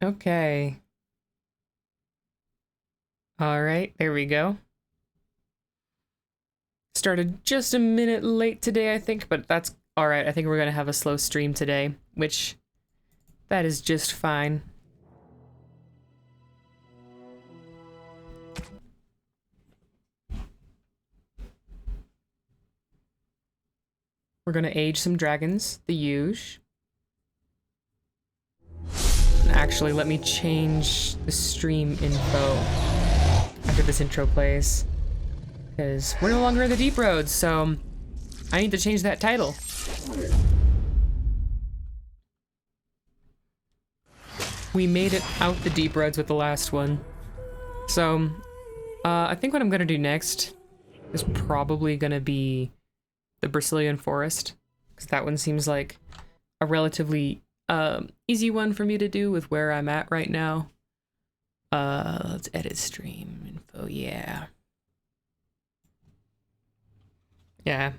Okay. Alright, there we go. Started just a minute late today, I think, but that's alright. I think we're gonna have a slow stream today, which that is just fine. We're gonna age some dragons, the huge. Actually, let me change the stream info after this intro plays. Because we're no longer in the deep roads, so I need to change that title. We made it out the deep roads with the last one. So, I think what I'm gonna do next is probably gonna be the Brecilian Forest. Because that one seems like a relatively easy one for me to do with where I'm at right now. Let's edit stream info, yeah. Yeah.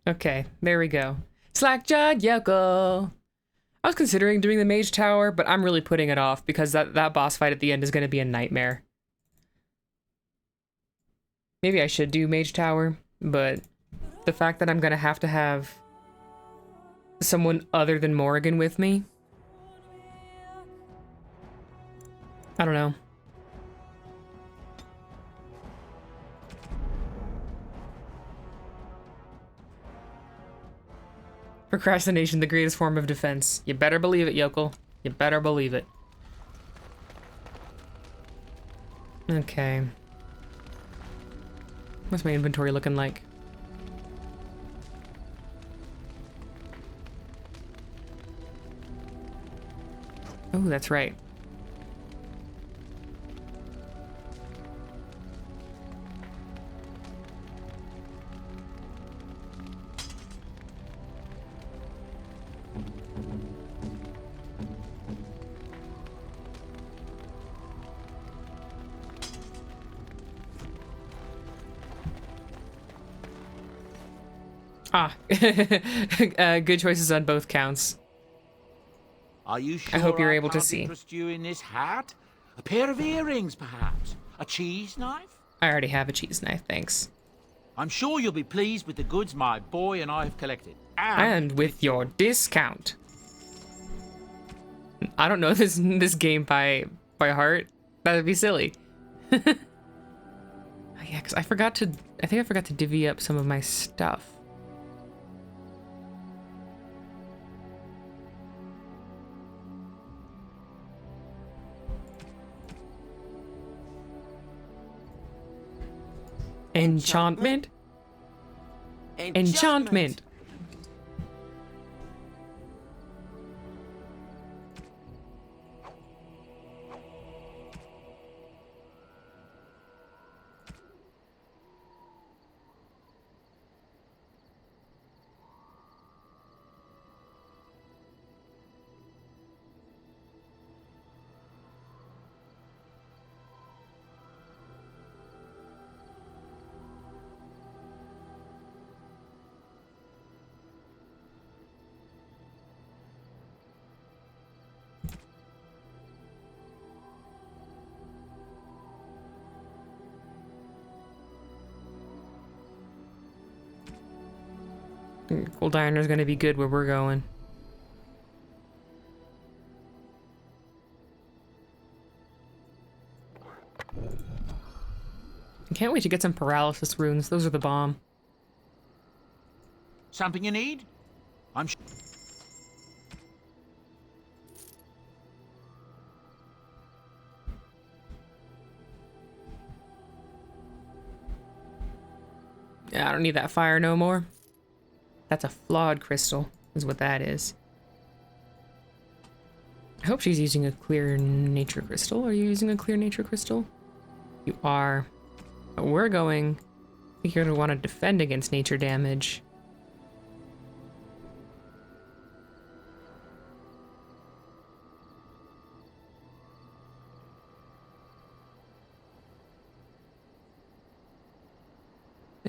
Okay, there we go. Slackjawed Yokel! I was considering doing the Mage Tower, but I'm really putting it off because that boss fight at the end is going to be a nightmare. Maybe I should do Mage Tower, but the fact that I'm going to have someone other than Morrigan with me, I don't know. Procrastination, the greatest form of defense. You better believe it, Yokel. You better believe it. Okay. What's my inventory looking like? Oh, that's right. Ah, good choices on both counts. Are you sure I hope you're able to can't see. interest you in this hat? A pair of earrings, perhaps? A cheese knife? I already have a cheese knife, thanks. I'm sure you'll be pleased with the goods my boy and I have collected. And with your discount. I don't know this game by heart. That'd be silly. Yeah, because I think I forgot to divvy up some of my stuff. Enchantment? Enchantment! Gold Ironer's gonna be good where we're going. I can't wait to get some paralysis runes. Those are the bomb. Something you need? I'm sure. Yeah, I don't need that fire no more. That's a flawed crystal, is what that is. I hope she's using a clear nature crystal. Are you using a clear nature crystal? You are. But we're going... I think you're going to want to defend against nature damage.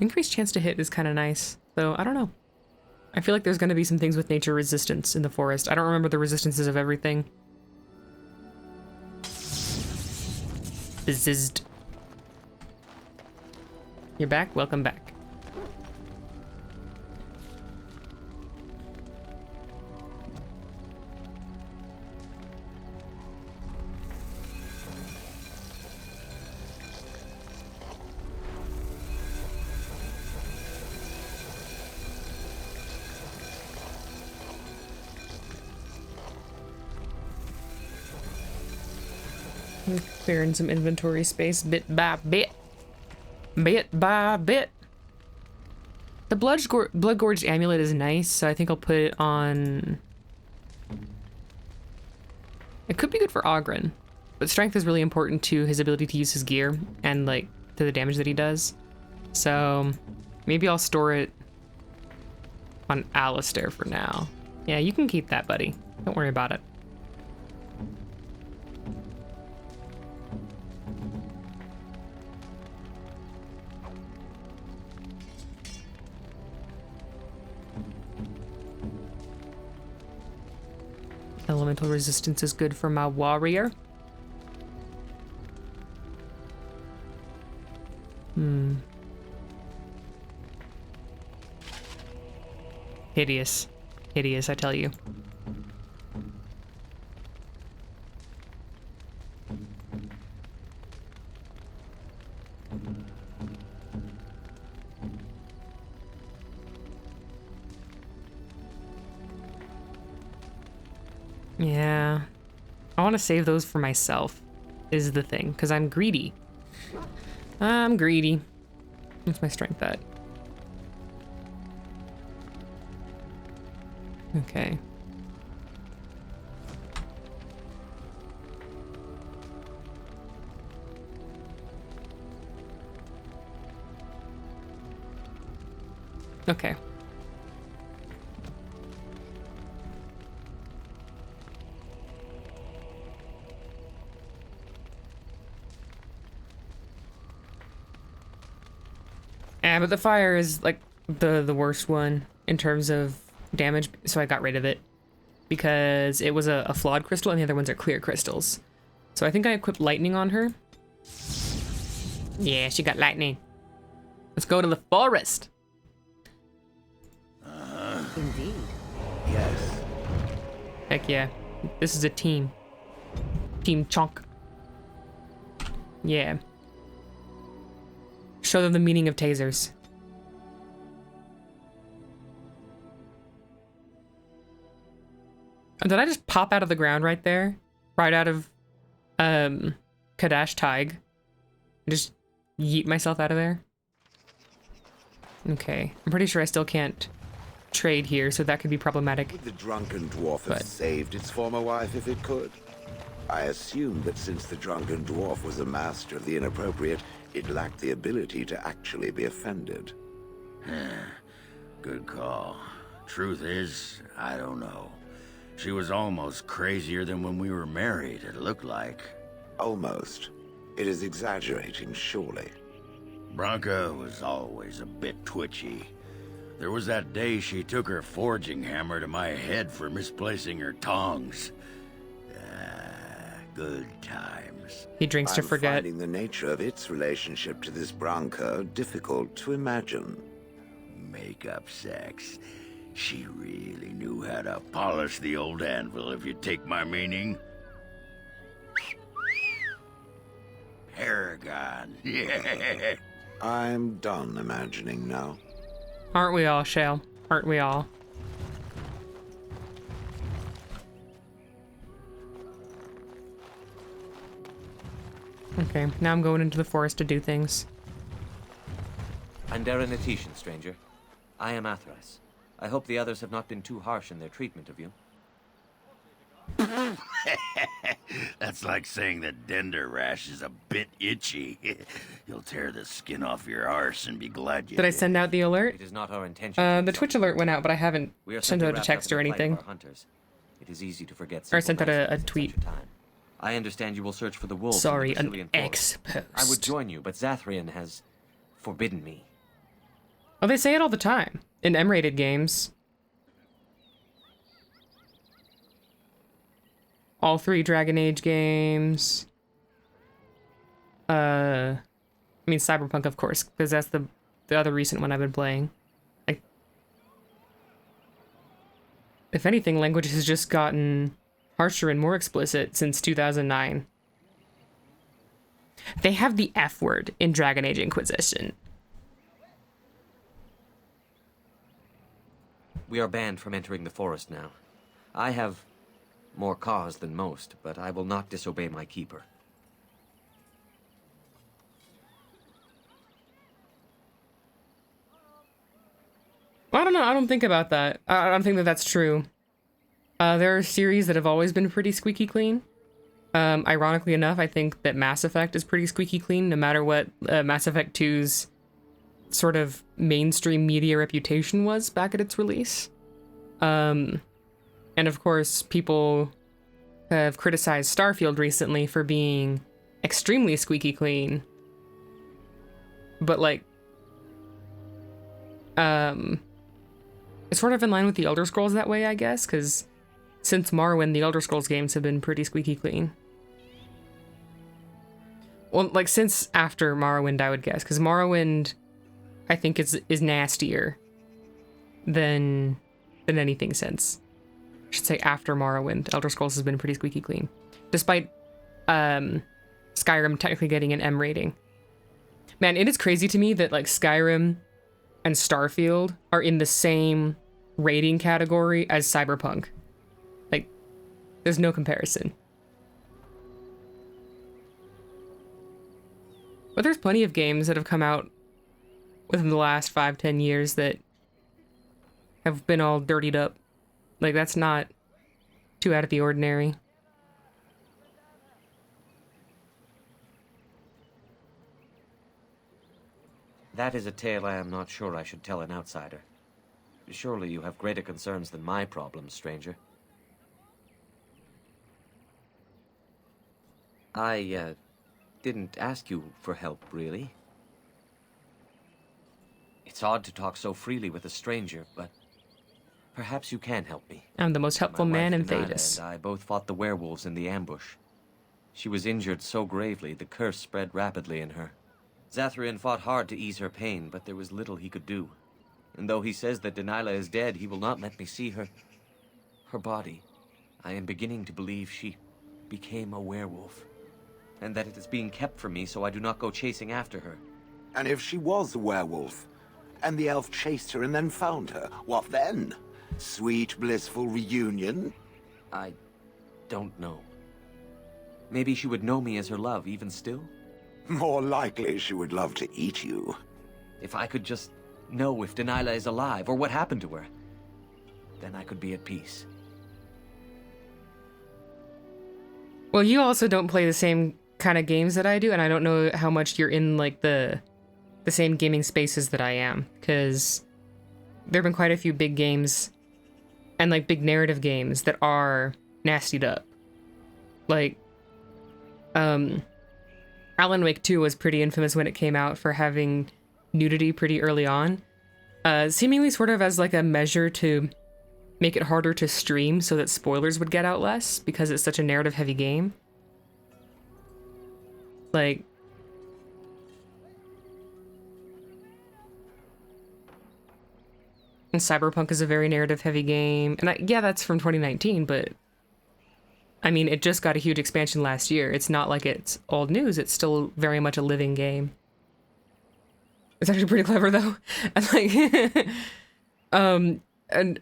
Increased chance to hit is kind of nice, though I don't know. I feel like there's going to be some things with nature resistance in the forest. I don't remember the resistances of everything. Bizzized. You're back? Welcome back. Clearing some inventory space bit by bit. Bit by bit. The Blood Gorged amulet is nice, so I think I'll put it on... It could be good for Ogren, but strength is really important to his ability to use his gear and, like, to the damage that he does. So maybe I'll store it on Alistair for now. Yeah, you can keep that, buddy. Don't worry about it. Elemental resistance is good for my warrior. Hideous. Hideous, I tell you. Yeah. I want to save those for myself, is the thing, because I'm greedy. I'm greedy. What's my strength at? Okay. Okay. Yeah, but the fire is like the worst one in terms of damage, so I got rid of it because it was a flawed crystal and the other ones are clear crystals. So I think I equipped lightning on her. Yeah, she got lightning. Let's go to the forest. Indeed. Yes. Heck yeah. This is a team. Team Chonk. Yeah. Show them the meaning of tasers. Did I just pop out of the ground right there? Right out of Kadash Tig? Just yeet myself out of there? Okay. I'm pretty sure I still can't trade here, so that could be problematic. Would the drunken dwarf But- have saved its former wife if it could? I assumed that since the drunken dwarf was a master of the inappropriate, it lacked the ability to actually be offended. Good call. Truth is, I don't know. She was almost crazier than when we were married, it looked like. Almost. It is exaggerating, surely. Branka was always a bit twitchy. There was that day she took her forging hammer to my head for misplacing her tongs. Good times. He drinks to I'm forget. finding the nature of its relationship to this Branca difficult to imagine. Makeup sex. She really knew how to polish the old anvil, if you take my meaning. Paragon. Yeah. I'm done imagining now. Aren't we all, Shale? Aren't we all? Okay, now I'm going into the forest to do things. Andera Natishan, stranger. I am Athras. I hope the others have not been too harsh in their treatment of you. That's like saying that dender rash is a bit itchy. You'll tear the skin off your arse and be glad you Did I send out the alert? It is not our intention. The Twitch alert went out, but I haven't We are sent simply out a wrapped text up or in the plight of anything. our hunters. It is easy to forget. Or I simple sent out a niceties at tweet. such a time. I understand you will search for the wolves. in Sorry, the an Brecilian Forest. X post. I would join you, but Zathrian has forbidden me. Oh, they say it all the time in M-rated games. All 3 Dragon Age games. I mean Cyberpunk, of course, because that's the other recent one I've been playing. Like, if anything, language has just gotten harsher and more explicit since 2009. They have the F word in Dragon Age Inquisition. We are banned from entering the forest now. I have more cause than most, but I will not disobey my keeper. I don't know. I don't think about that. I don't think that that's true. There are series that have always been pretty squeaky clean. Ironically enough, I think that Mass Effect is pretty squeaky clean, no matter what Mass Effect 2's sort of mainstream media reputation was back at its release. And of course, people have criticized Starfield recently for being extremely squeaky clean. But like, it's sort of in line with the Elder Scrolls that way, I guess, because since Morrowind, the Elder Scrolls games have been pretty squeaky clean. Well, like, since after Morrowind, I would guess, because Morrowind, I think, is nastier than anything since. I should say after Morrowind, Elder Scrolls has been pretty squeaky clean, despite Skyrim technically getting an M rating. Man, it is crazy to me that, like, Skyrim and Starfield are in the same rating category as Cyberpunk. Like, there's no comparison. But there's plenty of games that have come out within the last 5-10 years that have been all dirtied up. Like, that's not too out of the ordinary. That is a tale I am not sure I should tell an outsider. Surely you have greater concerns than my problems, stranger. I, didn't ask you for help, really. It's odd to talk so freely with a stranger, but perhaps you can help me. I'm the most helpful man in Delilah Thedas. and I both fought the werewolves in the ambush. She was injured so gravely, the curse spread rapidly in her. Zathrian fought hard to ease her pain, but there was little he could do. And though he says that Delilah is dead, he will not let me see her body. I am beginning to believe she became a werewolf, and that it is being kept from me so I do not go chasing after her. And if she was a werewolf, and the elf chased her and then found her, what then? Sweet, blissful reunion? I don't know. Maybe she would know me as her love, even still? More likely she would love to eat you. If I could just know if Delilah is alive, or what happened to her, then I could be at peace. Well, you also don't play the same kind of games that I do, and I don't know how much you're in, like, the same gaming spaces that I am, because there have been quite a few big games, and, like, big narrative games that are nastied up. Like, Alan Wake 2 was pretty infamous when it came out for having nudity pretty early on, seemingly sort of as, like, a measure to make it harder to stream so that spoilers would get out less, because it's such a narrative-heavy game. Like, and Cyberpunk is a very narrative-heavy game, and yeah, that's from 2019, but I mean, it just got a huge expansion last year. It's not like it's old news. It's still very much a living game. It's actually pretty clever, though. And like, and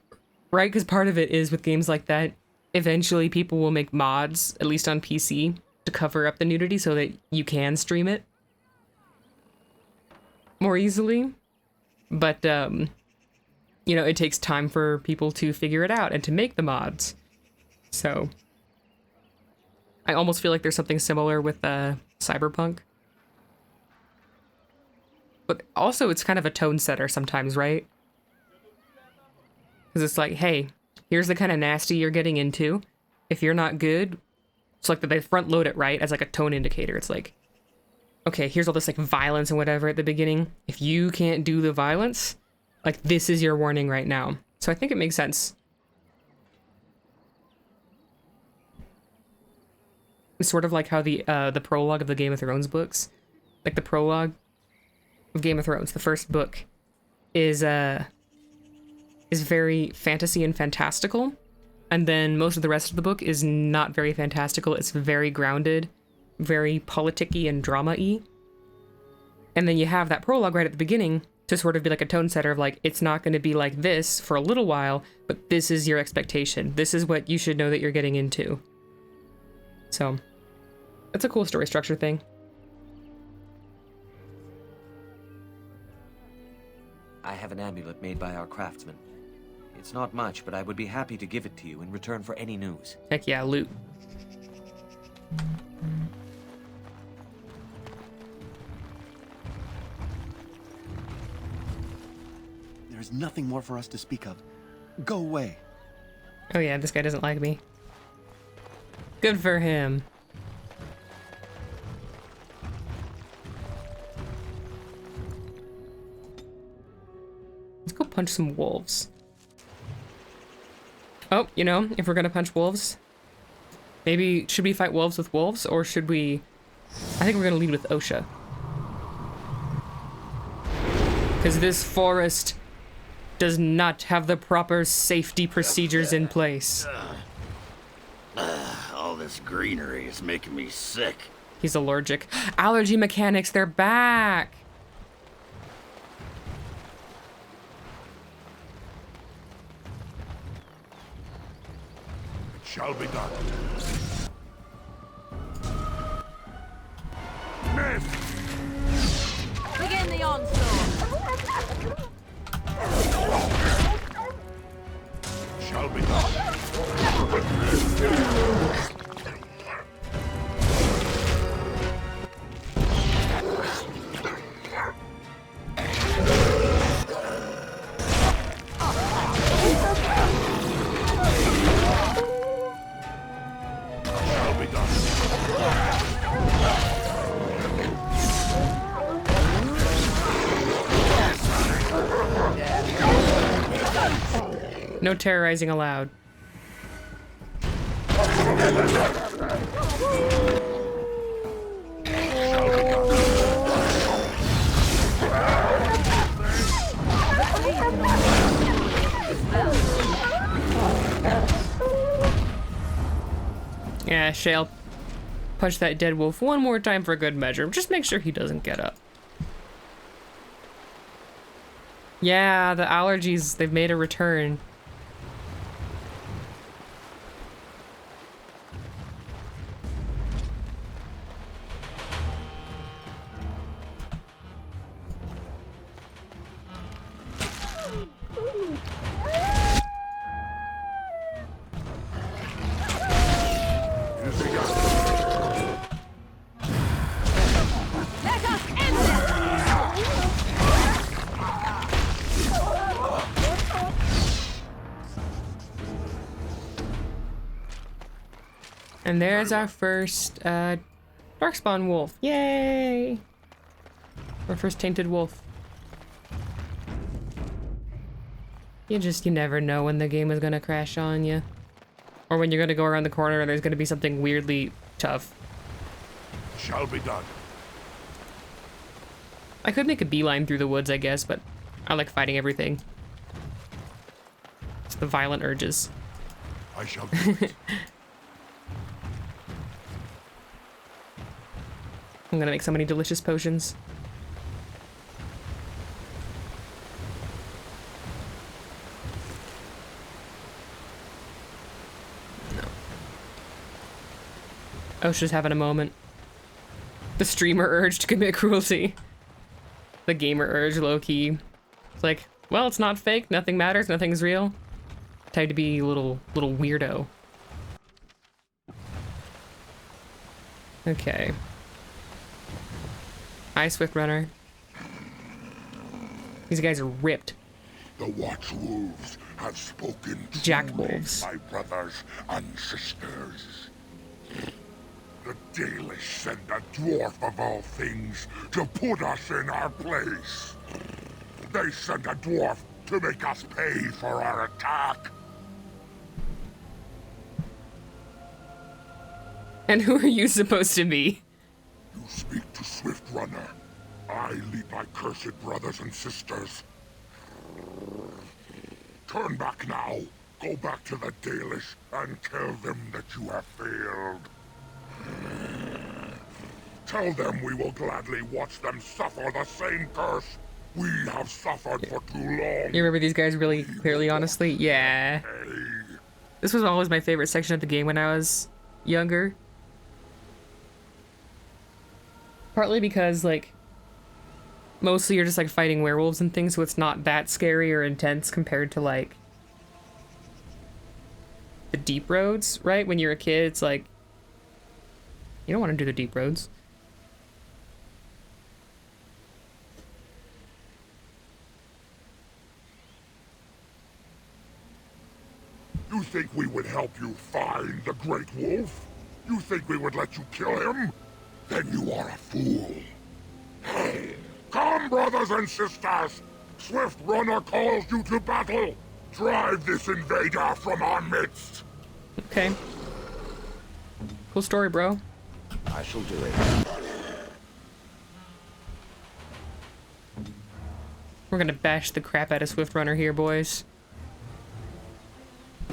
right, because part of it is with games like that, eventually people will make mods, at least on PC, to cover up the nudity so that you can stream it more easily. But, you know, it takes time for people to figure it out and to make the mods. So I almost feel like there's something similar with Cyberpunk. But also, it's kind of a tone setter sometimes, right? Because it's like, hey, here's the kind of nasty you're getting into. If you're not good, it's like that they front load it, right? As like a tone indicator. It's like, okay, here's all this like violence and whatever at the beginning. If you can't do the violence, Like, this is your warning right now. So I think it makes sense. It's sort of like how the prologue of the Game of Thrones books, like the prologue of Game of Thrones, the first book, is very fantasy and fantastical, and then most of the rest of the book is not very fantastical. It's very grounded, very politicky and drama-y. And then you have that prologue right at the beginning to sort of be like a tone setter of like, it's not going to be like this for a little while, but this is your expectation. This is what you should know that you're getting into. So, it's a cool story structure thing. I have an amulet made by our craftsman. It's not much, but I would be happy to give it to you in return for any news. Heck yeah, loot. There's nothing more for us to speak of. Go away. Oh yeah, this guy doesn't like me. Good for him. Let's go punch some wolves. Oh, you know, if we're gonna punch wolves, maybe should we fight wolves with wolves, or should we... I think we're gonna lead with OSHA. Because this forest does not have the proper safety procedures in place. All this greenery is making me sick. He's allergic. Allergy mechanics, they're back! Shall be done. Men! Begin the onslaught. Shall be done. Shall be done. No terrorizing allowed. Yeah, Shale. Punch that dead wolf one more time for good measure. Just make sure he doesn't get up. Yeah, the allergies, they've made a return. Let us end this! And there's our first Darkspawn wolf. Yay! Our first tainted wolf. You never know when the game is gonna crash on you. Or when you're gonna go around the corner and there's gonna be something weirdly tough. Shall be done. I could make a beeline through the woods, I guess, but I like fighting everything. It's the violent urges. I shall do it. I'm gonna make so many delicious potions. No. OSHA's having a moment. The streamer urge to commit cruelty. The gamer urge, low-key. It's like, well, it's not fake, nothing matters, nothing's real. Time to be a little weirdo. Okay. Hi, Swift Runner. These guys are ripped. The Watch Wolves have spoken Jack truly, wolves. my brothers and sisters. The Dalish sent a dwarf of all things to put us in our place. They sent a dwarf to make us pay for our attack. And who are you supposed to be? You speak to Swift Runner. I lead my cursed brothers and sisters. Turn back now. Go back to the Dalish and tell them that you have failed. Tell them we will gladly watch them suffer the same curse we have suffered for too long. You remember these guys really clearly, honestly? Yeah. This was always my favorite section of the game when I was younger. Partly because, like, mostly you're just, like, fighting werewolves and things, so it's not that scary or intense compared to, like, the deep roads, right? When you're a kid, it's like, you don't want to do the deep roads. You think we would help you find the Great Wolf? You think we would let you kill him? Then you are a fool. Hey, come, brothers and sisters! Swift Runner calls you to battle! Drive this invader from our midst! Okay. Cool story, bro. I shall do it. We're gonna bash the crap out of Swift Runner here, boys.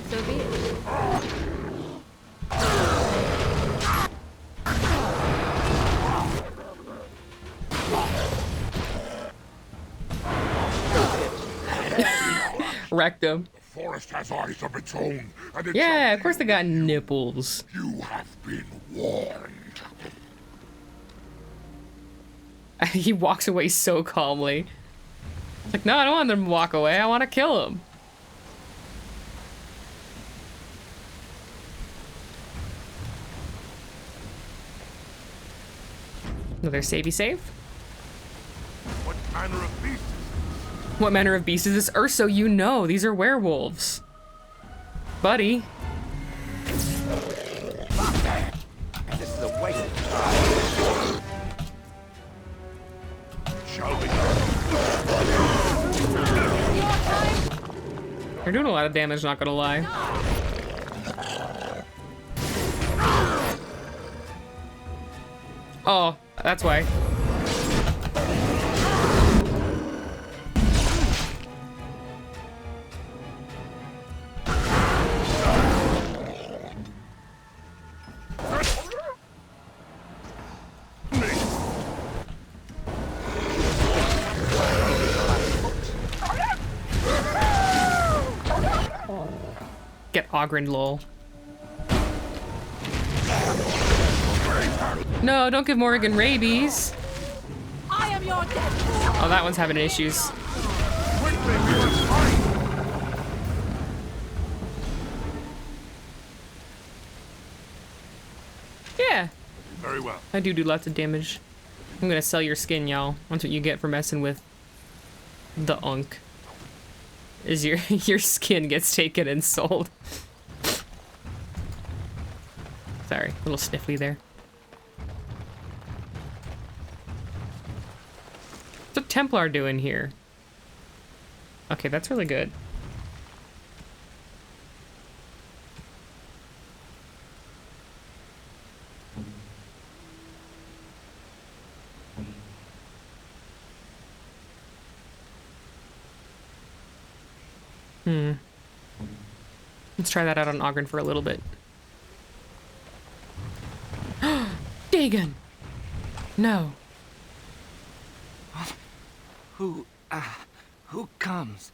So be it. Wrecked him. The forest has eyes of its own, and it Yeah, shall of course they got nipples. You have been warned. He walks away so calmly. Like, no, I don't want them to walk away. I want to kill him. Another savey save. What manner of beast? What manner of beast is this? Urso, you know, these are werewolves. Buddy. This is a waste. Shall be They're doing a lot of damage, not gonna lie. Oh, that's why. Get Ogren, lol. No, don't give Morrigan rabies. I am your death. Oh, that one's having issues. Yeah, very well. I do lots of damage. I'm gonna sell your skin, y'all. That's what you get for messing with the Unk. Is your your skin gets taken and sold. Sorry, a little sniffly there. What's a Templar doing here? Okay, that's really good. Let's try that out on Ogren for a little bit. Dagon! No. Who comes?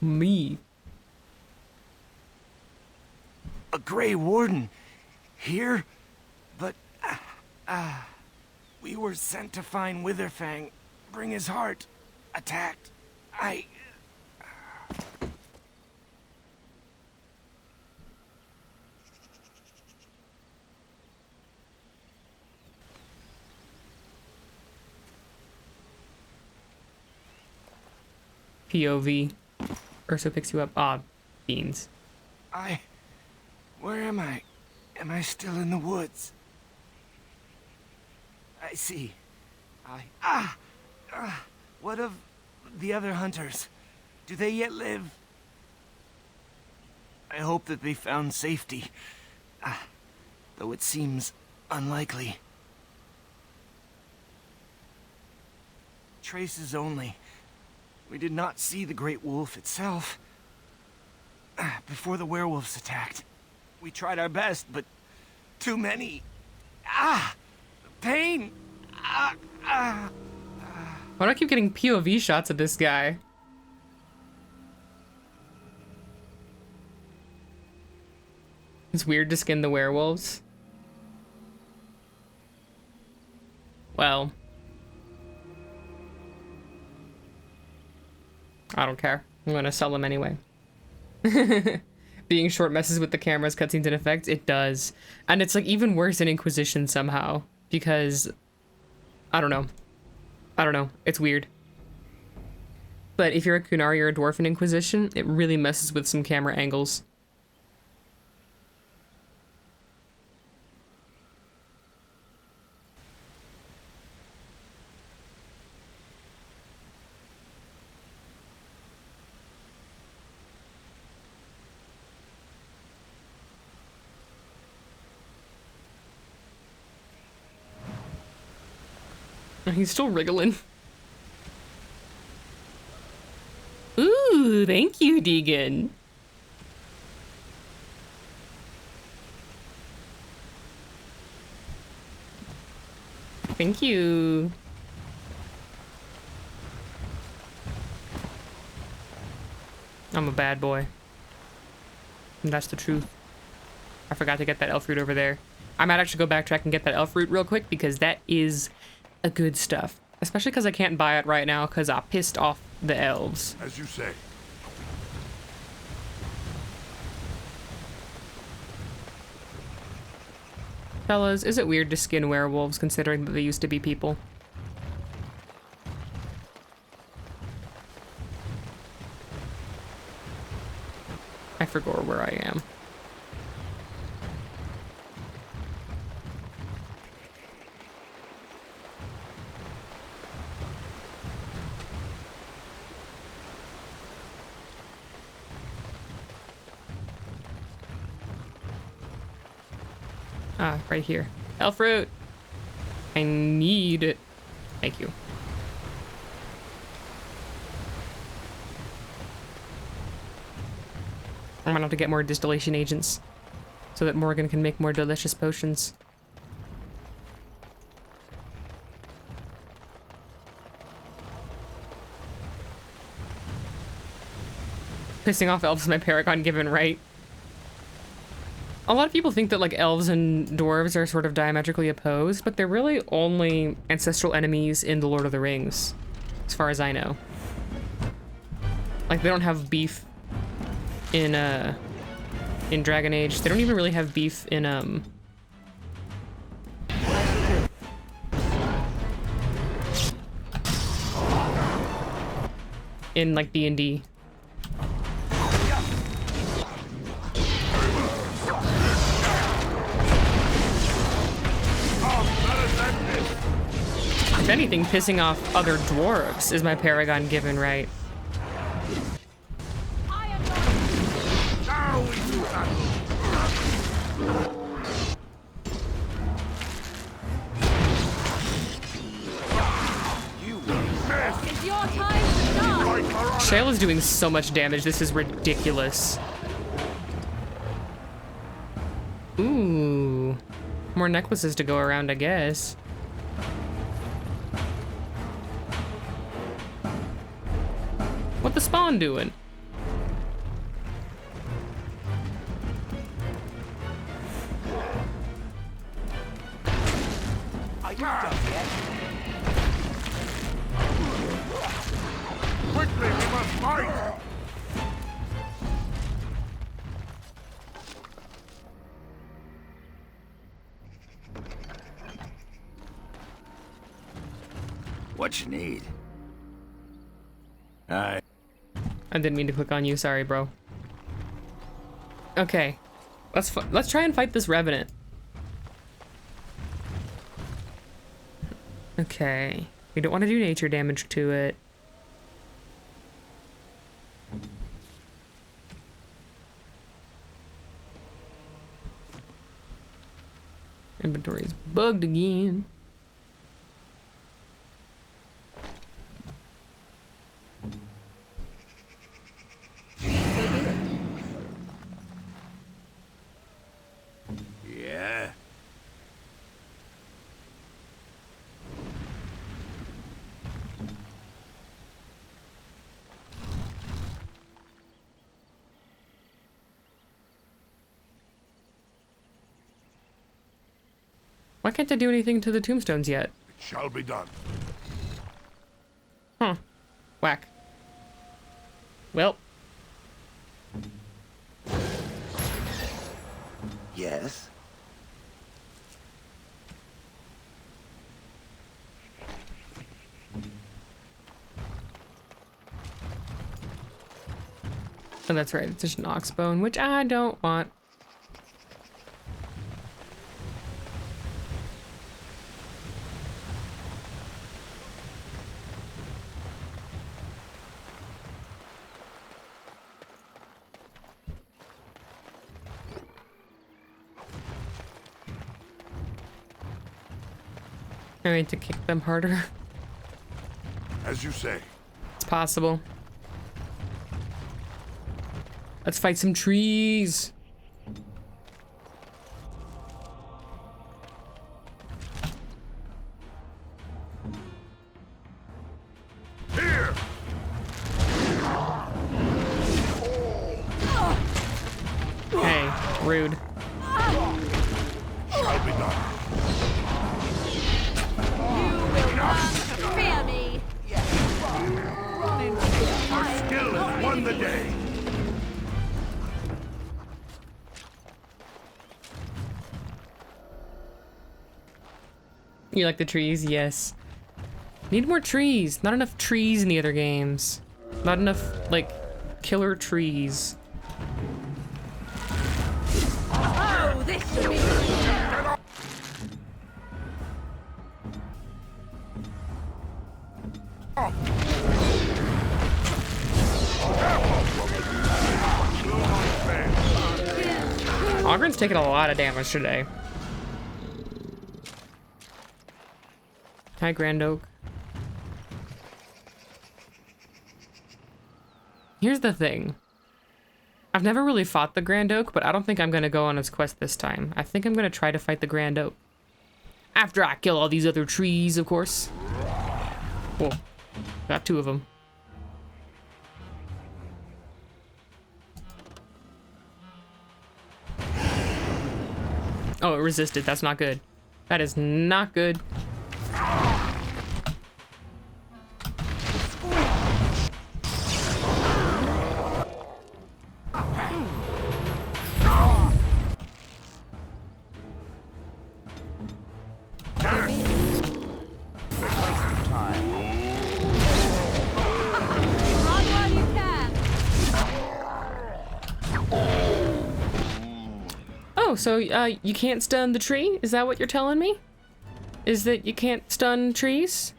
Me. A Grey Warden. Here? But, we were sent to find Witherfang, bring his heart. Attacked. POV. Urso picks you up. Ah, beans. Where am I? Am I still in the woods? I see. What of the other hunters? Do they yet live? I hope that they found safety, though it seems unlikely. Traces only. We did not see the great wolf itself. Before the werewolves attacked, we tried our best, but too many. Pain! Why do I keep getting POV shots of this guy? It's weird to skin the werewolves. Well, I don't care. I'm gonna sell them anyway. Being short messes with the cameras, cutscenes, and effects. It does. And it's like even worse in Inquisition somehow. Because, I don't know. I don't know. It's weird. But if you're a Kunari or a dwarf in Inquisition, it really messes with some camera angles. He's still wriggling. Ooh, thank you, Deegan. Thank you. I'm a bad boy. And that's the truth. I forgot to get that elf root over there. I might actually go backtrack and get that elf root real quick because that is a good stuff. Especially because I can't buy it right now because I pissed off the elves. As you say. Fellas, is it weird to skin werewolves considering that they used to be people? I forgot where I am. Ah, right here. Elf fruit! I need it. Thank you. I'm gonna have to get more distillation agents so that Morgan can make more delicious potions. Pissing off elves is my Paragon given right. A lot of people think that like elves and dwarves are sort of diametrically opposed, but they're really only ancestral enemies in The Lord of the Rings, as far as I know. Like they don't have beef in Dragon Age. They don't even really have beef in like D&D. If anything, pissing off other dwarves is my Paragon given right. It's your time to die. Shayla's doing so much damage, this is ridiculous. Ooh. More necklaces to go around, I guess. What the spawn doing? Are you done yet? Quickly, we must fight! What you need? I didn't mean to click on you, sorry, bro. Okay, let's try and fight this revenant. Okay, we don't want to do nature damage to it. Inventory is bugged again. Yeah? Why can't I do anything to the tombstones yet? It shall be done. Huh. Whack. Well. Yes? Oh, that's right. It's just an ox bone, which I don't want. I need to kick them harder. As you say. It's possible. Let's fight some trees. Here! Hey, rude. Shall be done. Fear me. Our skill has won the day. You like the trees? Yes. Need more trees. Not enough trees in the other games. Not enough, like, killer trees. Oh, this should be. Ogren's taking a lot of damage today. Hi, Grand Oak. Here's the thing. I've never really fought the Grand Oak, but I don't think I'm gonna go on his quest this time. I think I'm gonna try to fight the Grand Oak. After I kill all these other trees, of course. Whoa. Got two of them. Oh, it resisted. That's not good. That is not good. Run while you can. Oh, so you can't stun the tree? Is that what you're telling me? Is that you can't stun trees?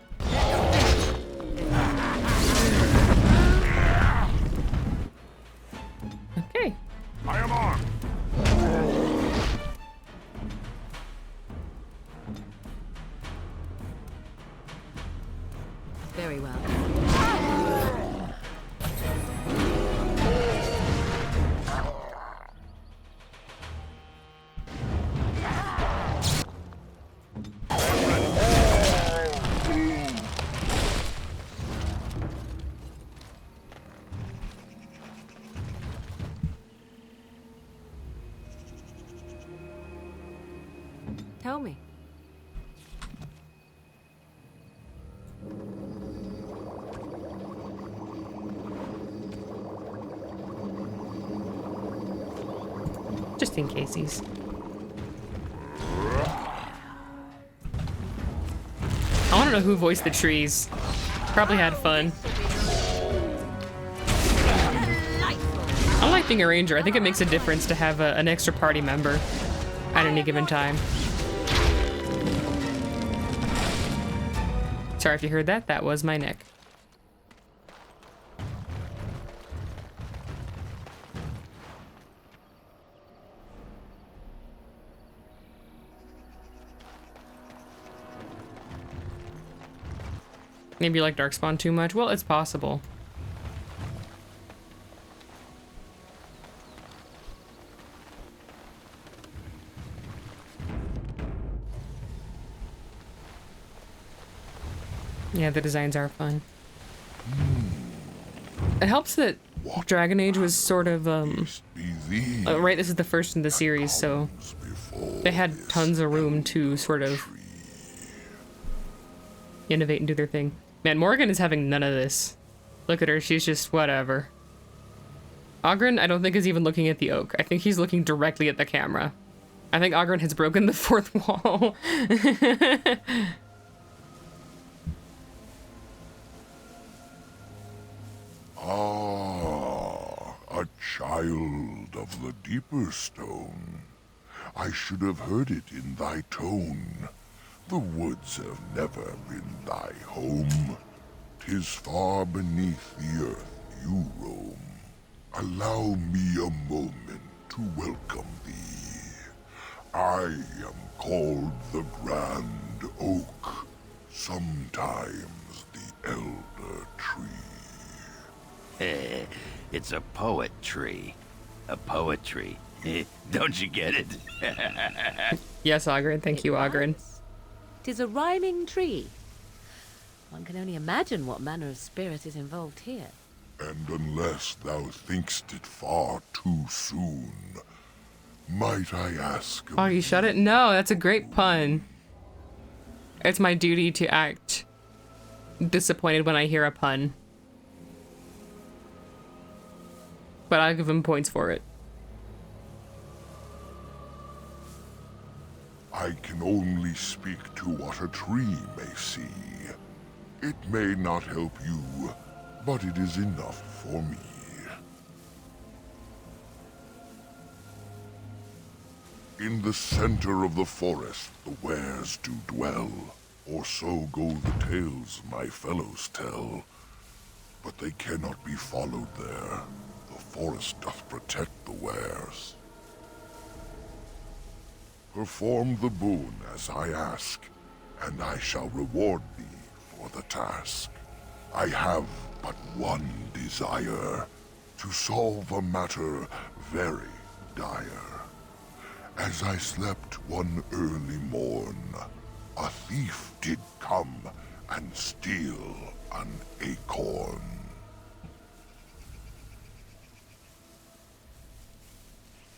Okay. I am armed. Very well. Tell me. Just in caseies. I want to know who voiced the trees. Probably had fun. I like being a ranger. I think it makes a difference to have an extra party member at any given time. Sorry if you heard that. That was my neck. Maybe you like Darkspawn too much? Well, it's possible. Yeah, the designs are fun. It helps that Dragon Age was sort of, right, this is the first in the series, so they had tons of room to sort of innovate and do their thing. Man, Morgan is having none of this. Look at her, she's just whatever. Ogren, I don't think is even looking at the oak. I think he's looking directly at the camera. I think Ogren has broken the fourth wall. Ah, a child of the deeper stone. I should have heard it in thy tone. The woods have never been thy home. 'Tis far beneath the earth you roam. Allow me a moment to welcome thee. I am called the Grand Oak, sometimes the Elder Tree. It's a poet tree. A poetry. Don't you get it? Yes, Ogren. Thank you, Ogren. 'Tis a rhyming tree. One can only imagine what manner of spirit is involved here. And unless thou think'st it far too soon, might I ask... Oh, you shut it? No, that's a great pun. It's my duty to act disappointed when I hear a pun. But I'll give him points for it. I can only speak to what a tree may see. It may not help you, but it is enough for me. In the center of the forest the wares do dwell, or so go the tales my fellows tell. But they cannot be followed there. The forest doth protect the wares. Perform the boon as I ask, and I shall reward thee for the task. I have but one desire, to solve a matter very dire. As I slept one early morn, a thief did come and steal an acorn.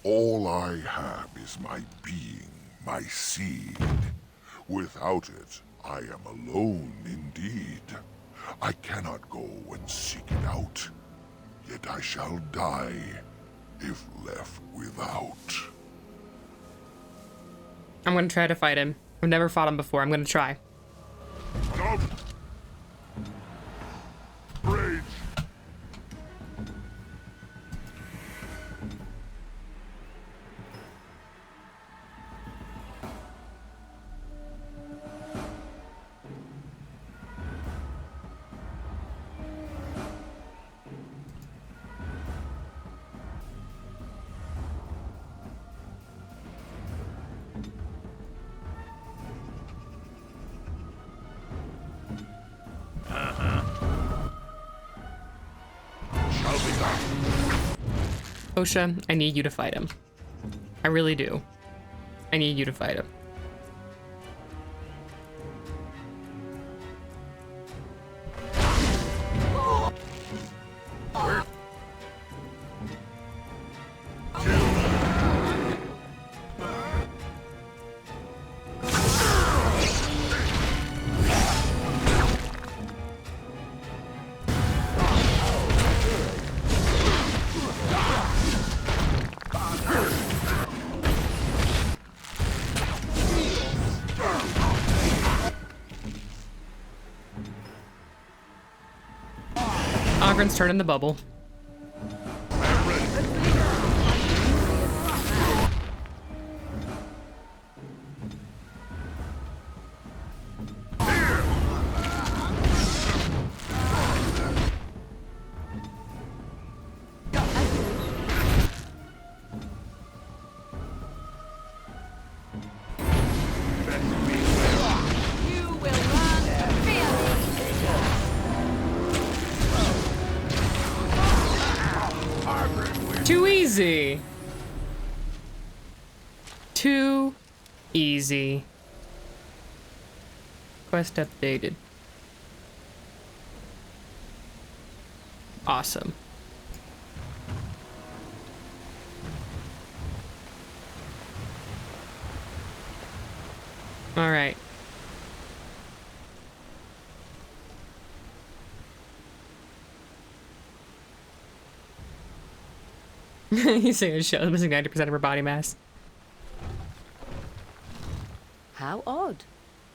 All I have is my being, my seed. Without it, I am alone indeed. I cannot go and seek it out, yet I shall die if left without. I'm gonna try to fight him. I've never fought him before. I'm gonna try. Stop! Rage! Osha, I need you to fight him. I really do. I need you to fight him. Ogren's turning the bubble. Too easy. Too easy. Quest updated. Awesome. All right. He's saying a shell missing 90% of her body mass. How odd.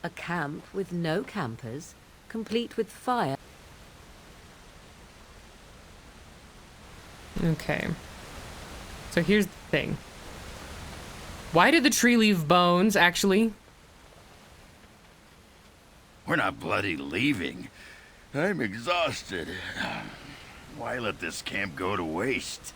A camp with no campers, complete with fire. Okay. So here's the thing. Why did the tree leave bones, actually? We're not bloody leaving. I'm exhausted. Why let this camp go to waste?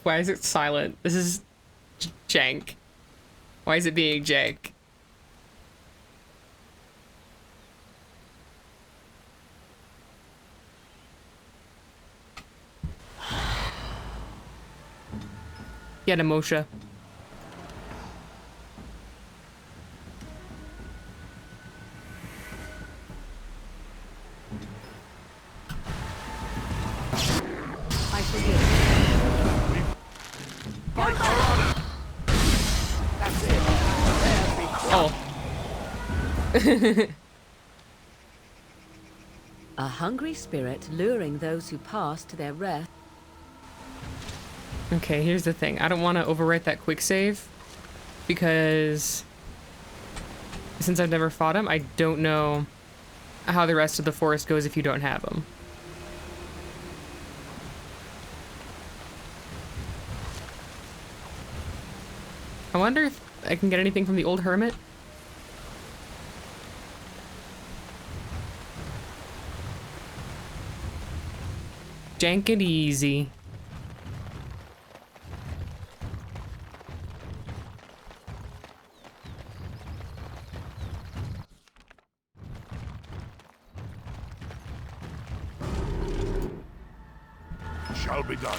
Why is it silent? This is jank. Why is it being jank? Get him, Moshe. I forgive. Oh. A hungry spirit luring those who pass to their rest. Okay, here's the thing. I don't want to overwrite that quick save because since I've never fought him, I don't know how the rest of the forest goes if you don't have him. I wonder if I can get anything from the old hermit. Jank it easy. Shall be done.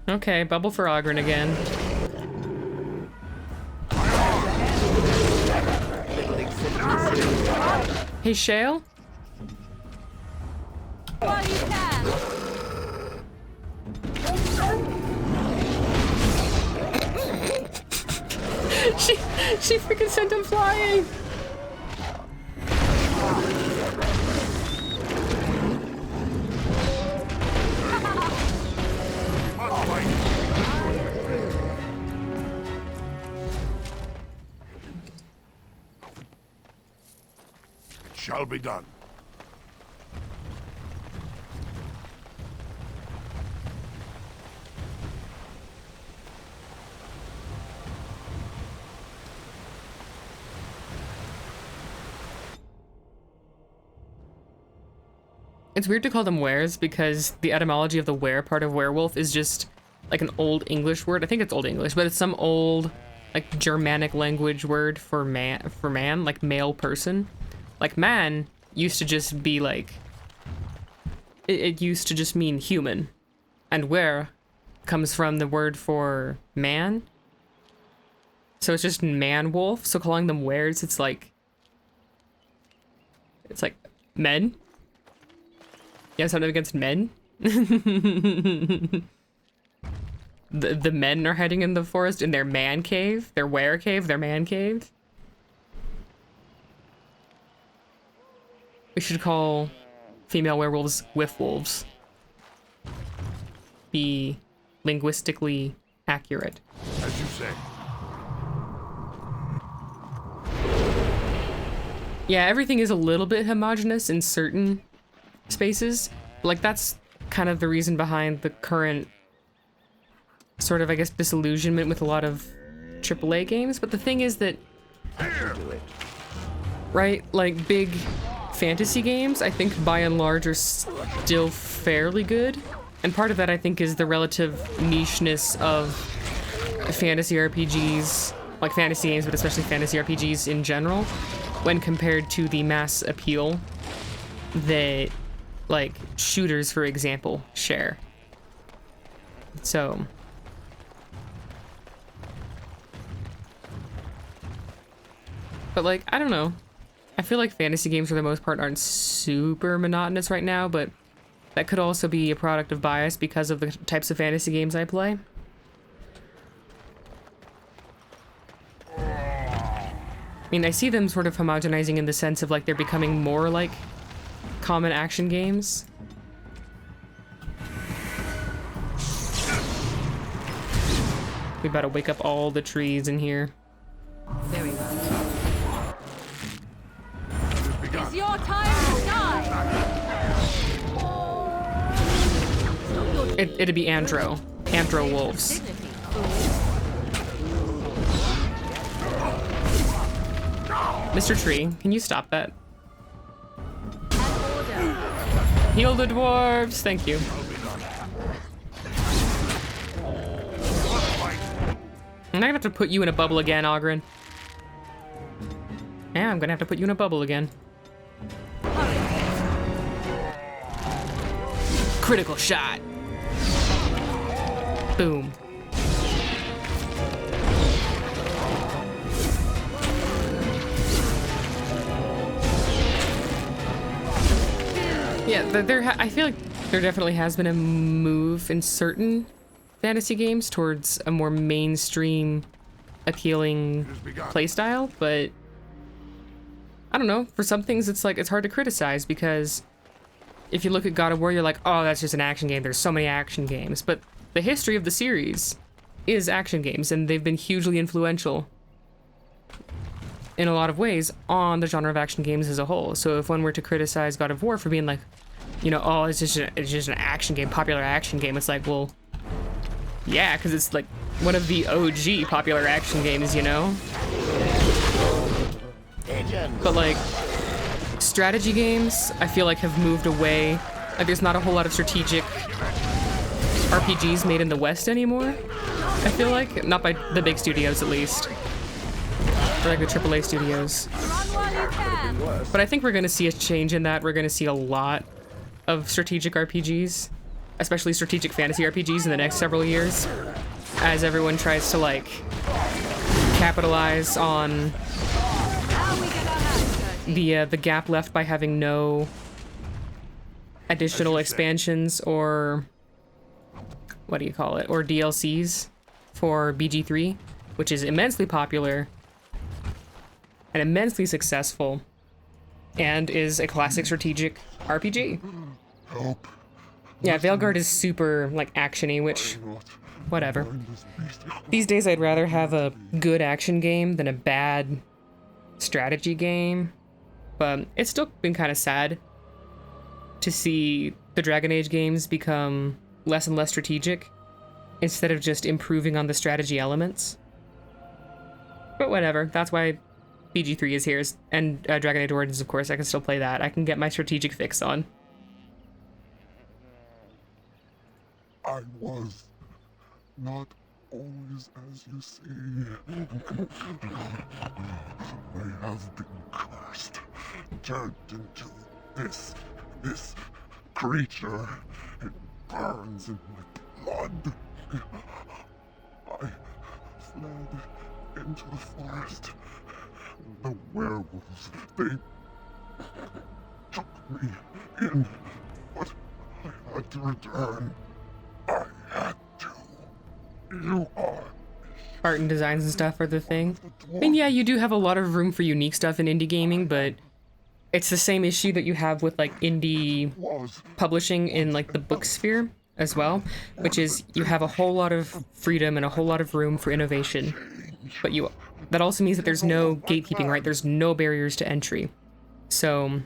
Okay, bubble for Ogren again. Hey, Shale? While you can. She freaking sent him flying! Shall be done. It's weird to call them wares because the etymology of the were part of werewolf is just like an old English word. I think it's old English, but it's some old like Germanic language word for man, like male person. Like man used to just be like, it used to just mean human. And were comes from the word for man. So it's just man wolf. So calling them wares, it's like men. You have something against men? The men are hiding in the forest in their man cave, their were cave, their man cave. We should call female werewolves whiff wolves. Be linguistically accurate. As you say. Yeah, everything is a little bit homogenous in certain spaces. Like, that's kind of the reason behind the current sort of, I guess, disillusionment with a lot of AAA games, but the thing is that, Do it. right, like big fantasy games, I think by and large are still fairly good. And part of that, I think, is the relative nicheness of fantasy RPGs, like fantasy games, but especially fantasy RPGs in general, when compared to the mass appeal that, like, shooters, for example, share. So... But, like, I don't know. I feel like fantasy games, for the most part, aren't super monotonous right now, but that could also be a product of bias because of the types of fantasy games I play. I mean, I see them sort of homogenizing in the sense of, like, they're becoming more like common action games. We better wake up all the trees in here. Very well. It's your time to die! It'd be Andro wolves. Dignity. Mr. Tree, can you stop that? Heal the dwarves, thank you. I'm gonna have to put you in a bubble again, Ogren. Yeah, I'm gonna have to put you in a bubble again. Critical shot. Boom. Yeah, I feel like there definitely has been a move in certain fantasy games towards a more mainstream, appealing playstyle, but I don't know. For some things, it's like it's hard to criticize because if you look at God of War, you're like, oh, that's just an action game. There's so many action games, but the history of the series is action games, and they've been hugely influential in a lot of ways on the genre of action games as a whole. So if one were to criticize God of War for being like, you know, oh, it's just an action game, popular action game, it's like, well, yeah, because it's like one of the OG popular action games, you know? But like, strategy games, I feel like have moved away. Like there's not a whole lot of strategic RPGs made in the West anymore, I feel like. Not by the big studios, at least. Or like the AAA studios. But I think we're gonna see a change in that. We're gonna see a lot of strategic RPGs, especially strategic fantasy RPGs in the next several years, as everyone tries to like capitalize on the gap left by having no additional expansions or what do you call it, or DLCs for BG3, which is immensely popular and immensely successful and is a classic strategic RPG. Help. Yeah, Veilguard is super like actiony, which whatever. These days I'd rather have a good action game than a bad strategy game. But it's still been kind of sad to see the Dragon Age games become less and less strategic instead of just improving on the strategy elements. But whatever, that's why BG3 is here, and Dragon Age Origins, of course, I can still play that. I can get my strategic fix on. I was not always as you see. I have been cursed, turned into this creature. It burns in my blood. I fled into the forest. The werewolves, they took me in, but I had to return. I had to. You are... Art and designs and stuff are the thing. I mean, yeah, you do have a lot of room for unique stuff in indie gaming, but it's the same issue that you have with like indie publishing in like the book sphere as well, which is you have a whole lot of freedom and a whole lot of room for innovation, but that also means that there's no gatekeeping, right? There's no barriers to entry. So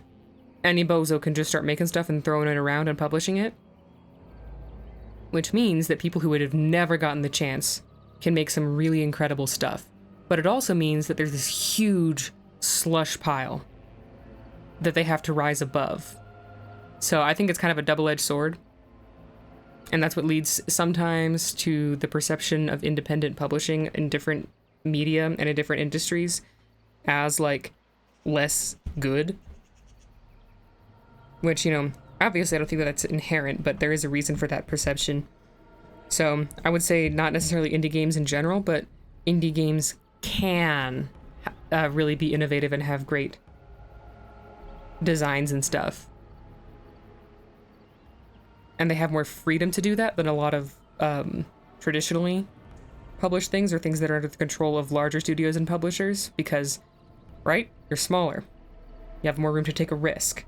any bozo can just start making stuff and throwing it around and publishing it, which means that people who would have never gotten the chance can make some really incredible stuff. But it also means that there's this huge slush pile that they have to rise above. So I think it's kind of a double-edged sword. And that's what leads sometimes to the perception of independent publishing in different media and in different industries as, like, less good. Which, you know, obviously I don't think that that's inherent, but there is a reason for that perception. So I would say not necessarily indie games in general, but indie games can really be innovative and have great designs and stuff. And they have more freedom to do that than a lot of traditionally published things or things that are under the control of larger studios and publishers because, right, you're smaller. You have more room to take a risk.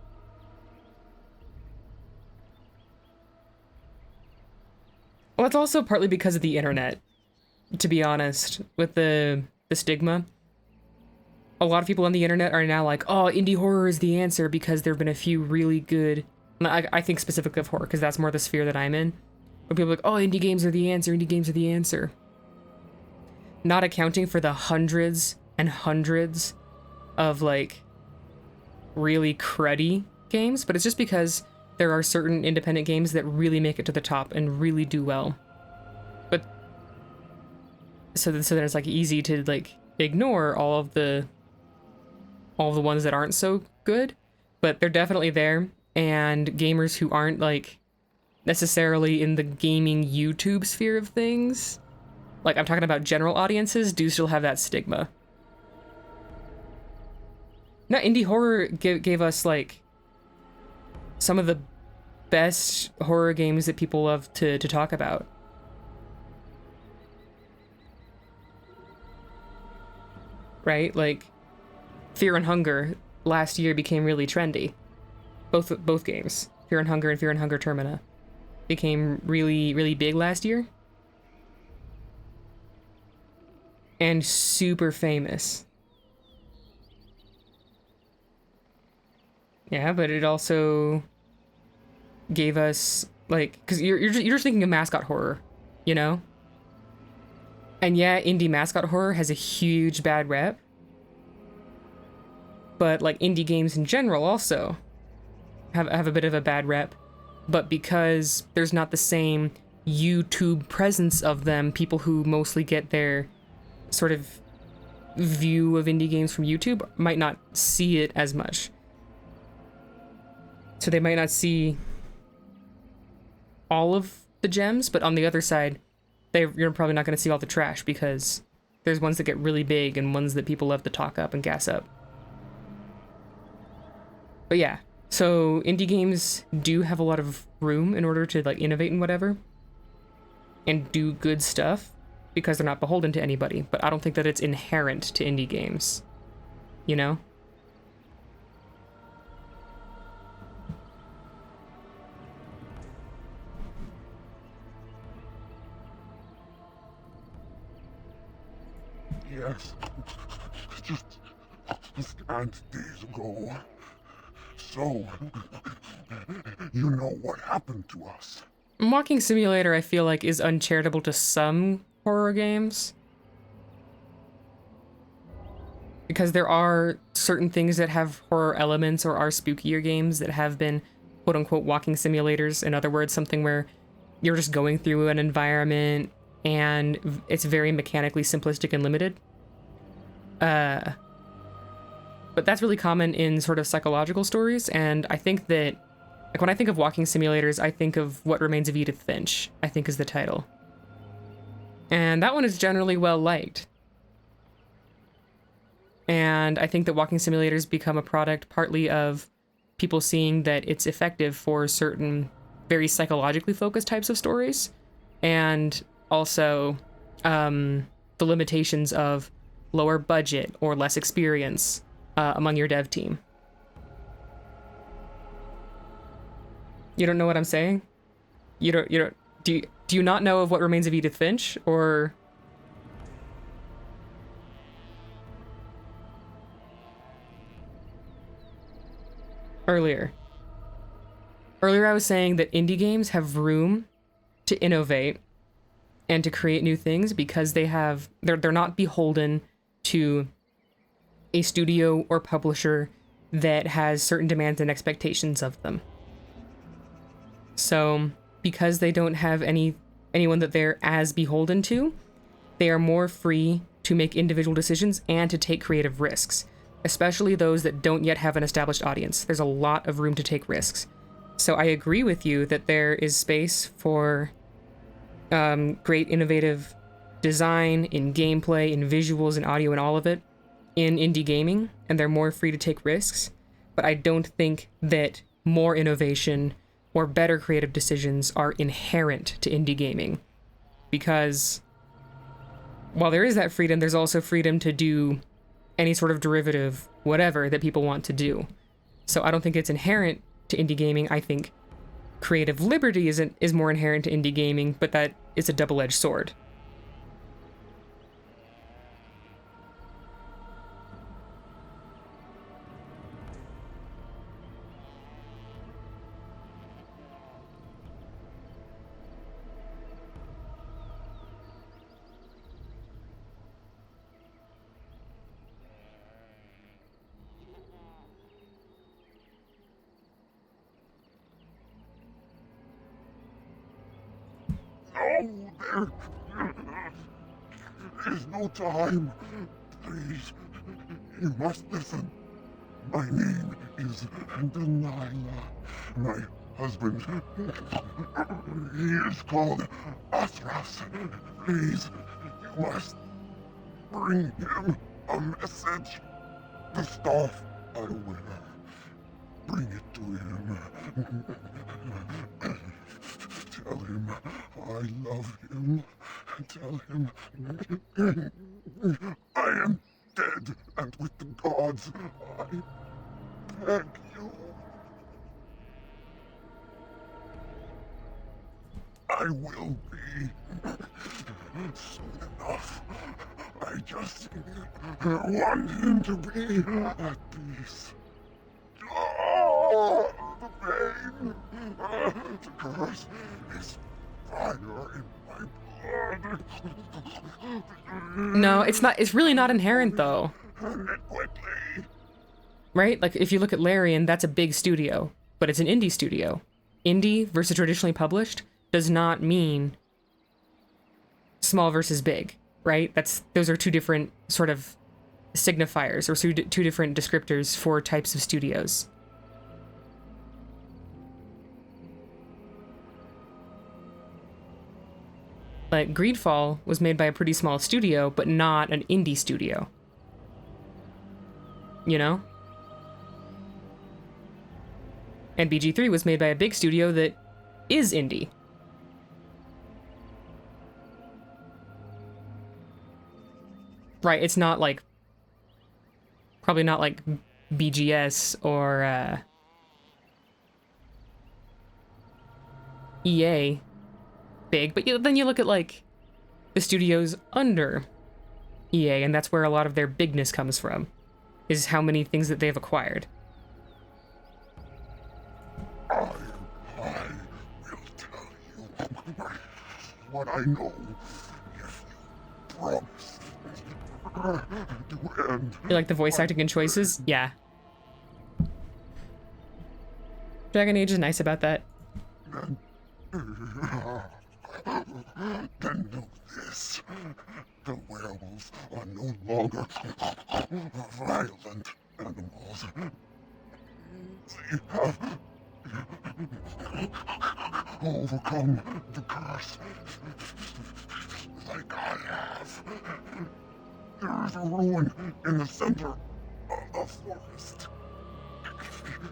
Well, it's also partly because of the internet, to be honest, with the stigma. A lot of people on the internet are now like, oh, indie horror is the answer because there have been a few really good... I think specifically of horror because that's more the sphere that I'm in. But people are like, oh, indie games are the answer, indie games are the answer. Not accounting for the hundreds and hundreds of, like, really cruddy games, but it's just because there are certain independent games that really make it to the top and really do well. But so there's like easy to like ignore all of the ones that aren't so good, but they're definitely there, and gamers who aren't like necessarily in the gaming YouTube sphere of things, like I'm talking about general audiences, do still have that stigma. Now, indie horror gave us like some of the best horror games that people love to talk about. Right? Like, Fear and Hunger last year became really trendy. Both games. Fear and Hunger Termina became really, really big last year. And super famous. Yeah, but it also gave us, like, because you're just thinking of mascot horror, you know? And yeah, indie mascot horror has a huge bad rep. But, like, indie games in general also have a bit of a bad rep. But because there's not the same YouTube presence of them, people who mostly get their sort of view of indie games from YouTube might not see it as much. So they might not see all of the gems, but on the other side, you're probably not going to see all the trash because there's ones that get really big and ones that people love to talk up and gas up. But yeah, so indie games do have a lot of room in order to like innovate and whatever and do good stuff because they're not beholden to anybody, but I don't think that it's inherent to indie games, you know? Yes. Just a scant days ago. So, you know what happened to us. Walking Simulator, I feel like, is uncharitable to some horror games. Because there are certain things that have horror elements or are spookier games that have been quote-unquote walking simulators. In other words, something where you're just going through an environment and it's very mechanically simplistic and limited. But that's really common in sort of psychological stories, and I think that, like, when I think of walking simulators, I think of What Remains of Edith Finch, I think is the title. And that one is generally well liked. And I think that walking simulators become a product partly of people seeing that it's effective for certain very psychologically focused types of stories, and also the limitations of lower budget or less experience among your dev team. You don't know what I'm saying? Do you not know of What Remains of Edith Finch, or? Earlier I was saying that indie games have room to innovate and to create new things because they're not beholden to a studio or publisher that has certain demands and expectations of them. So, because they don't have anyone that they're as beholden to, they are more free to make individual decisions and to take creative risks, especially those that don't yet have an established audience. There's a lot of room to take risks. So I agree with you that there is space for great innovative design in gameplay, in visuals, in audio, and all of it in indie gaming, and they're more free to take risks. But I don't think that more innovation or better creative decisions are inherent to indie gaming, because while there is that freedom, there's also freedom to do any sort of derivative, whatever, that people want to do. So I don't think it's inherent to indie gaming. I think creative liberty is more inherent to indie gaming, but that is a double-edged sword. No, there's no time. Please, you must listen. My name is Delilah. My husband, he is called Athras. Please, you must bring him a message. The staff I wear. Bring it to him. Tell him I love him. Tell him I am dead, and with the gods, I beg you. I will be soon enough. I just want him to be at peace. Oh, the pain! The curse is fire in my blood. No, it's not. It's really not inherent, though. End it quickly. Right? Like, if you look at Larian, that's a big studio, but it's an indie studio. Indie versus traditionally published does not mean small versus big, right? Those are two different sort of signifiers, or two different descriptors for types of studios. Like, Greedfall was made by a pretty small studio, but not an indie studio. You know? And BG3 was made by a big studio that is indie. Right, it's not like... Probably not like BGS or EA big, but then you look at like the studios under EA, and that's where a lot of their bigness comes from, is how many things that they've acquired. I will tell you what I know if you promise to end. You like the voice acting and choices? Yeah. Dragon Age is nice about that. Then know this. The werewolves are no longer violent animals. They have overcome the curse like I have. There is a ruin in the center of the forest.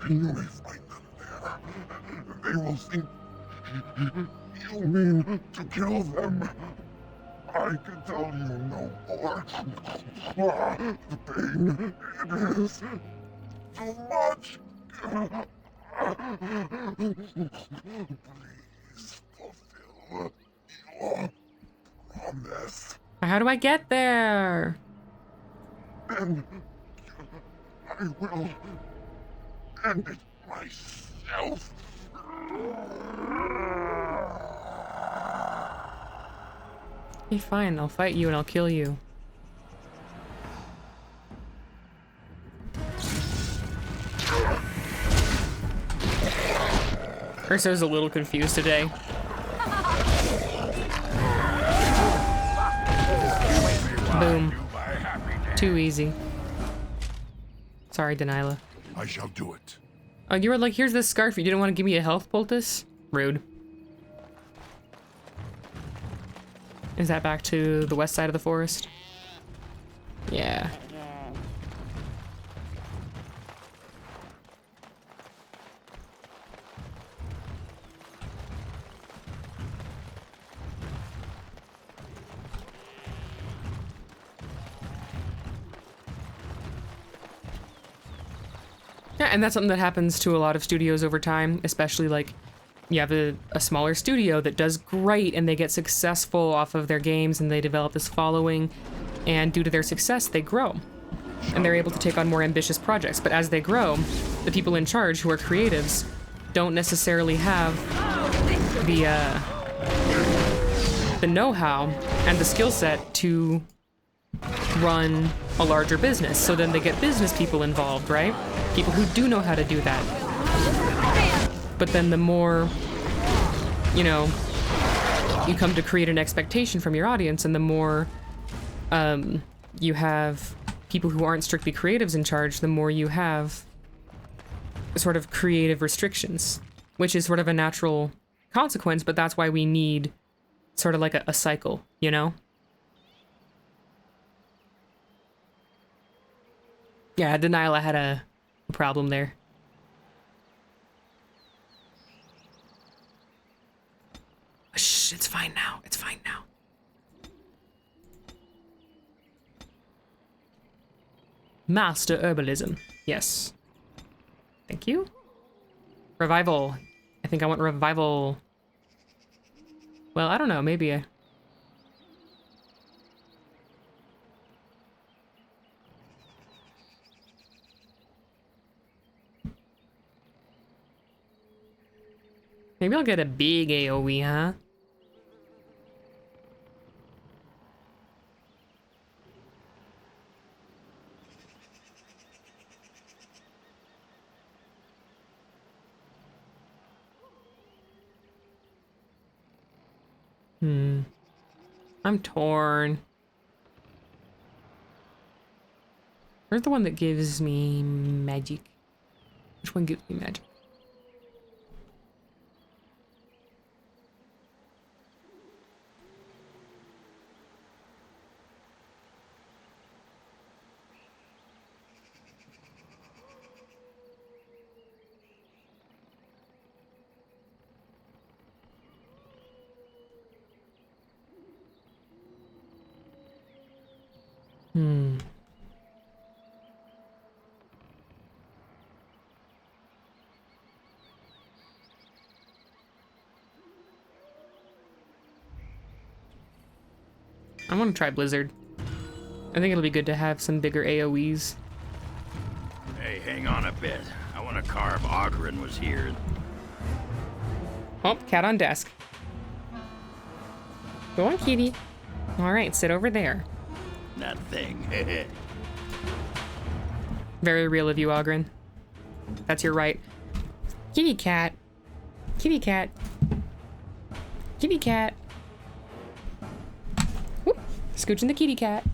You may find them there. They will think you mean to kill them. I can tell you no more. The pain, it is too much. Please fulfill your promise. How do I get there? Then I will end it myself. Okay, fine. I'll fight you and I'll kill you. Urso's a little confused today. Boom. Too easy. Sorry, Delilah. I shall do it. Oh, you were like, here's this scarf. You didn't want to give me a health poultice? Rude. Is that back to the west side of the forest? Yeah. Yeah, and that's something that happens to a lot of studios over time, especially like you have a smaller studio that does great and they get successful off of their games and they develop this following, and due to their success, they grow. And they're able to take on more ambitious projects. But as they grow, the people in charge, who are creatives, don't necessarily have the know-how and the skill set to run a larger business. So then they get business people involved, right? People who do know how to do that. But then the more, you know, you come to create an expectation from your audience, and the more you have people who aren't strictly creatives in charge, the more you have sort of creative restrictions, which is sort of a natural consequence, but that's why we need sort of like a cycle, you know? Yeah, Delilah had a problem there. Shh, it's fine now. It's fine now. Master herbalism. Yes. Thank you. Revival. I think I want revival. Well, I don't know. Maybe I... Maybe I'll get a big AoE, huh? I'm torn. Where's the one that gives me magic? Which one gives me magic? I want to try Blizzard. I think it'll be good to have some bigger AoEs. Hey, hang on a bit. I want to carve Ogren was here. Oh, cat on desk. Go on, kitty. All right, sit over there. That thing. Very real of you, Ogren. That's your right. Kitty cat. Kitty cat. Kitty cat. Whoop. Scooching the kitty cat.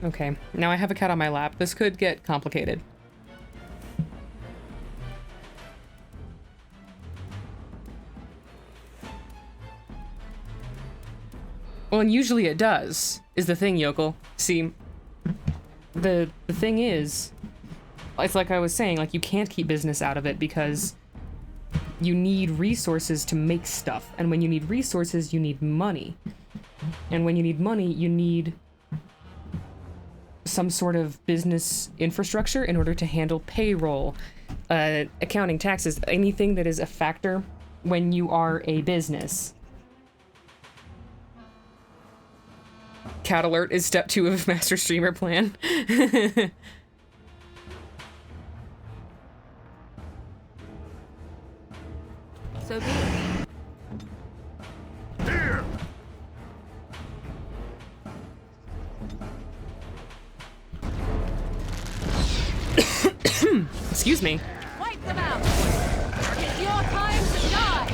Okay, now I have a cat on my lap. This could get complicated. Well, and usually it does, is the thing, Yokel. See, the thing is, it's like I was saying, like, you can't keep business out of it because you need resources to make stuff. And when you need resources, you need money. And when you need money, you need some sort of business infrastructure in order to handle payroll, accounting, taxes, anything that is a factor when you are a business. Cat alert is step 2 of master streamer plan. So be it. Here! Excuse me. Wipe them out! It's your time to die!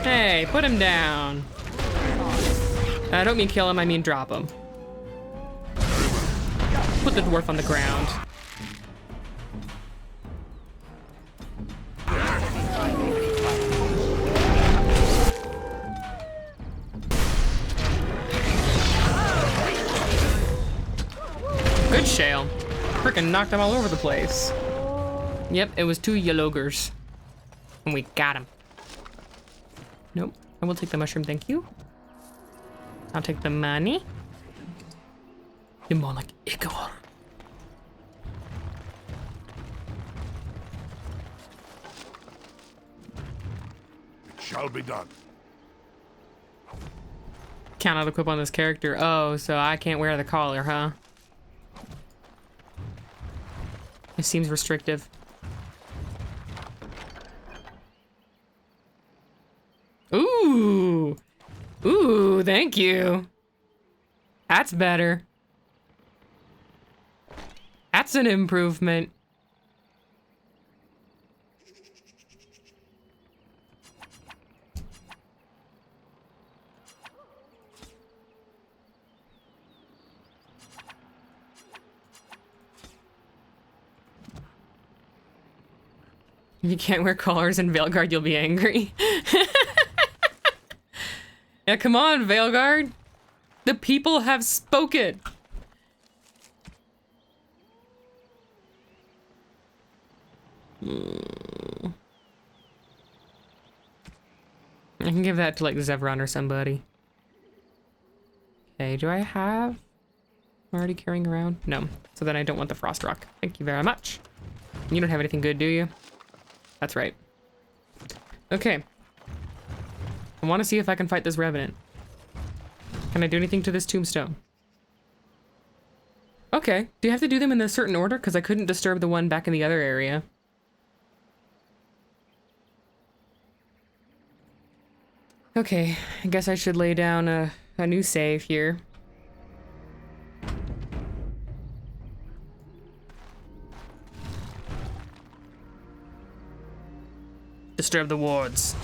Hey, put him down. I don't mean kill him, I mean drop him. Put the dwarf on the ground. Good shale. Frickin' knocked them all over the place. Yep, it was 2 yellowgers. And we got him. Nope. I will take the mushroom, thank you. I'll take the money. You're more like Igor. It shall be done. Cannot equip on this character. Oh, so I can't wear the collar, huh? It seems restrictive. Ooh. Ooh, thank you. That's better. That's an improvement. If you can't wear collars in Veilguard, you'll be angry. Yeah, come on, Veilguard. The people have spoken. I can give that to like Zevron or somebody. Okay, do I have... I'm already carrying around? No. So then I don't want the Frost Rock. Thank you very much. You don't have anything good, do you? That's right. Okay. I want to see if I can fight this Revenant. Can I do anything to this tombstone? Okay. Do you have to do them in a certain order? Because I couldn't disturb the one back in the other area. Okay. I guess I should lay down a new save here. Disturb the wards.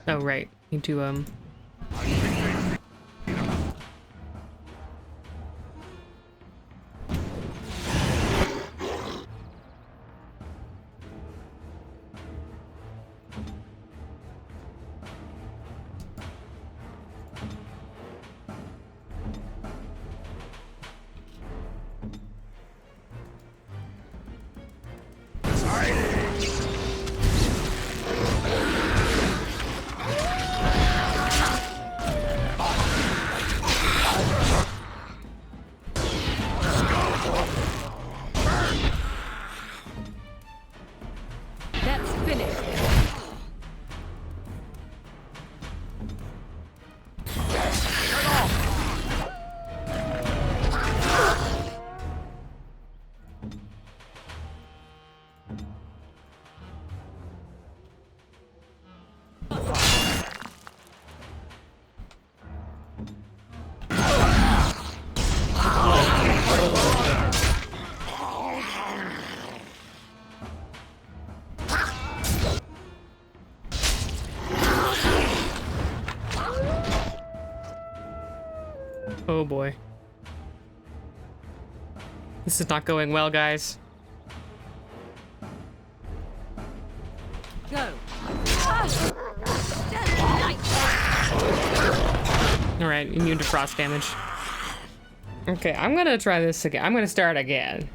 Oh, right. Need to, That's finished. oh boy. This is not going well, guys. Go. Alright, immune to frost damage. Okay, I'm gonna try this again. I'm gonna start again.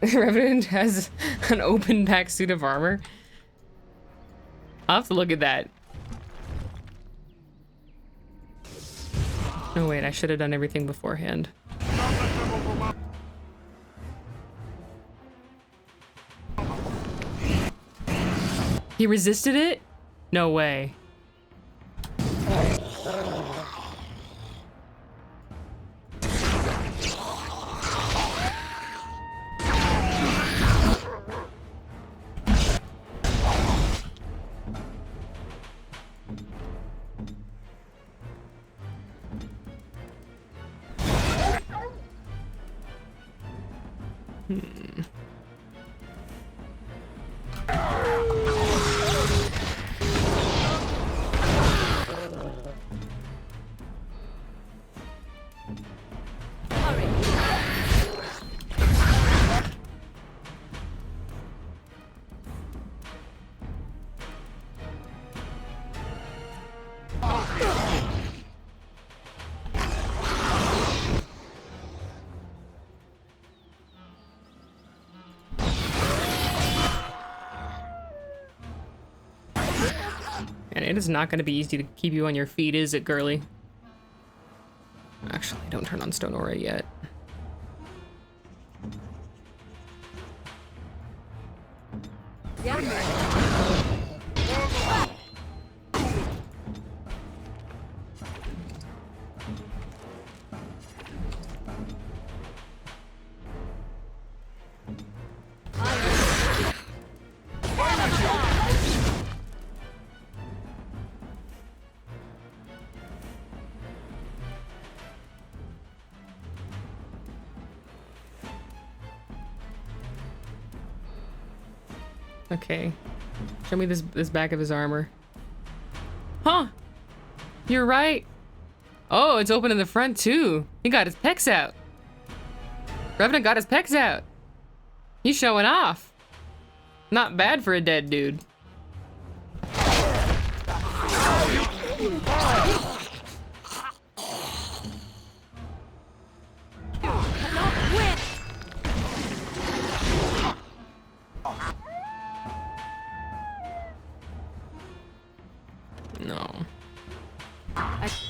Revenant has an open back suit of armor. I'll have to look at that. Oh wait, I should have done everything beforehand. He resisted it? No way. And it is not going to be easy to keep you on your feet, is it, girly? Actually, don't turn on Stone Aura yet. Okay. Show me this back of his armor. Huh. You're right. Oh, it's open in the front too. He got his pecs out. Revenant got his pecs out. He's showing off. Not bad for a dead dude. No. I see.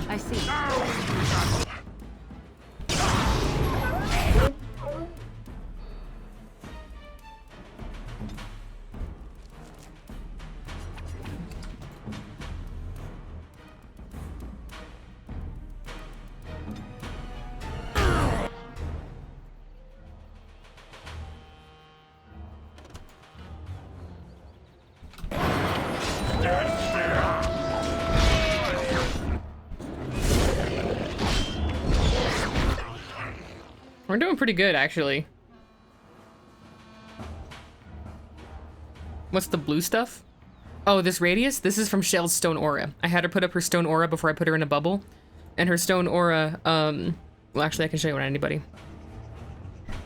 I see. We're doing pretty good, actually. What's the blue stuff? Oh, this radius? This is from Shell's Stone Aura. I had her put up her Stone Aura before I put her in a bubble. And her Stone Aura, well, actually, I can show you on anybody.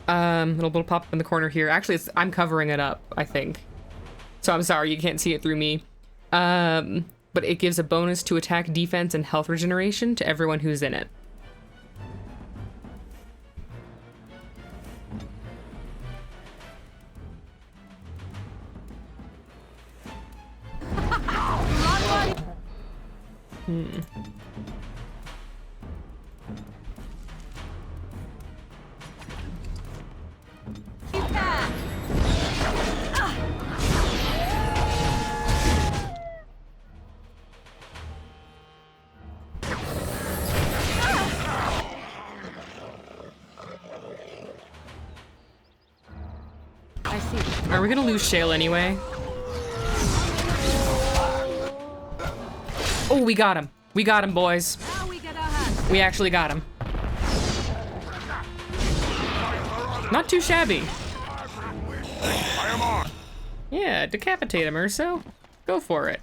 Little pop up in the corner here. Actually, I'm covering it up, I think. So I'm sorry, you can't see it through me. But it gives a bonus to attack, defense, and health regeneration to everyone who's in it. I see. Are we gonna lose Shale anyway? Oh, we got him. We got him, boys. Now we get our hands. We actually got him. Not too shabby. Yeah, decapitate him, Urso. Go for it.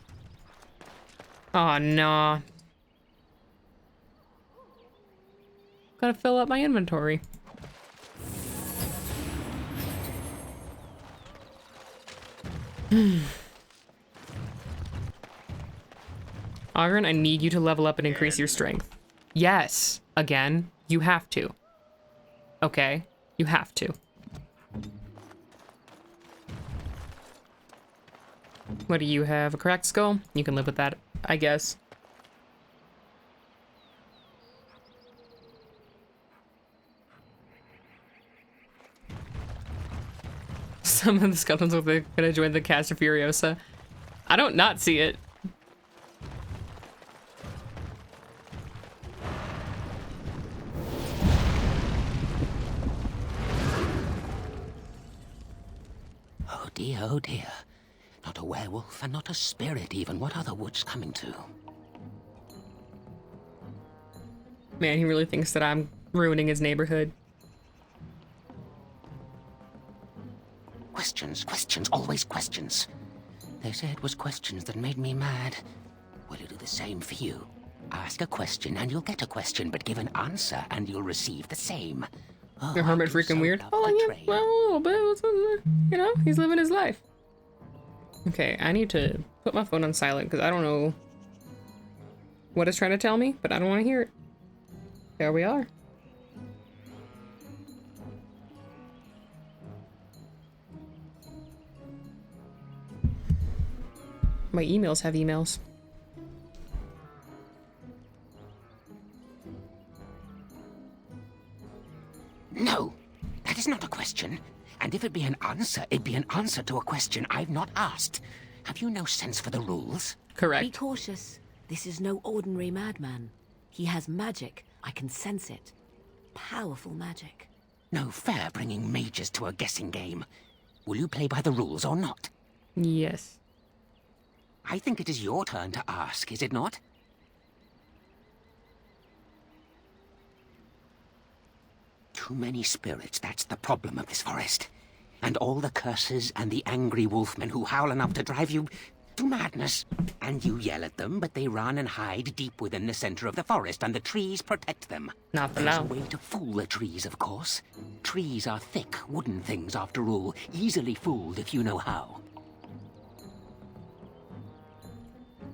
Aw, nah. Gotta fill up my inventory. Ogren, I need you to level up and increase your strength. Yes. Again, you have to. Okay? You have to. What do you have? A cracked skull? You can live with that, I guess. Some of the skeletons are gonna join the cast of Furiosa. I don't not see it. dear, oh dear. Not a werewolf and not a spirit even. What are the woods coming to? Man, he really thinks that I'm ruining his neighborhood. Questions, questions, always questions. They say it was questions that made me mad. Will you do the same for you? Ask a question and you'll get a question, but give an answer and you'll receive the same. Oh, The hermit freaking weird. Oh, yeah, well, a little bit. You know, he's living his life. Okay, I need to put my phone on silent because I don't know what it's trying to tell me, but I don't want to hear it. There we are. My emails have emails. No, that is not a question. And if it be an answer, it'd be an answer to a question I've not asked. Have you no sense for the rules? Correct. Be cautious. This is no ordinary madman. He has magic. I can sense it. Powerful magic. No fair bringing mages to a guessing game. Will you play by the rules or not? Yes. I think it is your turn to ask, is it not? Too many spirits, that's the problem of this forest. And all the curses and the angry wolfmen who howl enough to drive you to madness. And you yell at them, but they run and hide deep within the center of the forest, and the trees protect them. Not for There's now. a way to fool the trees, of course. Trees are thick, wooden things, after all, easily fooled if you know how.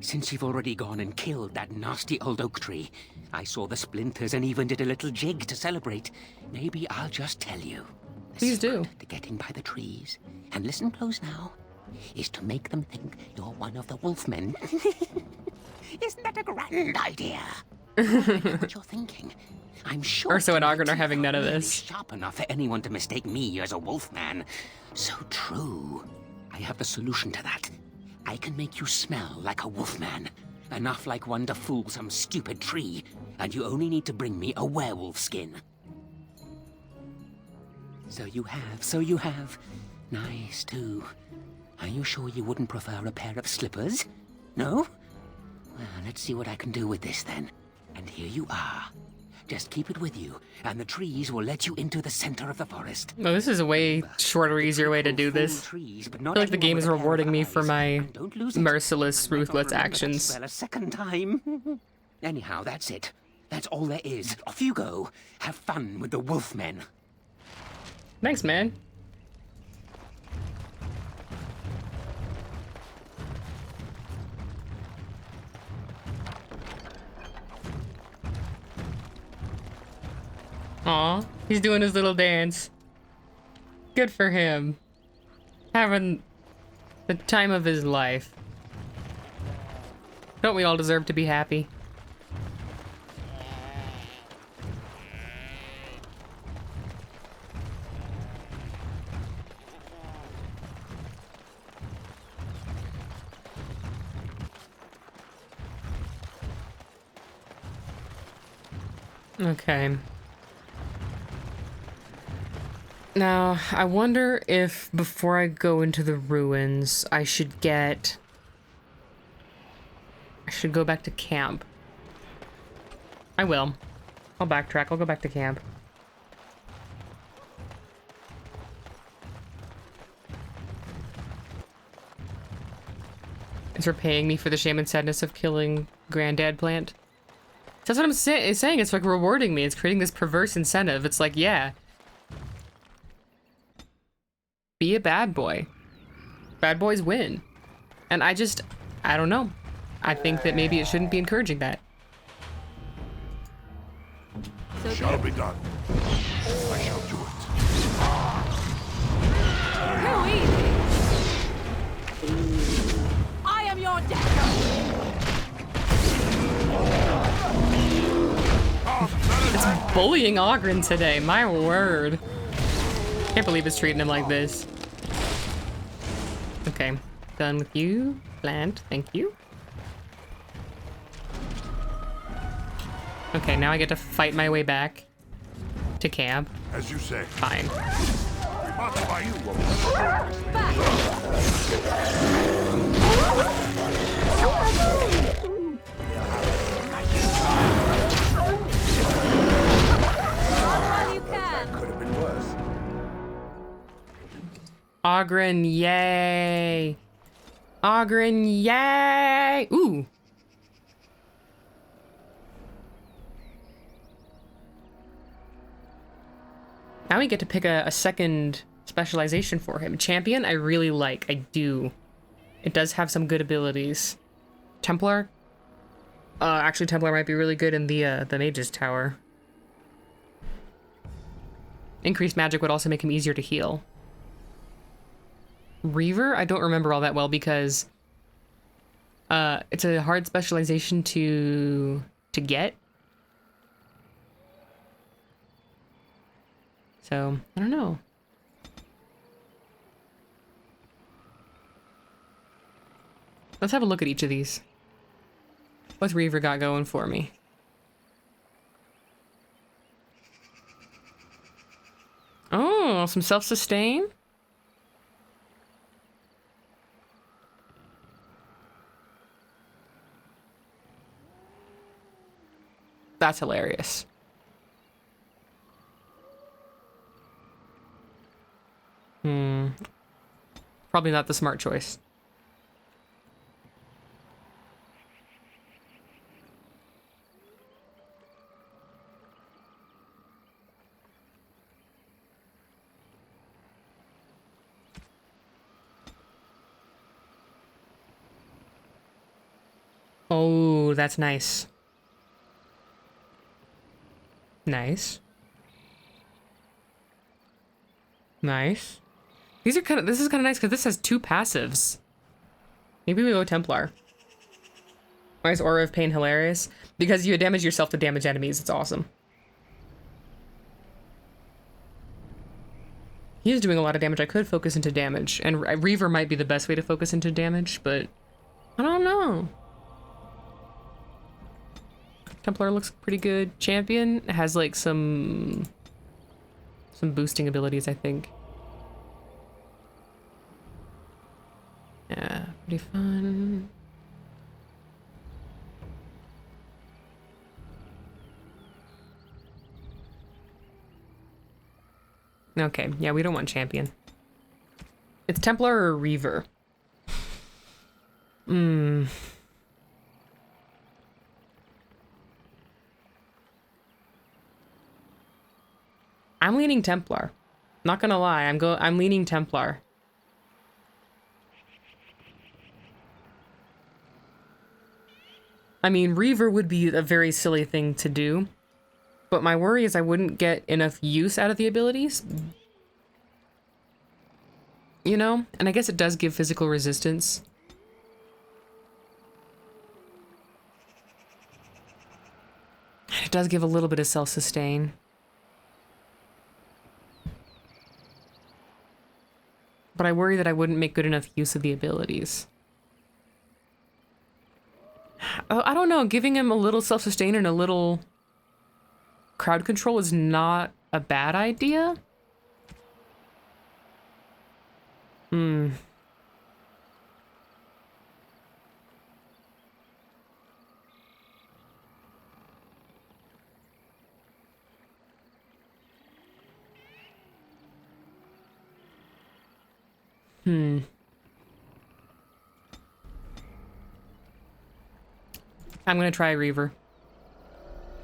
Since you've already gone and killed that nasty old oak tree, I saw the splinters and even did a little jig to celebrate. Maybe I'll just tell you. The Please do. secret to getting by the trees, and listen close now, is to make them think you're one of the wolfmen. Isn't that a grand idea? I know what you're thinking. I'm sure Urso and my Ogren are teeth having none of really this. sharp enough for anyone to mistake me as a wolfman. So true. I have the solution to that. I can make you smell like a wolfman. Enough like one to fool some stupid tree. And you only need to bring me a werewolf skin. So you have. Nice, too. Are you sure you wouldn't prefer a pair of slippers? No? Well, let's see what I can do with this, then. And here you are. Just keep it with you, and the trees will let you into the center of the forest. No, this is a way shorter, easier way to do this. I feel like the game is rewarding me for my merciless, ruthless actions. Spell a second time. Anyhow, that's it. That's all there is. Off you go. Have fun with the wolfmen. Thanks, man. Aw, he's doing his little dance. Good for him. Having the time of his life. Don't we all deserve to be happy? Okay. Now, I wonder if before I go into the ruins, I should go back to camp. I will. I'll backtrack. I'll go back to camp. It's repaying me for the shame and sadness of killing Granddad Plant. That's what I'm saying. It's like rewarding me. It's creating this perverse incentive. It's like, yeah. Be a bad boy. Bad boys win. And I don't know. I think that maybe it shouldn't be encouraging that. So shall be done. I shall do it. Who easy? I am your It's bullying Ogren today. My word. Can't believe it's treating him like this. Okay, done with you, Plant. Thank you. Okay, now I get to fight my way back to camp. As you say. Fine. Well, you can. Could have been worse. Ogren, yay! Ogren, yay! Ooh. Now we get to pick a second specialization for him. Champion, I really like. I do. It does have some good abilities. Templar? Actually, Templar might be really good in the Mage's Tower. Increased magic would also make him easier to heal. Reaver? I don't remember all that well because it's a hard specialization to get. So, I don't know. Let's have a look at each of these. What's Reaver got going for me? Oh, some self-sustain? That's hilarious. Probably not the smart choice. Oh, that's nice. Nice. Nice. These are kind of, this is kind of nice because this has 2 passives. Maybe we go Templar. Why is Aura of Pain hilarious? Because you damage yourself to damage enemies. It's awesome. He is doing a lot of damage. I could focus into damage. And Reaver might be the best way to focus into damage, but I don't know. Templar looks pretty good. Champion has like some boosting abilities, I think. Yeah, pretty fun. Okay, yeah, we don't want Champion. It's Templar or Reaver. I'm leaning Templar. Not gonna lie, I'm leaning Templar. I mean, Reaver would be a very silly thing to do, but my worry is I wouldn't get enough use out of the abilities. You know? And I guess it does give physical resistance. It does give a little bit of self-sustain. But I worry that I wouldn't make good enough use of the abilities. I don't know, giving him a little self-sustain and a little crowd control is not a bad idea. I'm gonna try Reaver.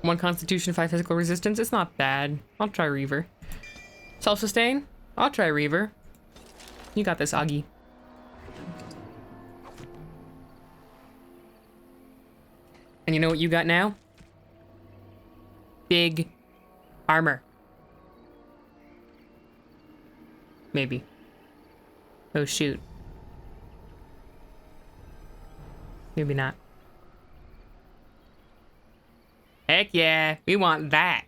1 Constitution, 5 Physical Resistance. It's not bad. I'll try Reaver. Self-sustain? I'll try Reaver. You got this, Augie. And you know what you got now? Big armor. Maybe. Oh, shoot. Maybe not. Heck yeah, we want that.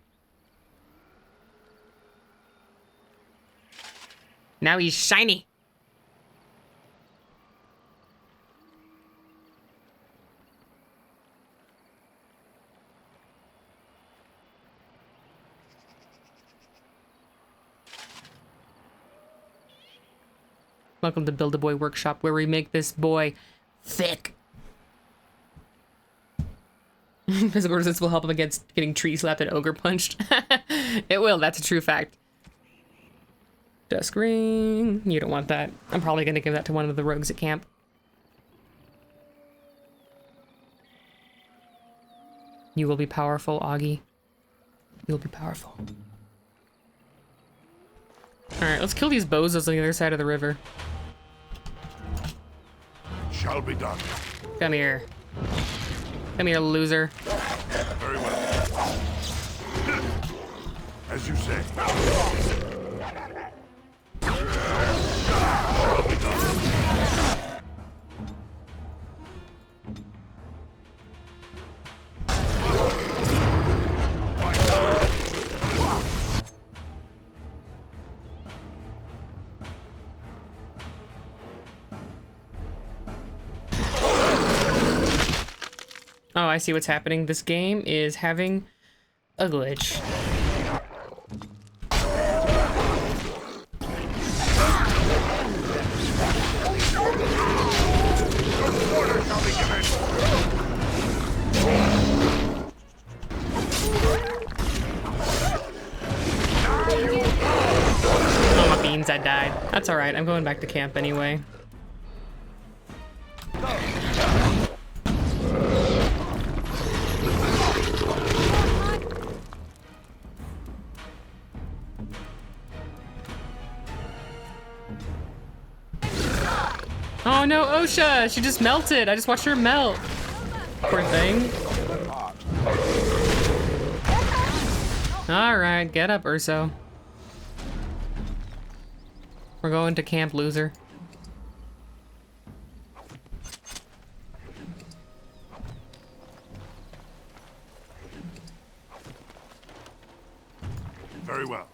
Now he's shiny. Welcome to Build a Boy Workshop, where we make this boy thick. Physical resistance will help him against getting tree slapped and ogre punched. It will, that's a true fact. Dusk ring. You don't want that. I'm probably gonna give that to one of the rogues at camp. You will be powerful, Augie. You'll be powerful. Alright, let's kill these bozos on the other side of the river. Shall be done. Come here. Come here, loser. Very well. As you say. Oh, I see what's happening. This game is having a glitch. Oh, my beans, I died. That's alright, I'm going back to camp anyway. Oh no, Osha! She just melted! I just watched her melt! Poor thing. Alright, get up, Urso. We're going to camp, loser. Very well.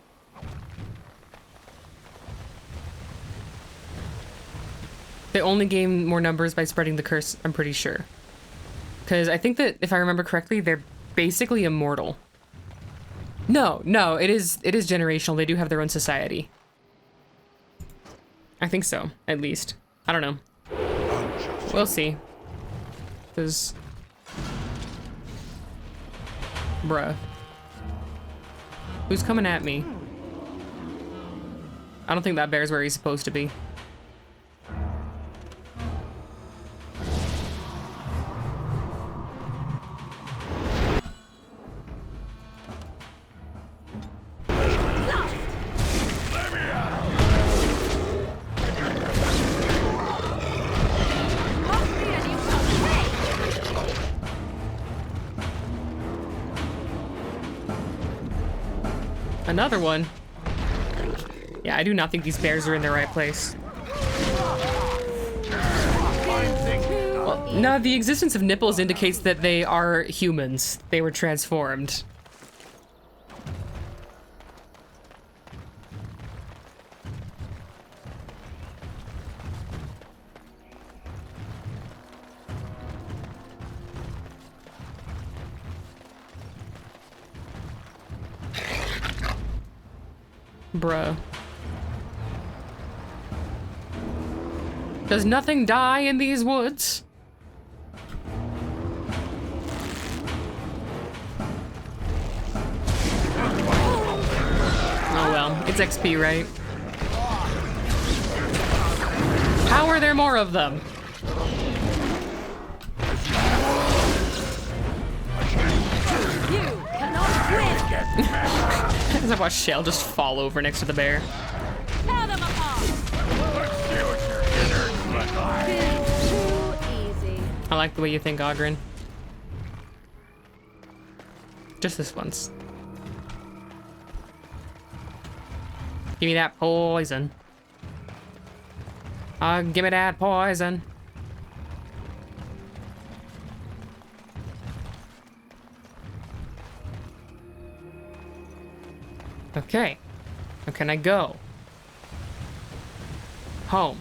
They only gain more numbers by spreading the curse, I'm pretty sure. Because I think that, if I remember correctly, they're basically immortal. No, it is generational. They do have their own society. I think so, at least. I don't know. We'll see. Because... Bruh. Who's coming at me? I don't think that bear's where he's supposed to be. Another one. Yeah, I do not think these bears are in the right place. Well, no, the existence of nipples indicates that they are humans. They were transformed. Bruh. Does nothing die in these woods? Oh well, it's XP, right? How are there more of them? You cannot win! As I watch Shell just fall over next to the bear. Tear them apart! Too easy. I like the way you think, Ogren. Just this once. Give me that poison. Give me that poison. Okay. Where can I go? Home.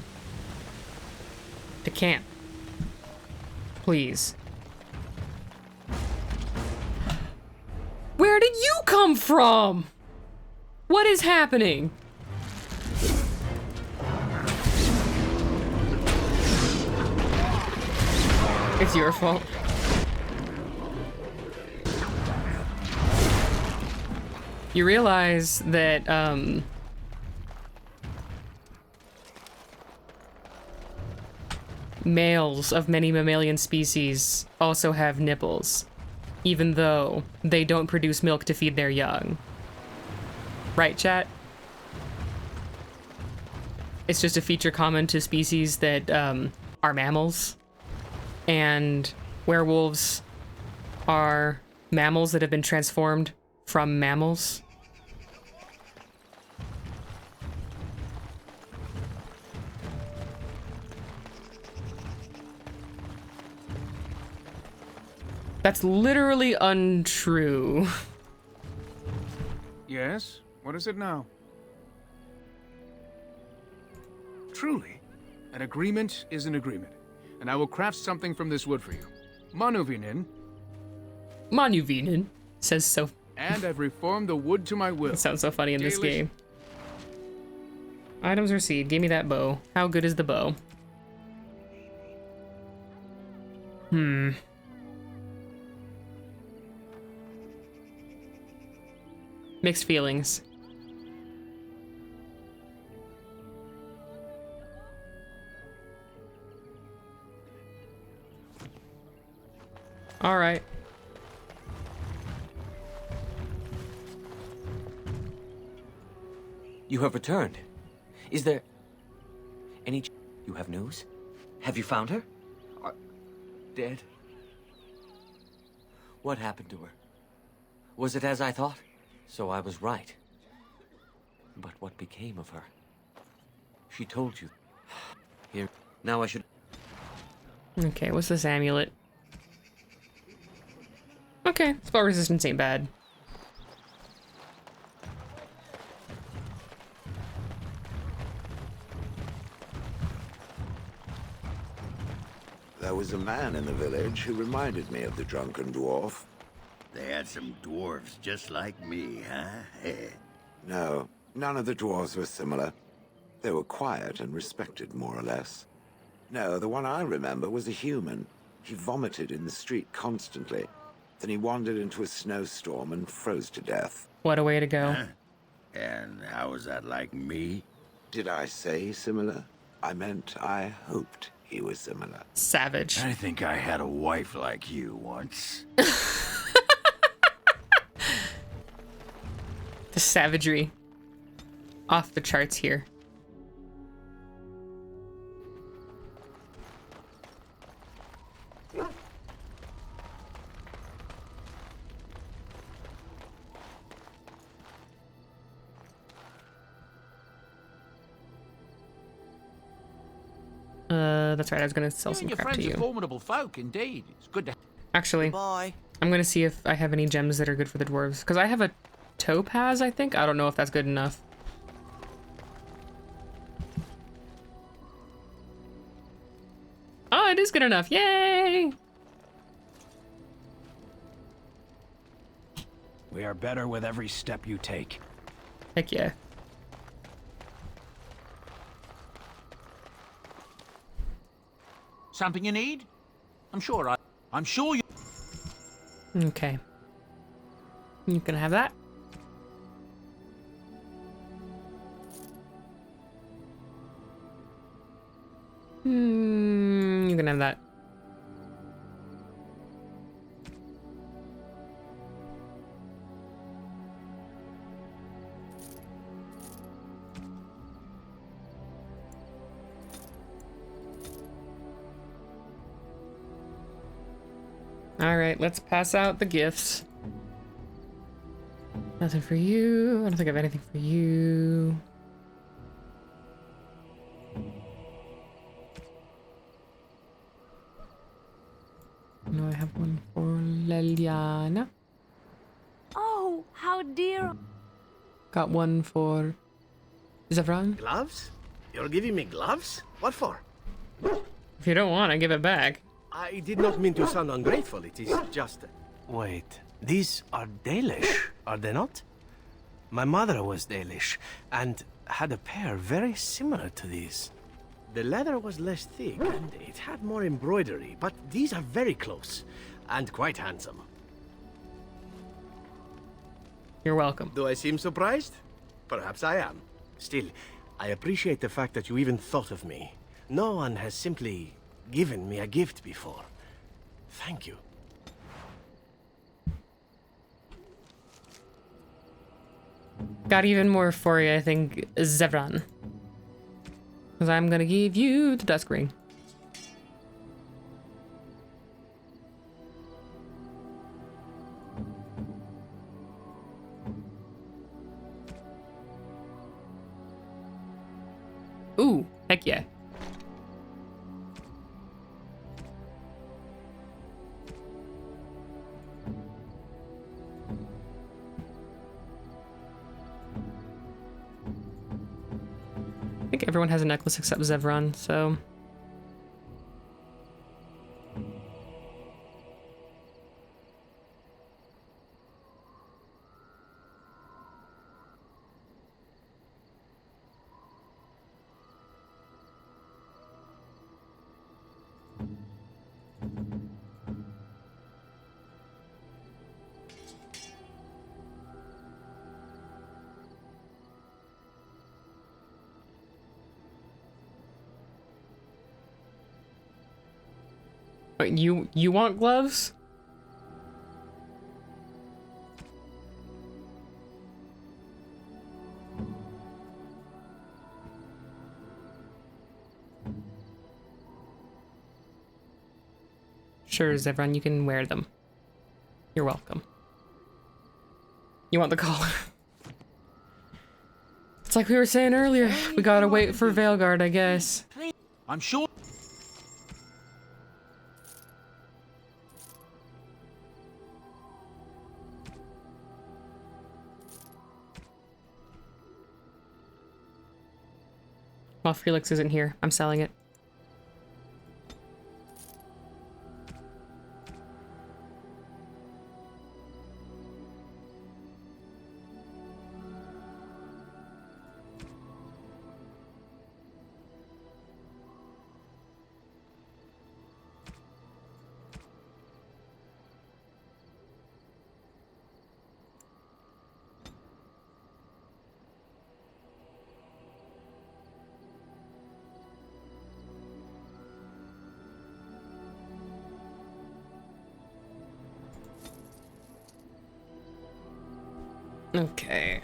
To camp. Please. Where did you come from? What is happening? It's your fault. You realize that, males of many mammalian species also have nipples, even though they don't produce milk to feed their young. Right, chat? It's just a feature common to species that, are mammals. And werewolves are mammals that have been transformed from mammals. That's literally untrue. Yes? What is it now? Truly, an agreement is an agreement, and I will craft something from this wood for you. Manuvinin. Manuvinin says so. And I've reformed the wood to my will. It sounds so funny in this game. Items received. Give me that bow. How good is the bow? Mixed feelings. All right. You have returned. Is there any you have news? Have you found her? Dead? What happened to her? Was it as I thought? So I was right. But what became of her? She told you. Here, now I should... Okay, what's this amulet? Okay, spell resistance ain't bad. There was a man in the village who reminded me of the drunken dwarf. They had some dwarves just like me, huh? No, none of the dwarves were similar. They were quiet and respected, more or less. No, the one I remember was a human. He vomited in the street constantly. Then he wandered into a snowstorm and froze to death. What a way to go. Huh? And how was that like me? Did I say similar? I meant I hoped he was similar. Savage. I think I had a wife like you once. The savagery. Off the charts here. That's right, I was gonna sell some Your crap to friends you. are formidable folk, indeed. It's good to... Actually, Bye. I'm gonna see if I have any gems that are good for the dwarves. Because I have a topaz, I think? I don't know if that's good enough. Oh, it is good enough. Yay! We are better with every step you take. Heck yeah. Something you need? I'm sure you... Okay. You can have that. You can have that. All right, let's pass out the gifts. Nothing for you. I don't think I have anything for you. No, I have one for Leliana. Oh, how dear. Got one for Zevran. Gloves? You're giving me gloves? What for? If you don't want, I give it back. I did not mean to sound ungrateful. It is just... Wait, these are Dalish, are they not? My mother was Dalish, and had a pair very similar to these. The leather was less thick, and it had more embroidery, but these are very close, and quite handsome. You're welcome. Do I seem surprised? Perhaps I am. Still, I appreciate the fact that you even thought of me. No one has simply given me a gift before. Thank you. Got even more for you, I think, Zevran. Because I'm gonna give you the Dusk Ring. Ooh, heck yeah. I think everyone has a necklace except Zevran, so... Wait, you want gloves? Sure, Zevran, you can wear them. You're welcome. You want the collar? It's like we were saying earlier. We gotta wait for Veilguard, I guess. I'm sure. While Felix isn't here, I'm selling it. Okay.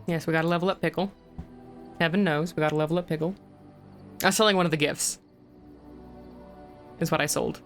Yes, we gotta level up Pickle. Heaven knows, we gotta level up Pickle. I was selling one of the gifts. Is what I sold.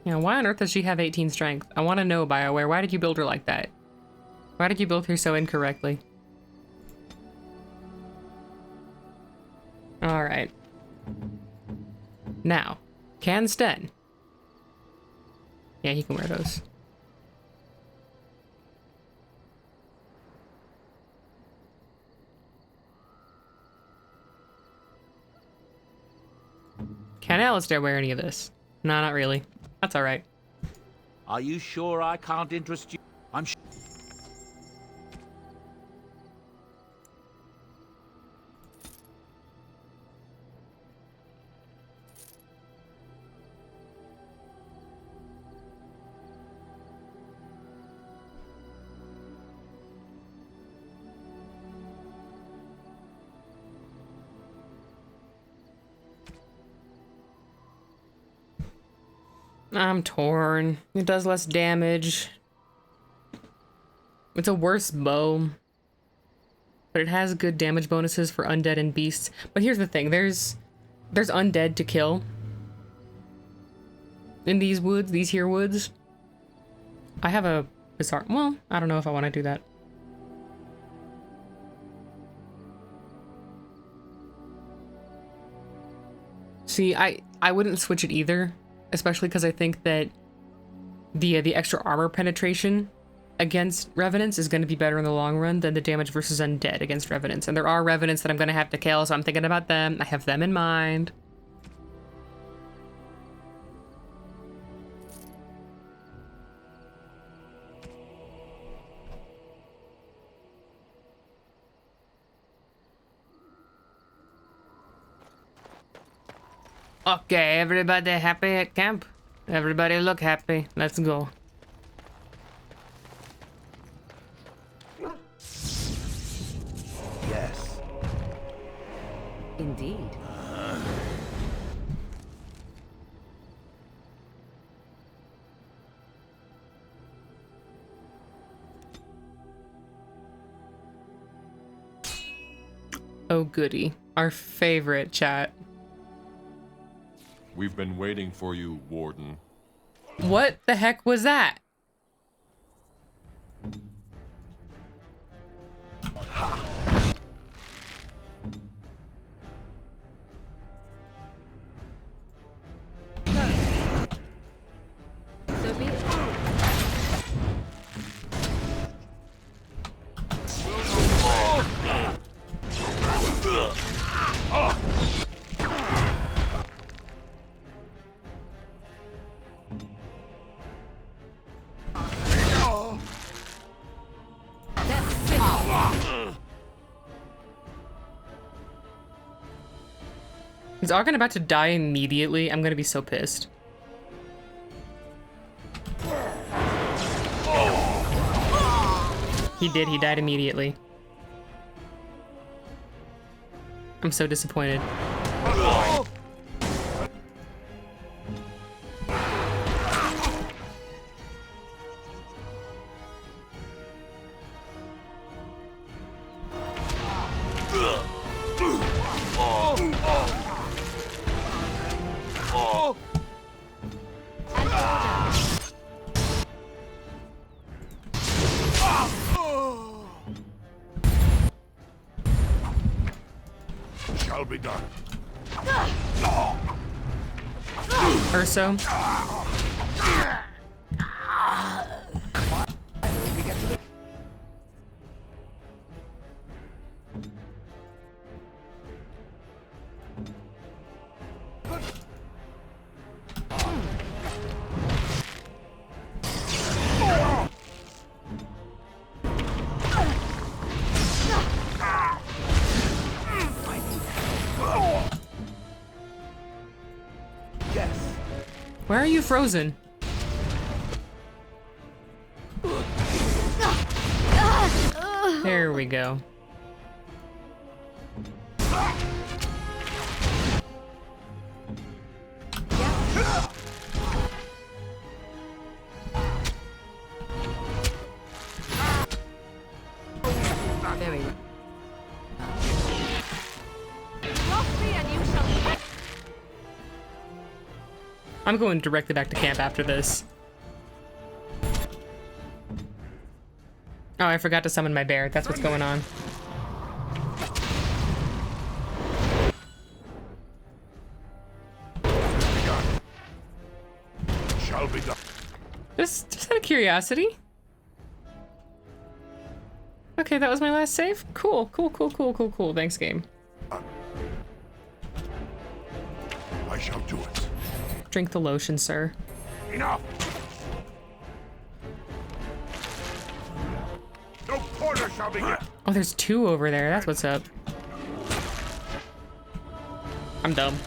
You know, why on earth does she have 18 strength? I want to know, BioWare. Why did you build her like that? Why did you build her so incorrectly? Alright. Now, can Sten. Yeah, he can wear those. Can Alistair wear any of this? No, not really. That's alright. Are you sure I can't interest you? I'm sure. I'm torn. It does less damage. It's a worse bow. But it has good damage bonuses for undead and beasts. But here's the thing, there's undead to kill. In these woods, these here woods. I have a bizarre, well, I don't know if I want to do that. See, I wouldn't switch it either. Especially because I think that the extra armor penetration against Revenants is going to be better in the long run than the damage versus undead against Revenants. And there are Revenants that I'm going to have to kill, so I'm thinking about them. I have them in mind. Okay, everybody happy at camp? Everybody look happy. Let's go. Yes. Indeed. Oh goody. Our favorite chat. We've been waiting for you, Warden. What the heck was that? So be it. Is Argon about to die immediately? I'm gonna be so pissed. He did, he died immediately. I'm so disappointed. Shall be done. Urso. Why are you frozen? There we go. Very well. I'm going directly back to camp after this. Oh, I forgot to summon my bear. That's what's going on. Shall be done. Just out of curiosity. Okay, that was my last save. Cool, cool, cool, cool, cool, cool. Thanks, game. shall do it. Drink the lotion, sir. Enough! No quarter shall be given. Oh, there's two over there. That's what's up. I'm dumb.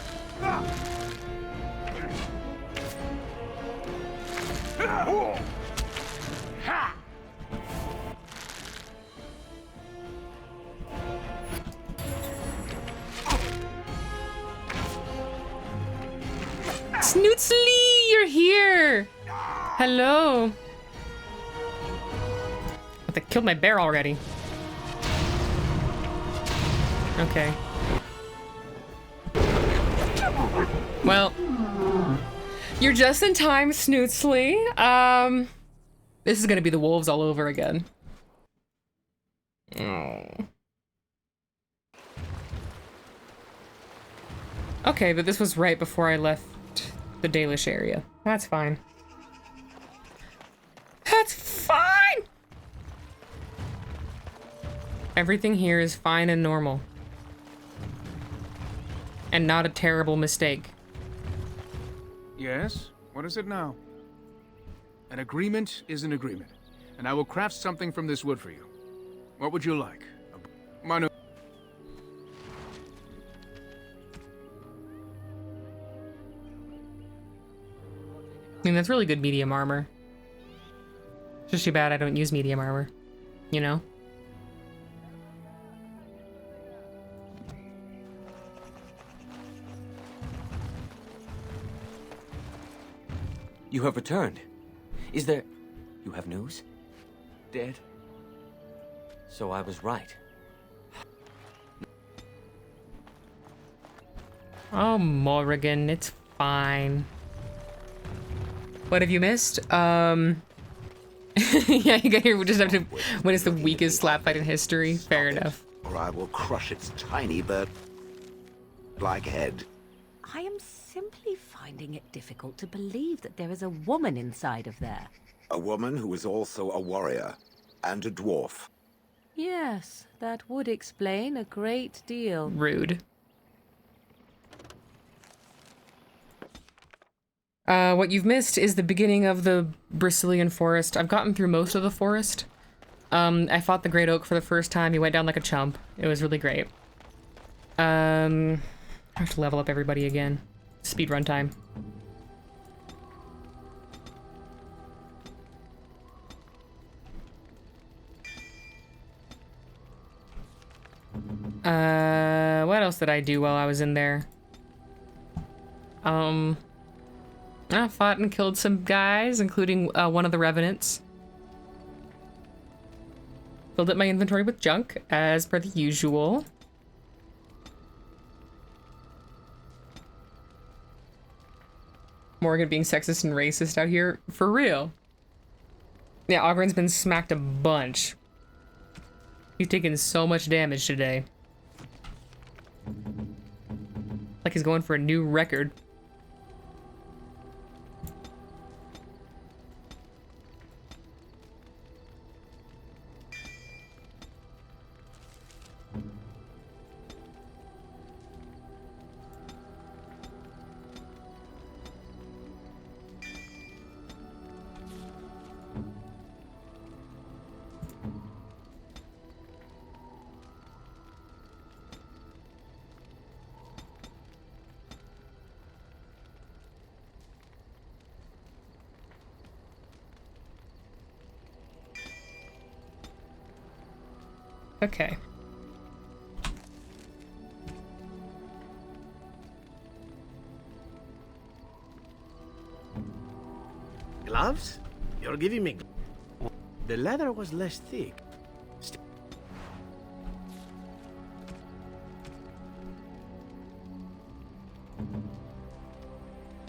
Snootsly, you're here. Hello. They killed my bear already. Okay. Well, you're just in time, Snootsly. This is gonna be the wolves all over again. Oh. Okay, but this was right before I left the Dalish area. That's fine. That's fine! Everything here is fine and normal. And not a terrible mistake. Yes? What is it now? An agreement is an agreement, and I will craft something from this wood for you. What would you like? Manu... I mean, that's really good medium armor. It's just too bad I don't use medium armor. You know? You have returned. Is there... You have news? Dead? So I was right. Oh, Morrigan, it's fine. What have you missed? Yeah, you got here. We just have to. When it's the weakest slap fight in history. Fair enough. Or I will crush its tiny bird-like head. I am simply finding it difficult to believe that there is a woman inside of there. A woman who is also a warrior and a dwarf. Yes, that would explain a great deal. Rude. What you've missed is the beginning of the Brecilian Forest. I've gotten through most of the forest. I fought the Great Oak for the first time. He went down like a chump. It was really great. I have to level up everybody again. Speed run time. What else did I do while I was in there? I fought and killed some guys, including one of the revenants. Filled up my inventory with junk, as per the usual. Morgan being sexist and racist out here. For real. Yeah, Ogren's been smacked a bunch. He's taken so much damage today. Like he's going for a new record. Okay. Gloves? You're giving me... The leather was less thick.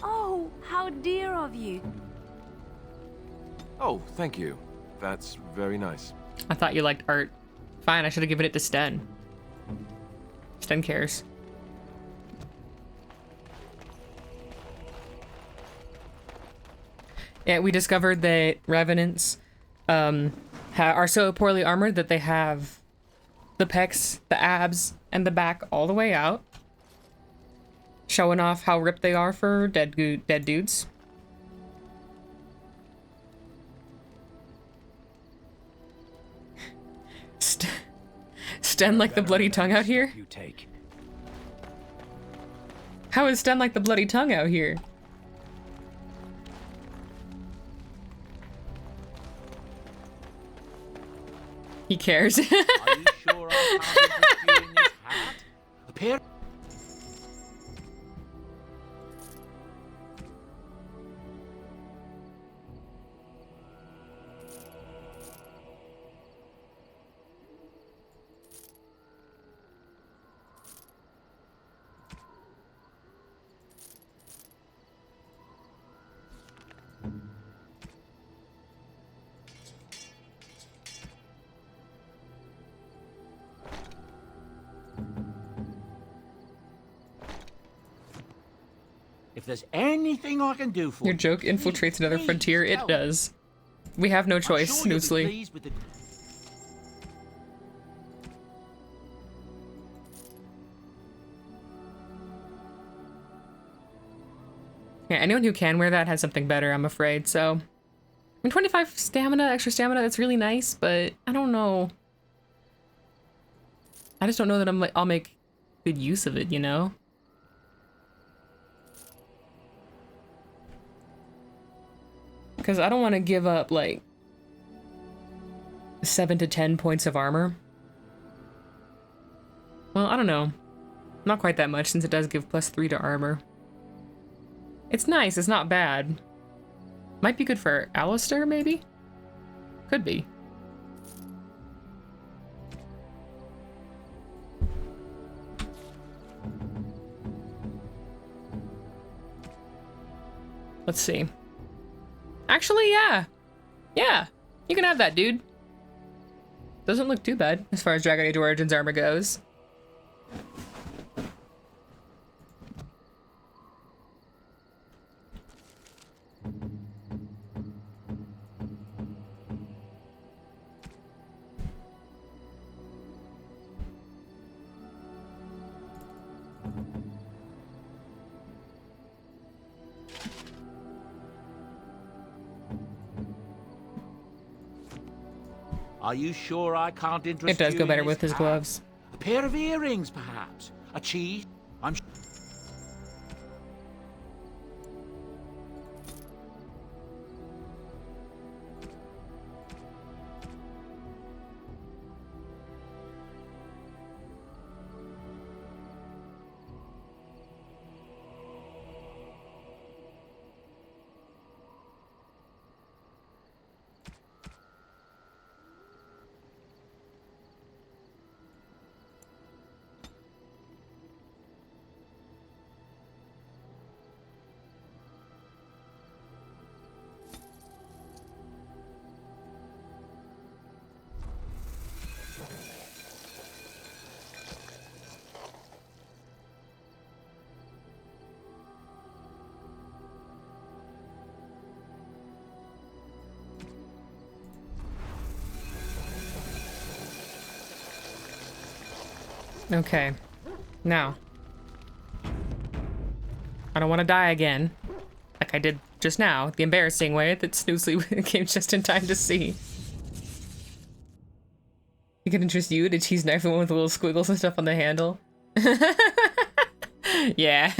Oh, how dear of you. Oh, thank you. That's very nice. I thought you liked art. Fine, I should have given it to Sten. Sten cares. Yeah, we discovered that revenants are so poorly armored that they have the pecs, the abs, and the back all the way out. Showing off how ripped they are for dead dudes. Sten like the bloody tongue out here? You take. How is Sten like the bloody tongue out here? He cares. Are you sure I can't interest you in this hat? A pair. If there's anything I can do for Your joke infiltrates another frontier. It does. We have no choice, Snoozely. Yeah, anyone who can wear that has something better, I'm afraid, so... I mean, 25 stamina, extra stamina, that's really nice, but I don't know. I just don't know that I'll make good use of it, you know? Because I don't want to give up, like, 7 to 10 points of armor. Well, I don't know. Not quite that much, since it does give +3 to armor. It's nice, it's not bad. Might be good for Alistair, maybe? Could be. Let's see. Actually, yeah. Yeah, you can have that, dude. Doesn't look too bad as far as Dragon Age Origins armor goes. Are you sure I can't interest It does you go in better this with his hat? gloves. A pair of earrings, perhaps? A cheese? I'm... Okay. Now. I don't want to die again. Like I did just now. The embarrassing way that Snoozely came just in time to see. You can interest you to cheese knife the one with the little squiggles and stuff on the handle. Yeah.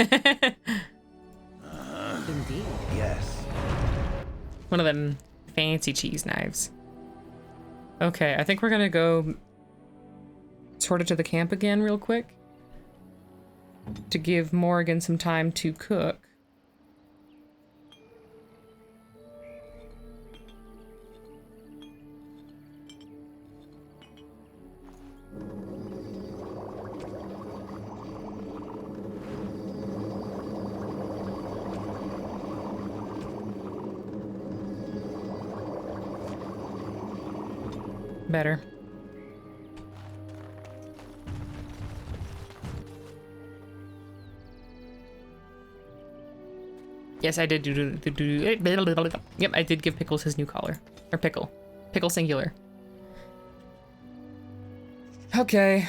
Indeed. Yes. One of them fancy cheese knives. Okay, I think we're gonna go sort of to the camp again real quick to give Morrigan some time to cook. Better. Yes, I did do. Yep, I did give Pickles his new collar. Or Pickle. Pickle singular. Okay.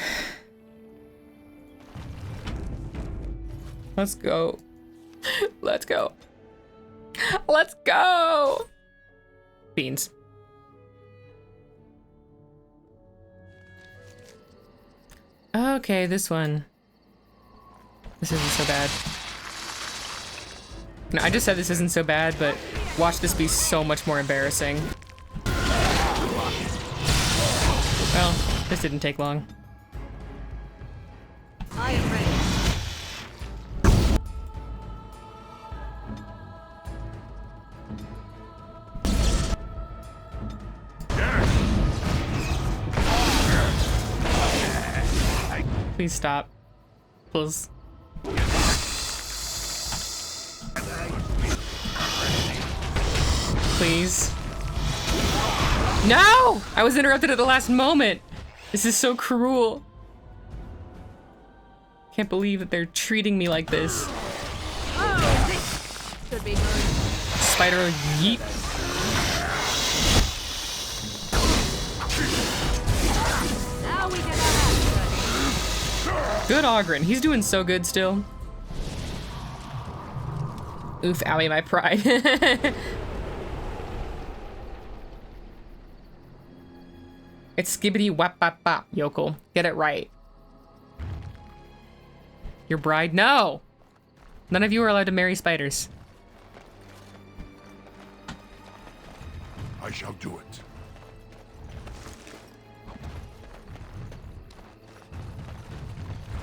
Let's go. Let's go. Let's go! Beans. Okay, this one. This isn't so bad. No, I just said this isn't so bad, but watch this be so much more embarrassing. Well, this didn't take long. I am ready. Please stop. Please. Please. No! I was interrupted at the last moment. This is so cruel. Can't believe that they're treating me like this. Oh, this should be good. Spider yeet. Now we get our Good Ogren. He's doing so good still. Oof, owie, my pride. It's skibbity wap bap bop, yokel. Get it right. Your bride? No! None of you are allowed to marry spiders. I shall do it.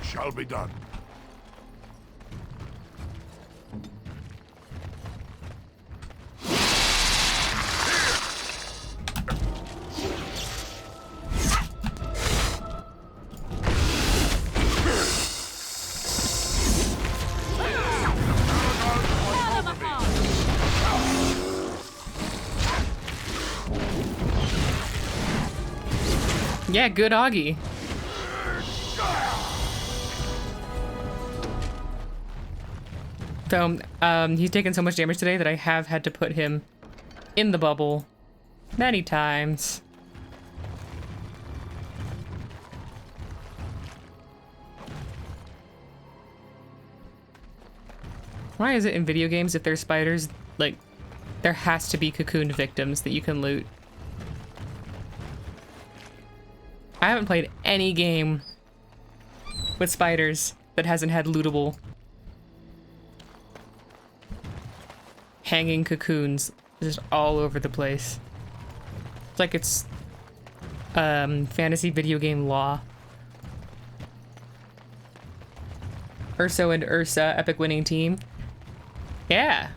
Shall be done. Yeah, good Augie. So, he's taken so much damage today that I have had to put him in the bubble many times. Why is it in video games, if there's spiders, like, there has to be cocooned victims that you can loot? I haven't played any game with spiders that hasn't had lootable hanging cocoons just all over the place. It's like it's fantasy video game law. Urso and Ursa, epic winning team. Yeah.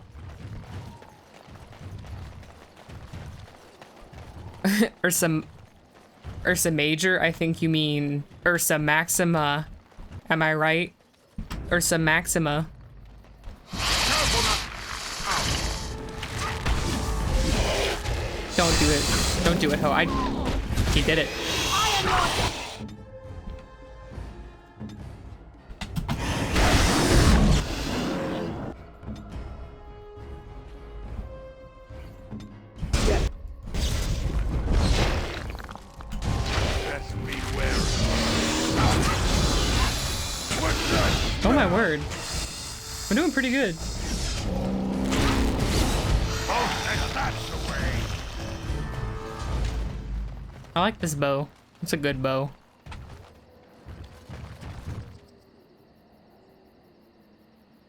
Ursa Major, I think you mean Ursa Maxima. Am I right? Ursa Maxima. Don't do it. Don't do it, Ho. He did it. Oh my word. We're doing pretty good. I like this bow. It's a good bow.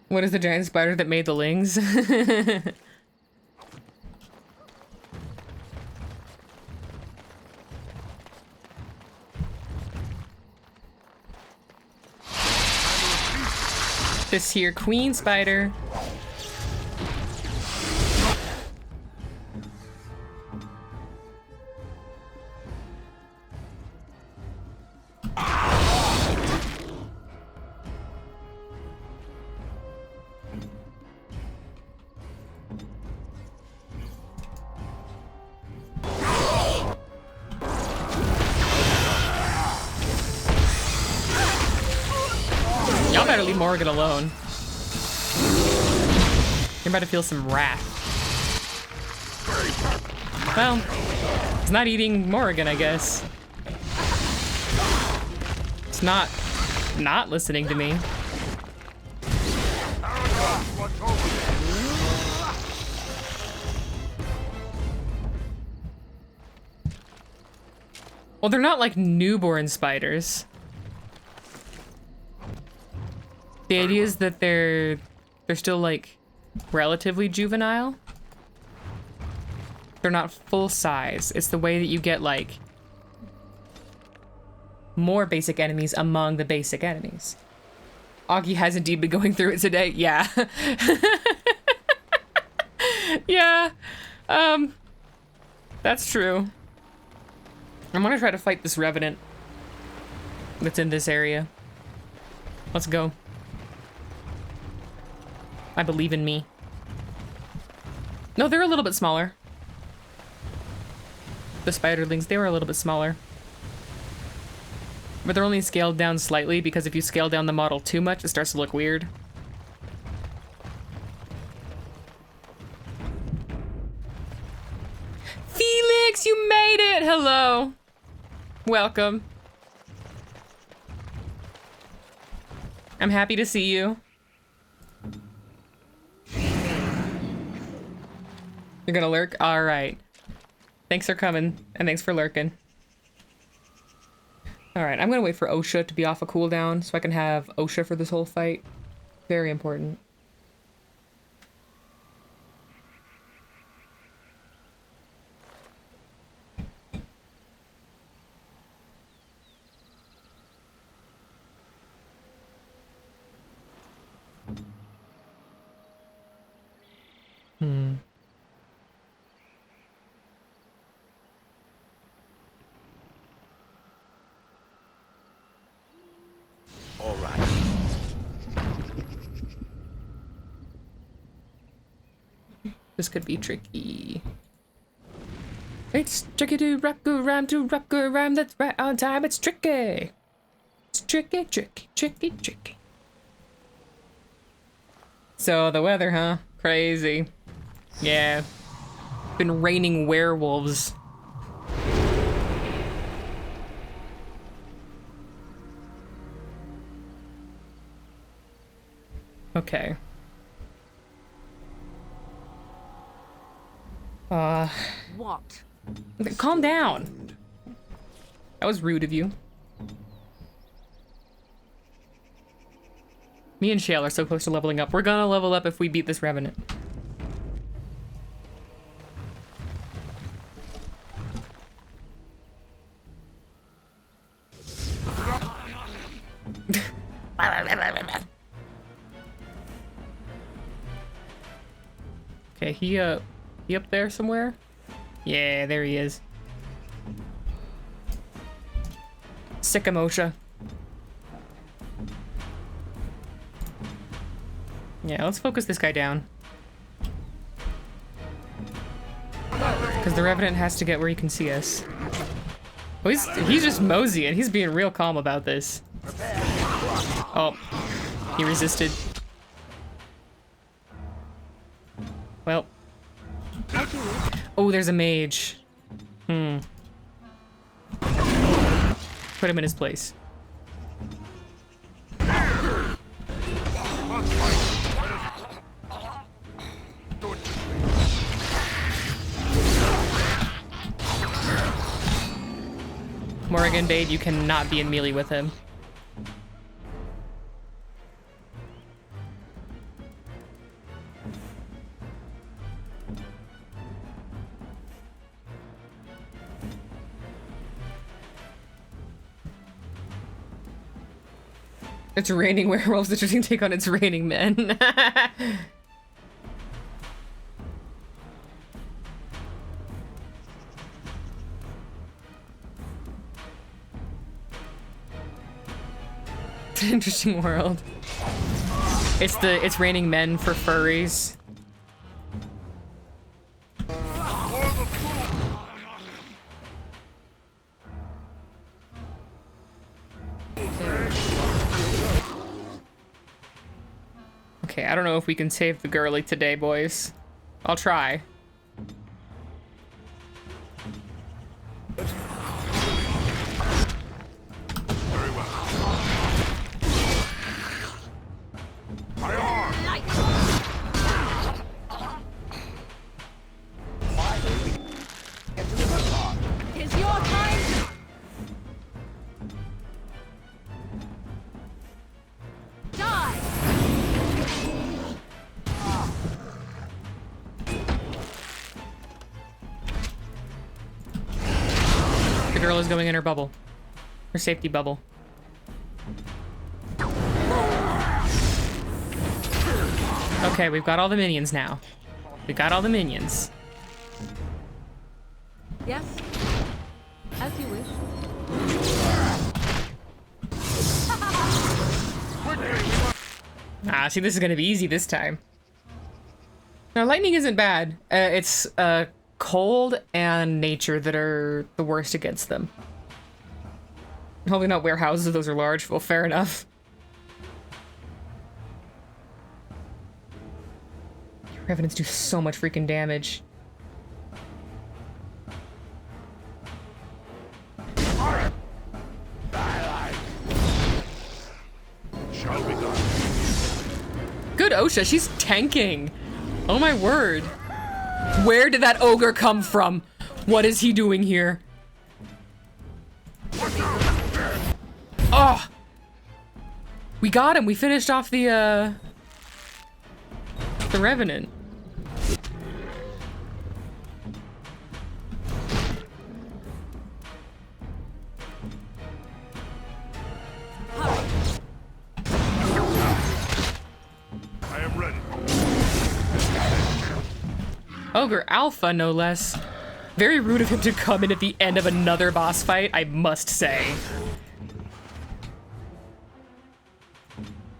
What is the giant spider that made the lings? This here queen spider. Y'all better leave Morrigan alone. You're about to feel some wrath. Well, it's not eating Morrigan, I guess. It's not listening to me. Well, they're not like newborn spiders. The idea is that they're still like relatively juvenile. They're not full size. It's the way that you get like more basic enemies among the basic enemies. Augie has indeed been going through it today. Yeah. Yeah. That's true. I'm gonna try to fight this revenant that's in this area. Let's go. I believe in me. No, they're a little bit smaller. The spiderlings, they were a little bit smaller. But they're only scaled down slightly because if you scale down the model too much, it starts to look weird. Felix, you made it! Hello. Welcome. I'm happy to see you. You're gonna lurk? Alright. Thanks for coming, and thanks for lurking. Alright, I'm gonna wait for OSHA to be off a cooldown so I can have OSHA for this whole fight. Very important. All right. This could be tricky. It's tricky to rock a rhyme that's right on time. It's tricky. It's tricky, tricky, tricky, tricky. So the weather, huh? Crazy. Yeah. Been raining werewolves. Okay. What? Calm down. That was rude of you. Me and Shale are so close to leveling up. We're gonna level up if we beat this Revenant. Okay, he up there somewhere? Yeah, there he is. Sycamosha. Yeah, let's focus this guy down. Because the Revenant has to get where he can see us. Oh, he's just moseying. He's being real calm about this. Oh, he resisted. Well. Oh, there's a mage. Put him in his place. Morrigan Bade, you cannot be in melee with him. It's raining werewolves. Interesting take on its raining men. It's an interesting world. It's raining men for furries. Okay, I don't know if we can save the girly today, boys. I'll try. Very well. My arm! It's your time. girl is going in her bubble. Her safety bubble. Okay, we've got all the minions now. We got all the minions. Yes? As you wish. Ah, see, this is gonna be easy this time. Now, lightning isn't bad. It's cold and nature that are the worst against them. Hopefully not warehouses, those are large. Well, fair enough. Revenants do so much freaking damage. Good Osha, she's tanking. Oh my word. Where did that ogre come from? What is he doing here? Oh! We got him. We finished off the Revenant. I am ready. Ogre Alpha, no less. Very rude of him to come in at the end of another boss fight, I must say.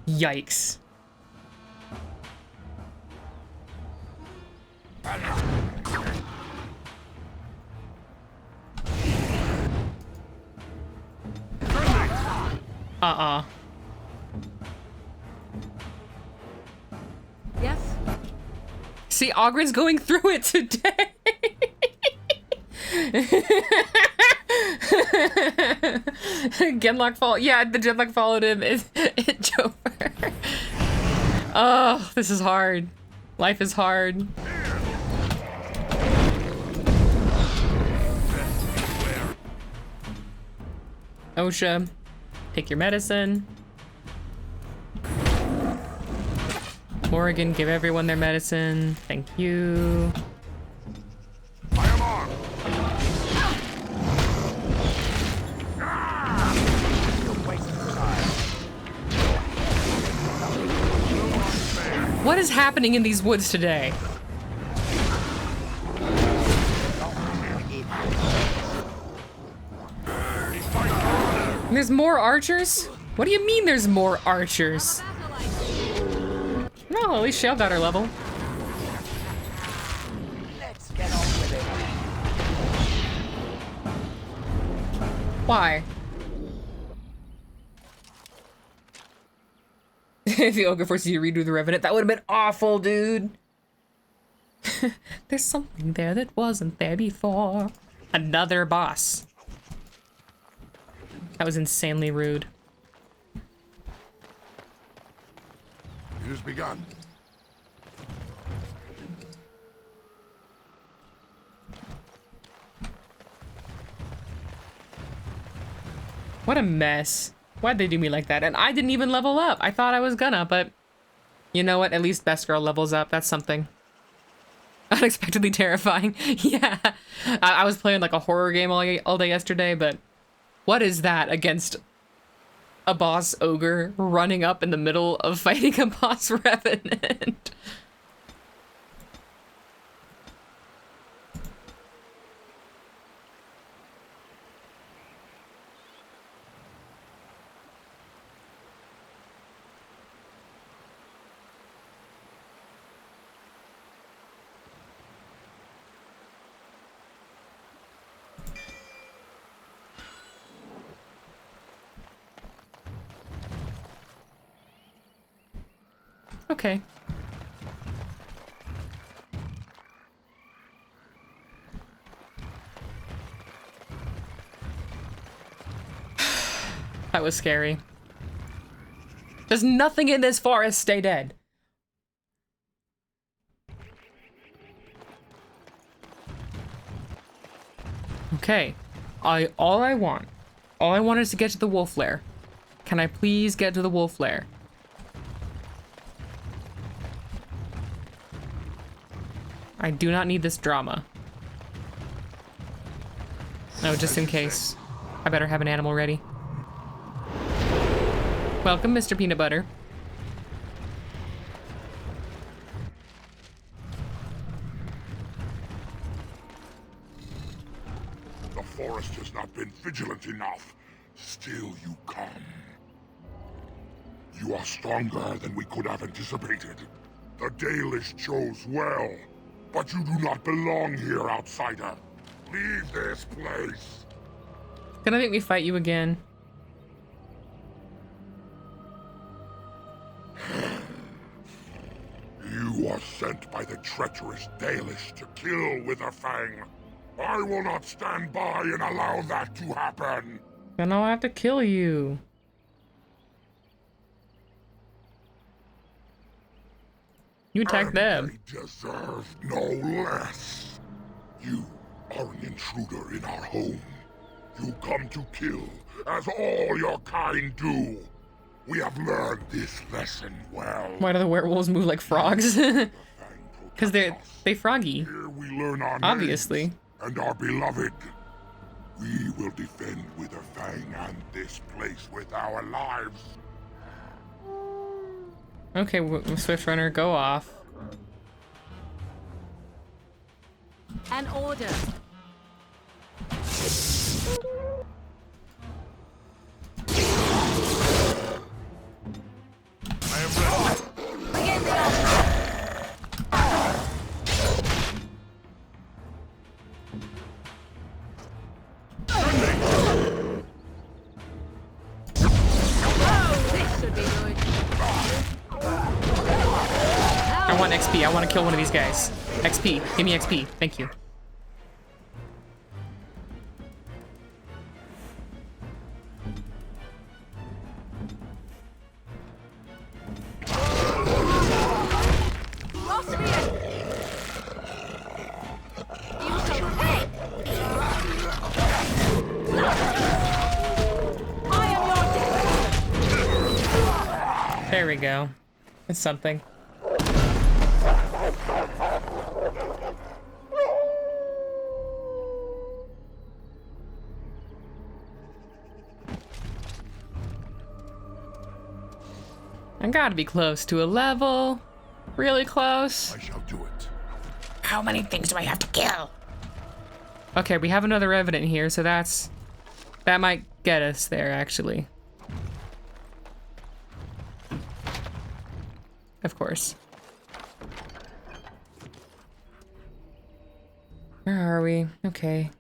Yikes. Uh-uh. Yes? See, Ogren's going through it today. Genlock fall. Yeah, the Genlock followed him. It's Jover. Oh, this is hard. Life is hard. Osha, take your medicine. Morrigan, give everyone their medicine. Thank you. I am armed. What is happening in these woods today? There's more archers? What do you mean there's more archers? No, at least Shale got her level. Let's get on with it. Why? If the ogre forces you to redo the Revenant, that would have been awful, dude. There's something there that wasn't there before. Another boss. That was insanely rude. It has begun. What a mess. Why'd they do me like that? And I didn't even level up. I thought I was gonna, but you know what? At least Best Girl levels up. That's something. Unexpectedly terrifying. Yeah. I was playing like a horror game all day yesterday, but what is that against a boss ogre running up in the middle of fighting a boss revenant? Okay. That was scary. There's nothing in this forest. Stay dead. Okay. All I want is to get to the wolf lair. Can I please get to the wolf lair? I do not need this drama. No, just in case. I better have an animal ready. Welcome, Mr. Peanut Butter. The forest has not been vigilant enough. Still you come. You are stronger than we could have anticipated. The Dalish chose well, but you do not belong here, outsider. Leave this place. Gonna make me fight you again. You are sent by the treacherous Dalish to kill Witherfang. I will not stand by and allow that to happen. Then I'll have to kill you. You attack them. They deserve no less. You are an intruder in our home. You come to kill, as all your kind do. We have learned this lesson well. Why do the werewolves move like frogs? Because they froggy. Here we learn our obviously. Names and our beloved. We will defend Witherfang and this place with our lives. Okay, Swift Runner, go off. An order. I am ready. Begin the order. This should be good. I want XP. I want to kill one of these guys. XP. Give me XP. Thank you. There we go. It's something. I gotta be close to a level. Really close. I shall do it. How many things do I have to kill? Okay, we have another revenant here, so that might get us there, actually. Of course. Where are we? Okay.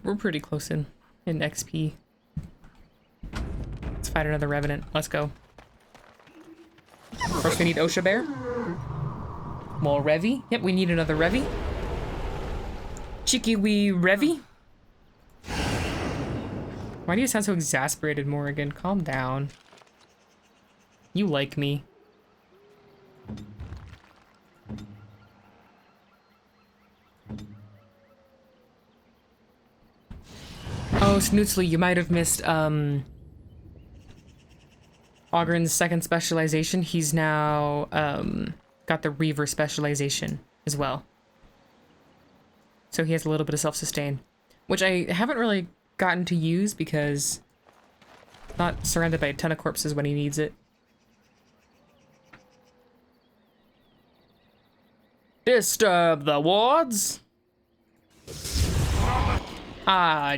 We're pretty close in XP. Let's fight another revenant. Let's go. First we need Osha Bear. More Revi. Yep, we need another Revi. Cheeky wee Revi. Why do you sound so exasperated, Morrigan? Calm down. You like me. Oh, Snootsly, you might have missed, Ogren's second specialization. He's now, got the Reaver specialization as well. So he has a little bit of self-sustain, which I haven't really gotten to use because not surrounded by a ton of corpses when he needs it. Disturb the wards.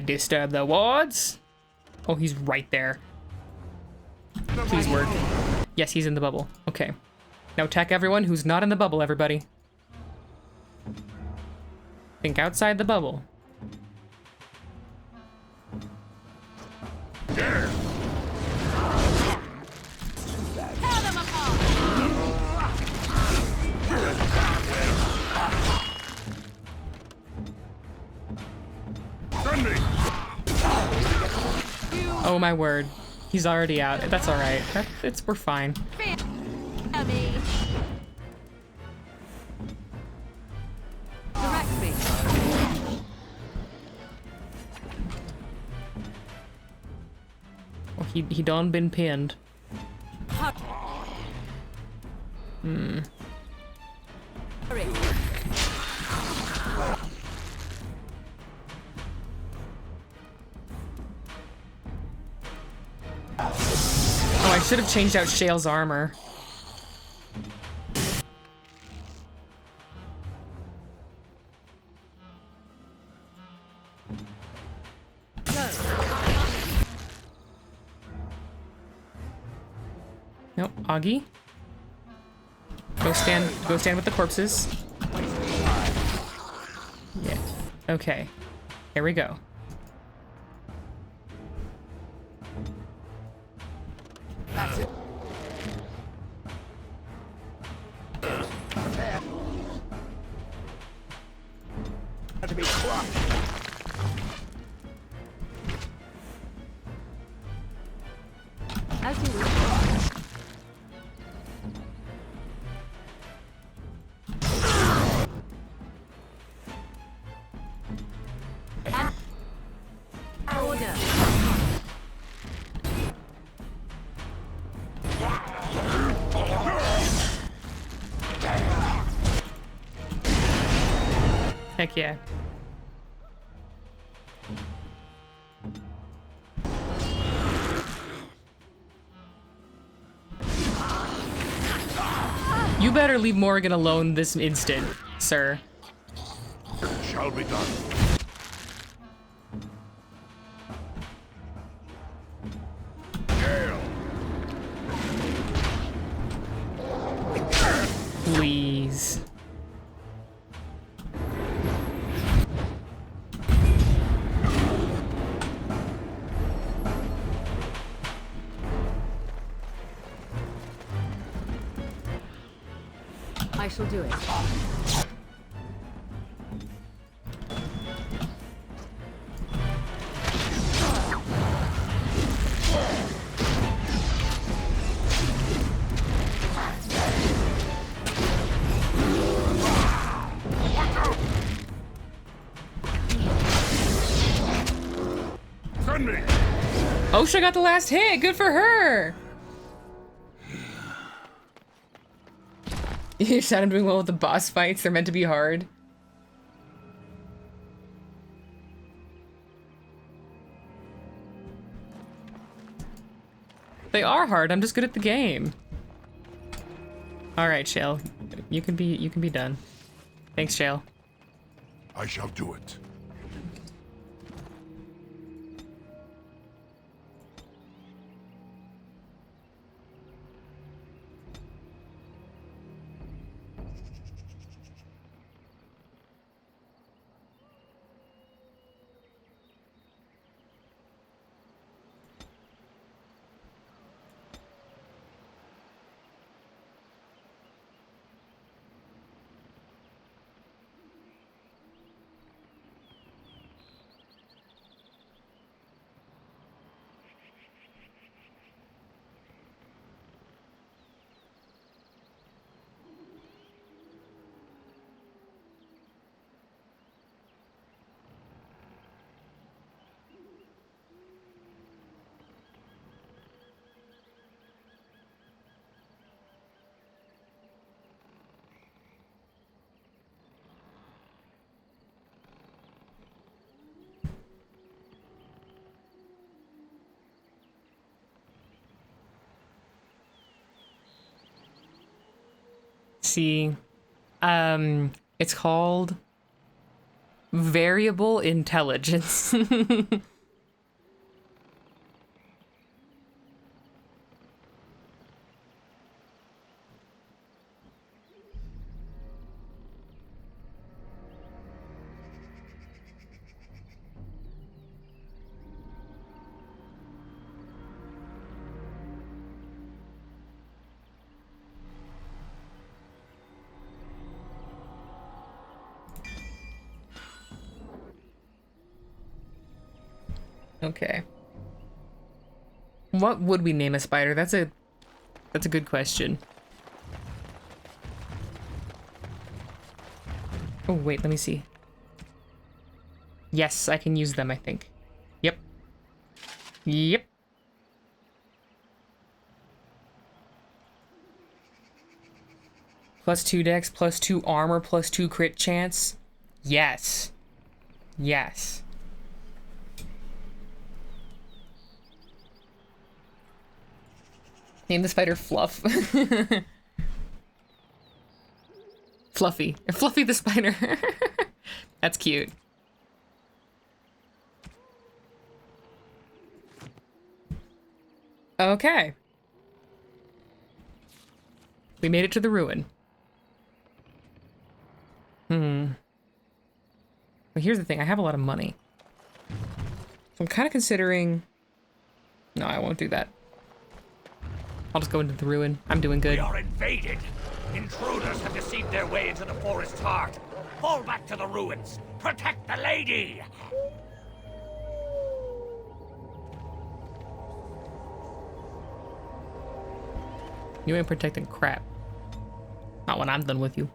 Disturb the wards. Oh, he's right there. Please work. Yes, he's in the bubble. Okay. Now attack everyone who's not in the bubble, everybody. Think outside the bubble. Oh my word. He's already out. That's alright. We're fine. Direct me. Oh, he done been pinned. Hurry. should have changed out Shale's armor. Nope, Augie. Go stand with the corpses. Yeah. Okay. Here we go. That's it. To be crushed. As you wish. Order. Heck yeah. You better leave Morgan alone this instant, sir. It shall be done. Please. I shall do it. Osha got the last hit. Good for her. You said I'm doing well with the boss fights. They're meant to be hard. They are hard. I'm just good at the game. All right, Shale. You can be done. Thanks, Shale. I shall do it. See, it's called variable intelligence. Okay. What would we name a spider? That's a good question. Oh, wait, let me see. Yes, I can use them, I think. Yep. Yep. +2 dex, +2 armor, +2 crit chance. Yes. Yes. Name the spider Fluff. Fluffy. Fluffy the spider. That's cute. Okay. We made it to the ruin. But here's the thing, I have a lot of money. So I'm kind of considering... No, I won't do that. I'll just go into the ruin. I'm doing good. We are invaded. Intruders have deceived their way into the forest's heart. Fall back to the ruins. Protect the lady. You ain't protecting crap. Not when I'm done with you.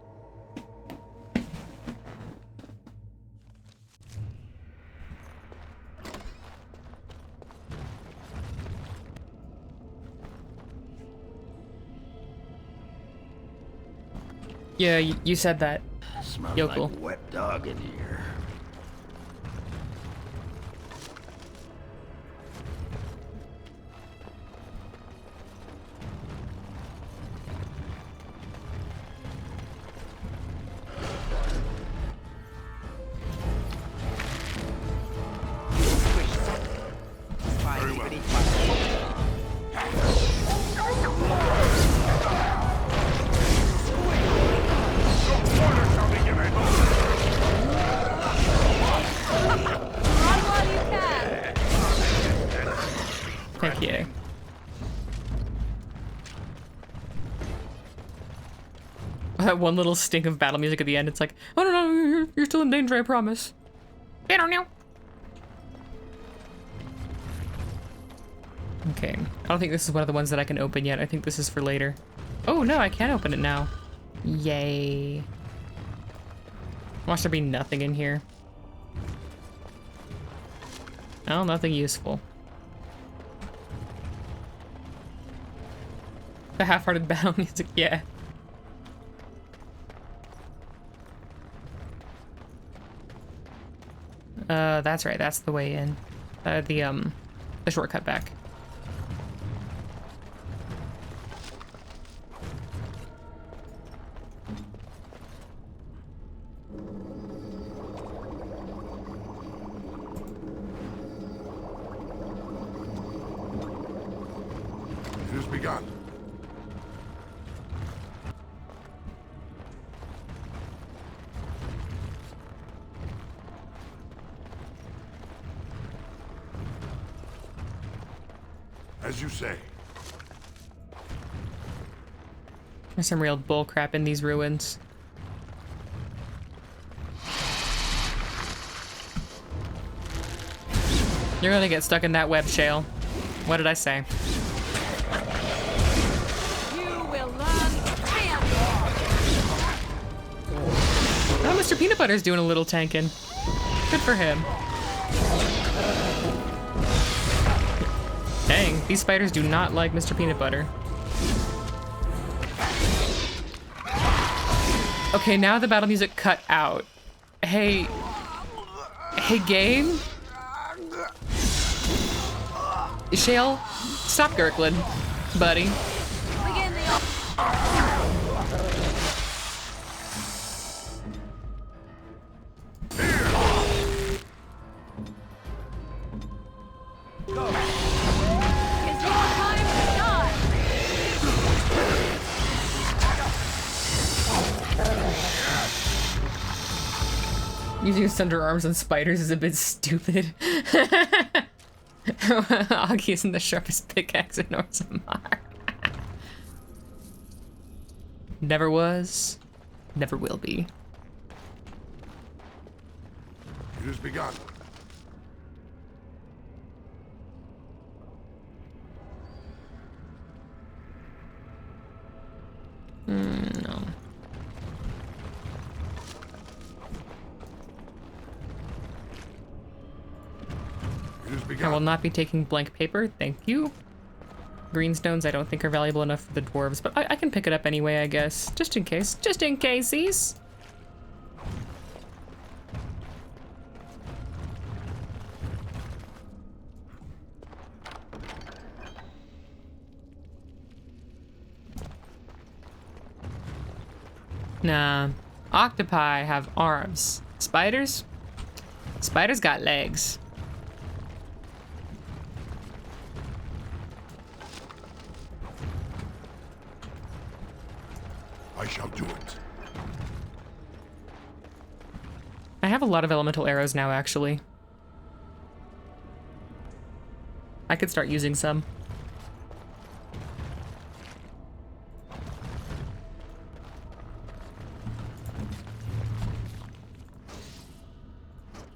Yeah, you said that. Smells Yokel. like wet dog in here. Heck yeah. That one little sting of battle music at the end, it's like, oh no, you're still in danger, I promise. I don't know. Okay, I don't think this is one of the ones that I can open yet. I think this is for later. Oh no, I can open it now. Yay. Watch there be nothing in here. Oh, nothing useful. The half-hearted battle music, yeah. That's right, that's the way in. The shortcut back. It has begun. As you say. There's some real bullcrap in these ruins. You're gonna get stuck in that web, Shale. What did I say? You will learn real. Oh, Mr. Peanut Butter's doing a little tanking. Good for him. Dang, these spiders do not like Mr. Peanut Butter. Okay, now the battle music cut out. Hey game? Shale, stop gurgling, buddy. Begin the It's your time to die. Using thunder arms on spiders is a bit stupid. Augie isn't the sharpest pickaxe in Orzammar. Never was, never will be. It has begun. No. It has I begun. will not be taking blank paper, thank you. Greenstones I don't think are valuable enough for the dwarves, but I can pick it up anyway, I guess. Just in case. Just in casesies. Nah. Octopi have arms. Spiders? Spiders got legs. I shall do it. I have a lot of elemental arrows now, actually. I could start using some.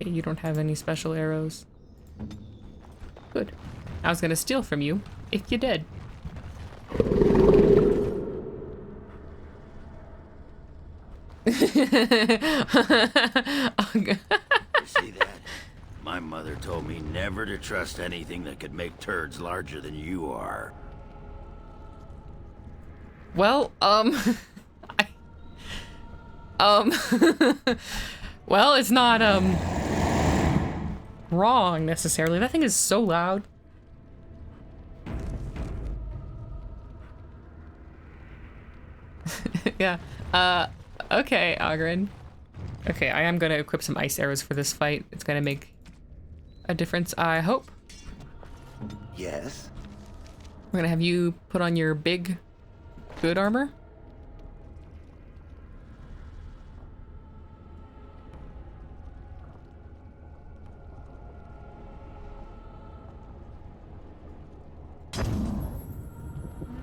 Okay, you don't have any special arrows. Good. I was gonna steal from you if you did. You see that? My mother told me never to trust anything that could make turds larger than you are. Well, well, it's not, wrong necessarily. That thing is so loud. Yeah. Okay, Ogren. Okay, I am gonna equip some ice arrows for this fight. It's gonna make a difference, I hope. Yes? We're gonna have you put on your big, good armor.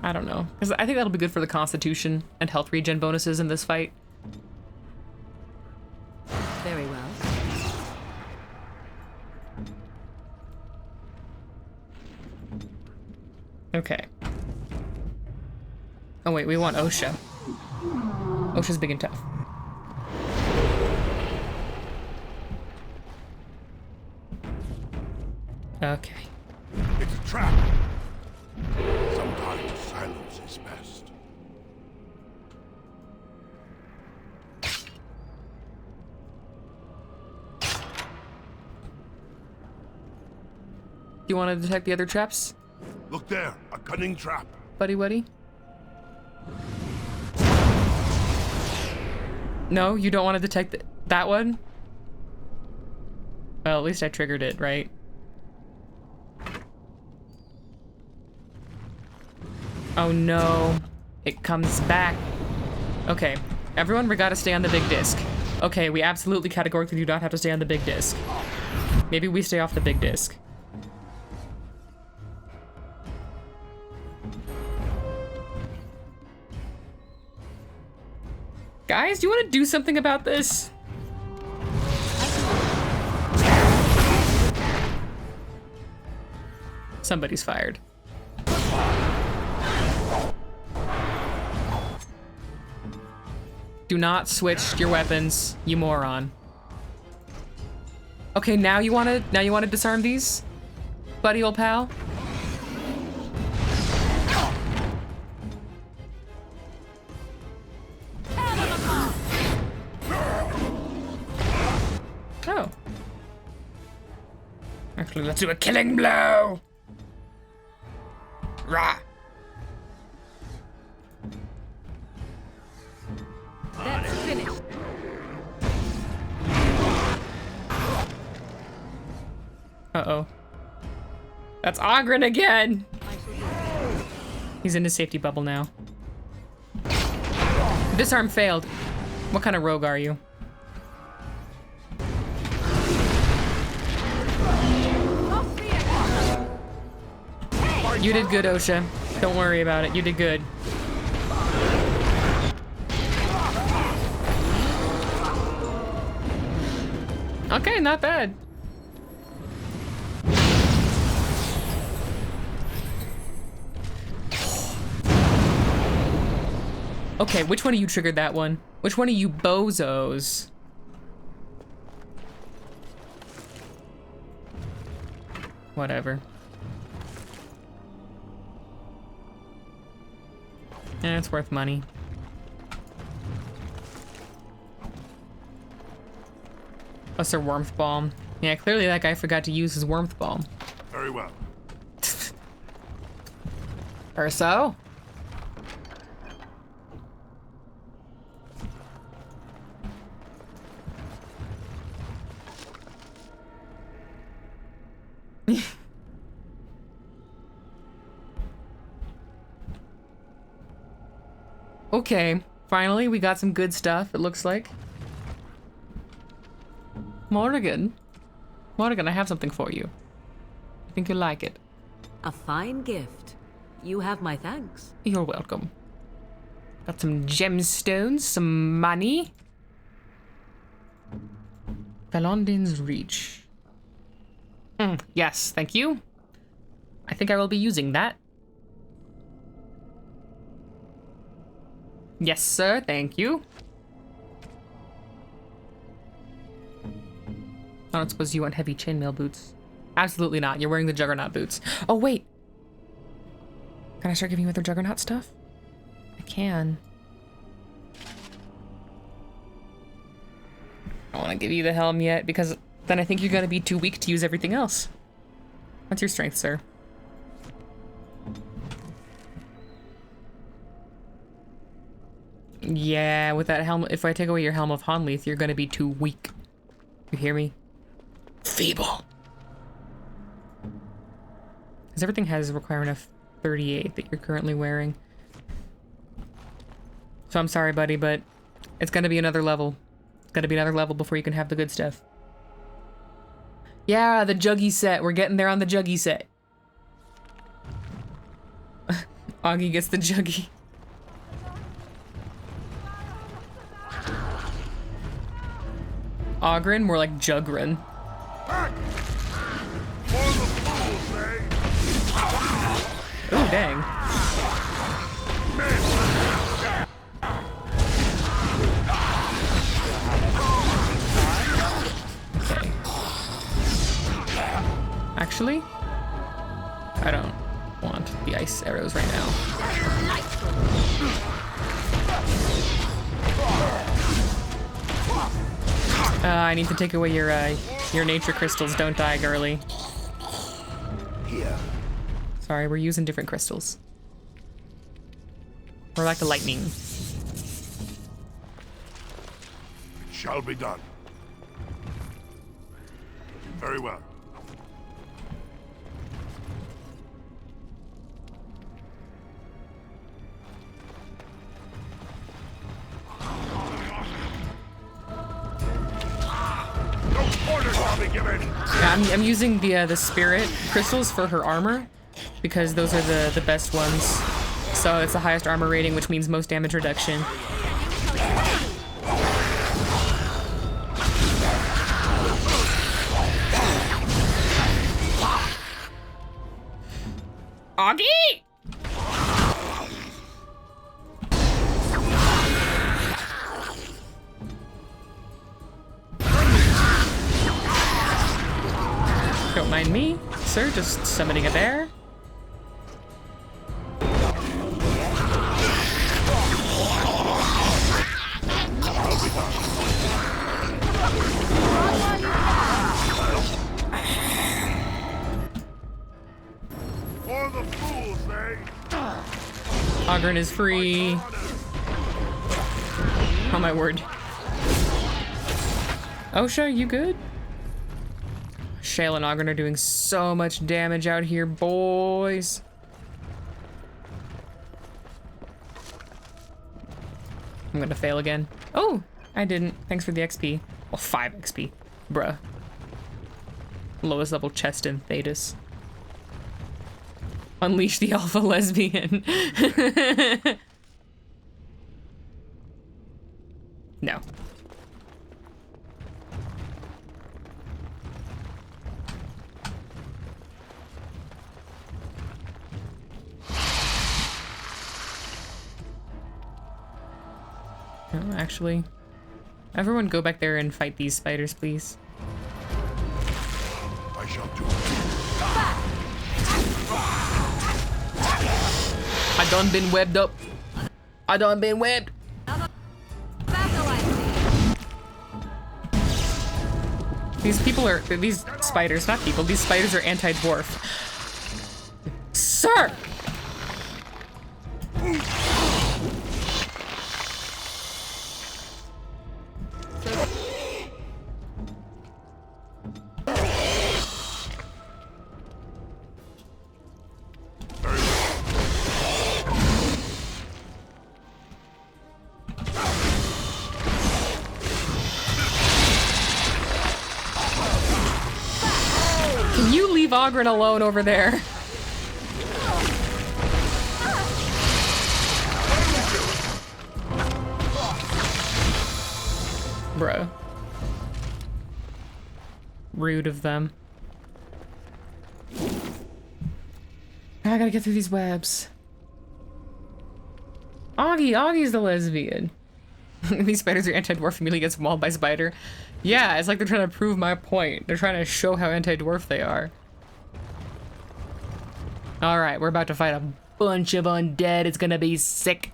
I don't know, because I think that'll be good for the constitution and health regen bonuses in this fight. Very well. Okay. Oh wait, we want Osha. Osha's big and tough. Okay. It's a trap. Sometimes silence is best. Do you want to detect the other traps? Look there, a cunning trap. Buddy Buddy? No, you don't want to detect that one? Well, at least I triggered it, right? Oh no. It comes back. Okay. Everyone, we gotta stay on the big disc. Okay, we absolutely categorically do not have to stay on the big disc. Maybe we stay off the big disc. Guys, do you want to do something about this? Somebody's fired. Do not switch your weapons, you moron. Okay, now you wanna disarm these? Buddy old pal? Oh. Actually, let's do a killing blow! Rah! That's finished. Uh-oh. That's Ogren again! He's in his safety bubble now. This arm failed. What kind of rogue are you? You did good, Osha. Don't worry about it. You did good. Okay, not bad. Okay, which one of you triggered that one? Which one of you bozos? Whatever. Yeah, it's worth money. Plus their warmth bomb. Yeah, clearly that guy forgot to use his warmth bomb. Very well. Urso? Okay, finally we got some good stuff, it looks like. Morrigan. Morrigan, I have something for you. I think you'll like it. A fine gift. You have my thanks. You're welcome. Got some gemstones, some money. Valondin's Reach. Yes, thank you. I think I will be using that. Yes, sir, thank you. I don't suppose you want heavy chainmail boots. Absolutely not. You're wearing the Juggernaut boots. Oh, wait. Can I start giving you other Juggernaut stuff? I can. I don't want to give you the helm yet because then I think you're going to be too weak to use everything else. What's your strength, sir? Yeah, with that helm, if I take away your Helm of Honleith, you're going to be too weak. You hear me? Feeble. Because everything has a requirement of 38 that you're currently wearing. So I'm sorry, buddy, but it's gonna be another level. It's gonna be another level before you can have the good stuff. Yeah, the Juggy set. We're getting there on the Juggy set. Augie gets the Juggy. Ogren, more like Jugrin. Oh, dang. Okay. Actually, I don't want the ice arrows right now. I need to take away your nature crystals. Don't die, girly. Here. Sorry, we're using different crystals. We're like the lightning. It shall be done. Very well. No orders shall be given. Yeah, I'm using the spirit crystals for her armor because those are the best ones. So it's the highest armor rating, which means most damage reduction. Augie! Don't mind me, sir, just summoning a bear. For the fools, eh? Ogren is free. Oh my word. Osha, you good? Shale and Ogren are doing so much damage out here, boys. I'm gonna fail again. Oh, I didn't. Thanks for the XP. Well, 5 XP. Bruh. Lowest level chest in Thetis. Unleash the alpha lesbian. No. No, actually. Everyone go back there and fight these spiders, please. I shall do it. I done been webbed up. I done been webbed. These people are, these spiders, not people, these spiders are anti-dwarf. Sir! Can you leave Ogren alone over there? Bruh. Rude of them. I gotta get through these webs. Augie's the lesbian. These spiders are anti-dwarf immediately gets mauled by spider. Yeah, it's like they're trying to prove my point. They're trying to show how anti-dwarf they are. Alright, we're about to fight a bunch of undead. It's gonna be sick.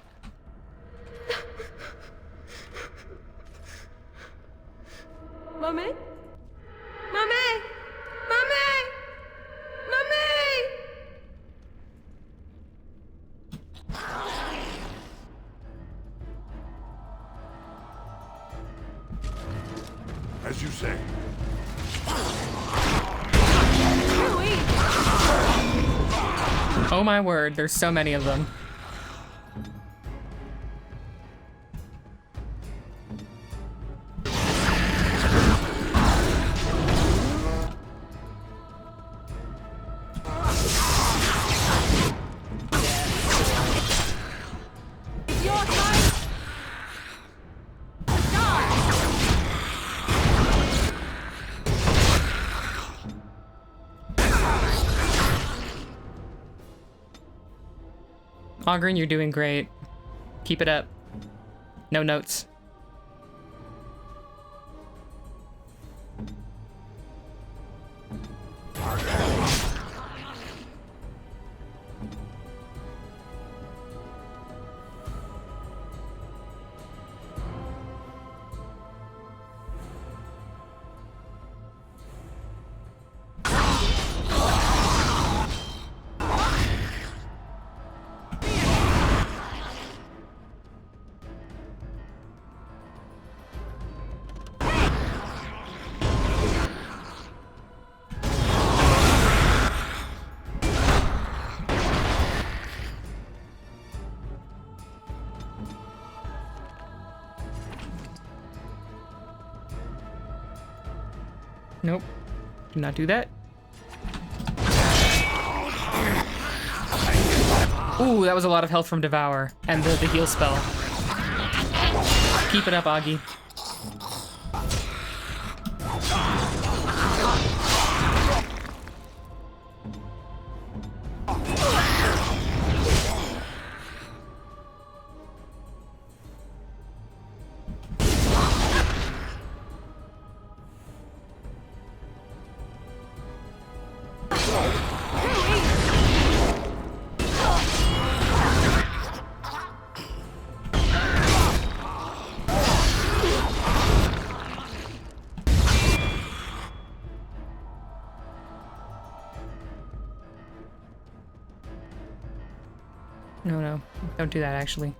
Mummy? Mummy! Mummy! Mummy! As you say. Oh my word, there's so many of them. Ogren, you're doing great. Keep it up. No notes. Nope. Do not do that. Ooh, that was a lot of health from Devour. And the heal spell. Keep it up, Augie. No, don't do that, actually.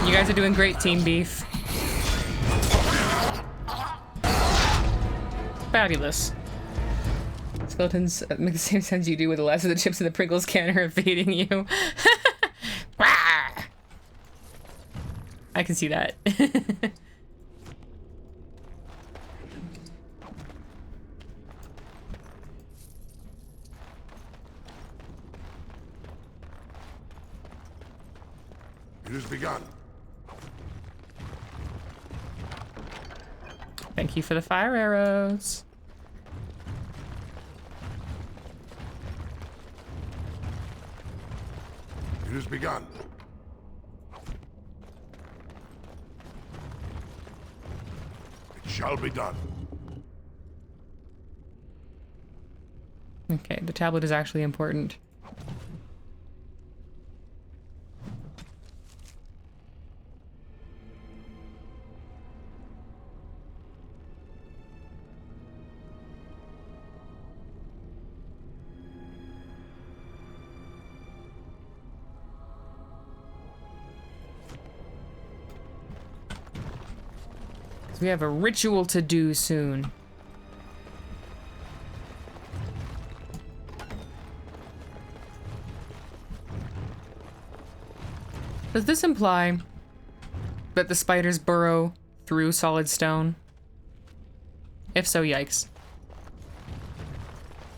You guys are doing great, Team Beef. Fabulous. Skeletons make the same sense you do with the last of the chips in the Pringles can are evading you. I can see that. It has begun. Thank you for the fire arrows. It has begun. It shall be done. Okay, the tablet is actually important. We have a ritual to do soon. Does this imply that the spiders burrow through solid stone? If so, yikes.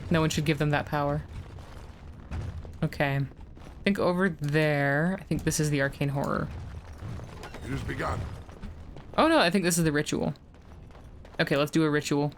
No one should give them that power. Okay. I think over there, I think this is the arcane horror. It has begun. Oh no, I think this is the ritual. Okay, let's do a ritual.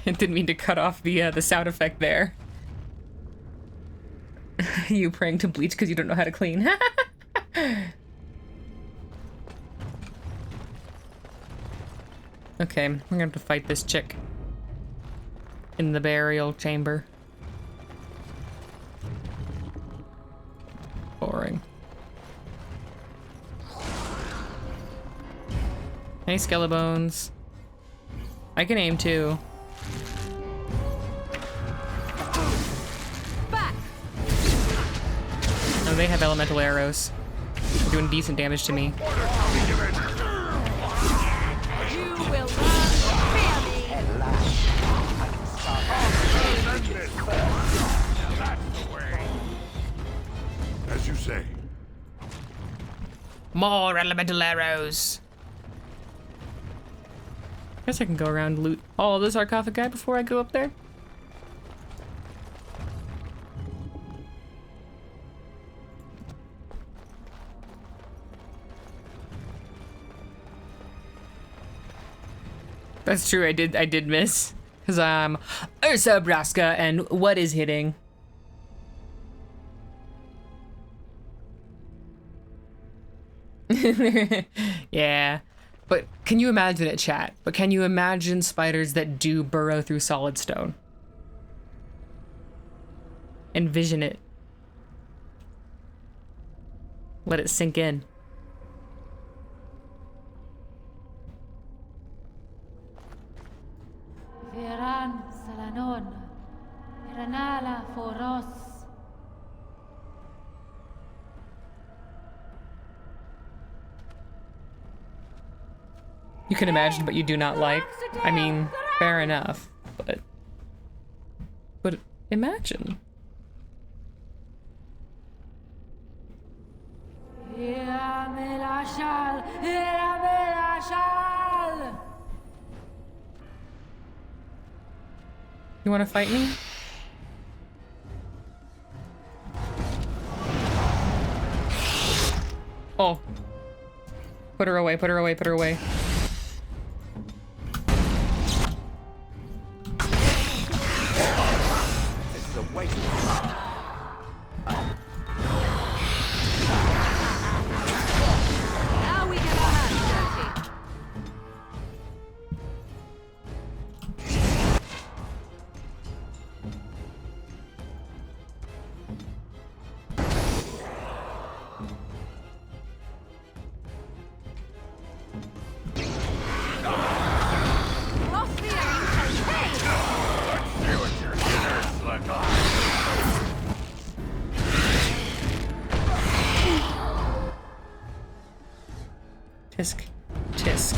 I didn't mean to cut off the sound effect there. You praying to bleach because you don't know how to clean. Okay, I'm gonna have to fight this chick in the burial chamber. Boring. Hey, Skellebones. I can aim too. Oh, they have elemental arrows. They're doing decent damage to me. You will not fear me. As you say. More elemental arrows. Guess I can go around and loot all the sarcophagi before I go up there. That's true, I did miss. Cause I'm Urso Braska, and what is hitting? Yeah. But can you imagine it, chat? But can you imagine spiders that do burrow through solid stone? Envision it. Let it sink in. Viran Salanon. Iranala Foros. You can imagine, but you do not like. I mean, fair enough, but imagine. You want to fight me? Oh. Put her away, put her away, put her away. Now we get our hands dirty. Cross the aim. Hey! Tisk. Tisk.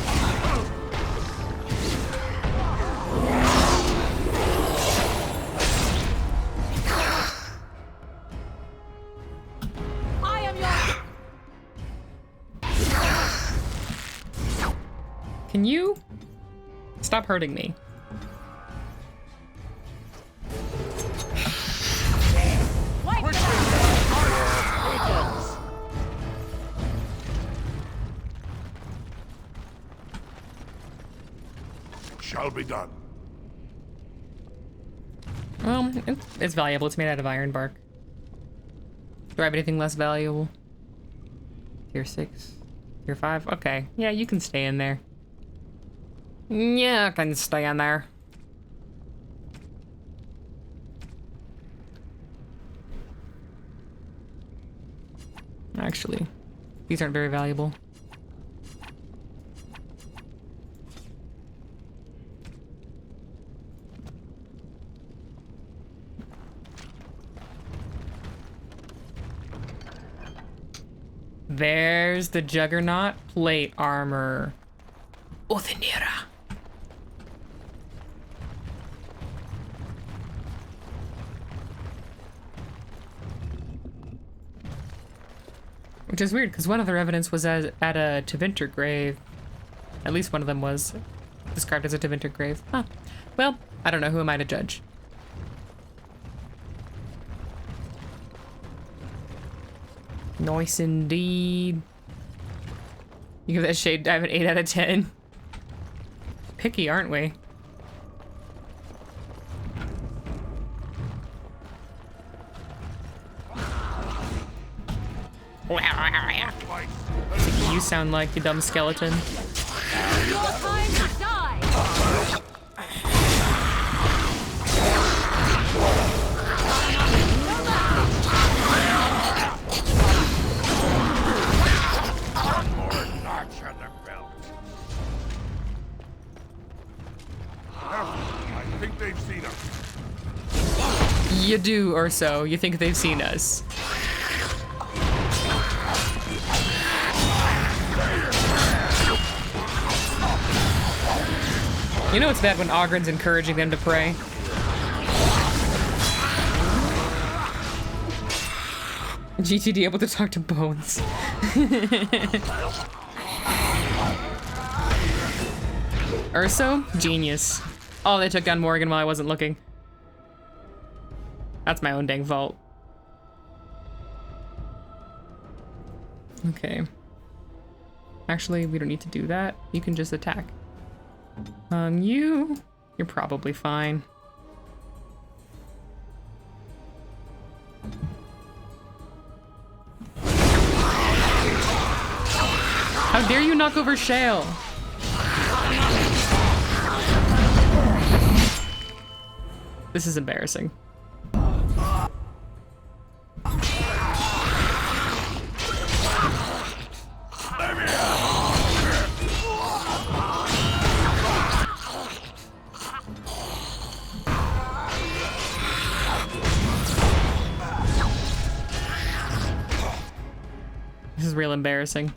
I am your... Can you stop hurting me? shall be done. Well, it's valuable. It's made out of iron bark. Do I have anything less valuable? Tier 6. Tier 5? Okay. Yeah, you can stay in there. Yeah, I can stay in there. Actually, these aren't very valuable. There's the Juggernaut plate armor. Othenera. Which is weird, because one of their evidence was at a Tevinter grave. At least one of them was described as a Tevinter grave. Huh. Well, I don't know. Who am I to judge? Nice indeed. You give that shade dive an 8 out of 10. Picky, aren't we? You sound like you dumb skeleton. Your time to die! One more notch on the belt. I think they've seen us. You do, Urso. You think they've seen us. You know it's bad when Ogren's encouraging them to pray. GTD able to talk to bones. Urso? Genius. Oh, they took down Morgan while I wasn't looking. That's my own dang fault. Okay. Actually, we don't need to do that. You can just attack. You're probably fine. How dare you knock over Shale? This is embarrassing. This is real embarrassing.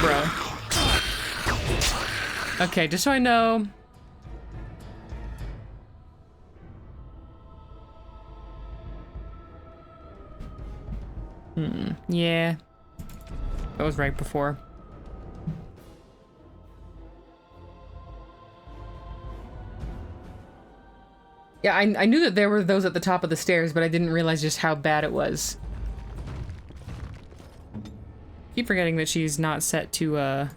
Bro. Okay, just so I know. Yeah. That was right before. Yeah, I knew that there were those at the top of the stairs, but I didn't realize just how bad it was. Keep forgetting that she's not set to,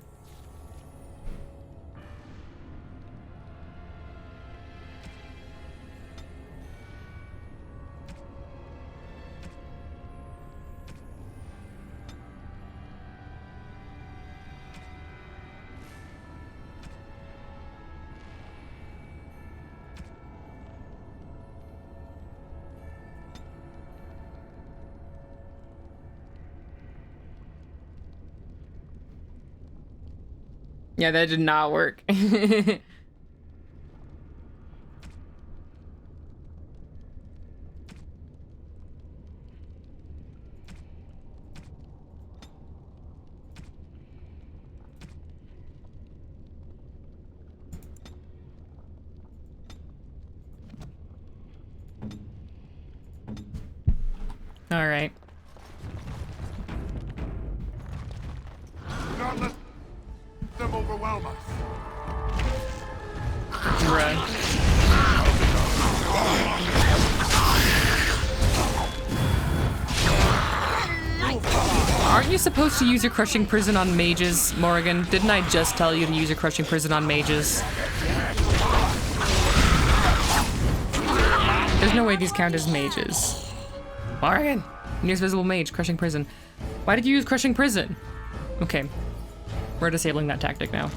Yeah, that did not work. All right. Not let them overwhelm us. Right. Aren't you supposed to use your crushing prison on mages, Morrigan? Didn't I just tell you to use your crushing prison on mages? There's no way these count as mages. Morrigan! Nearest visible mage, crushing prison. Why did you use crushing prison? Okay. We're disabling that tactic now.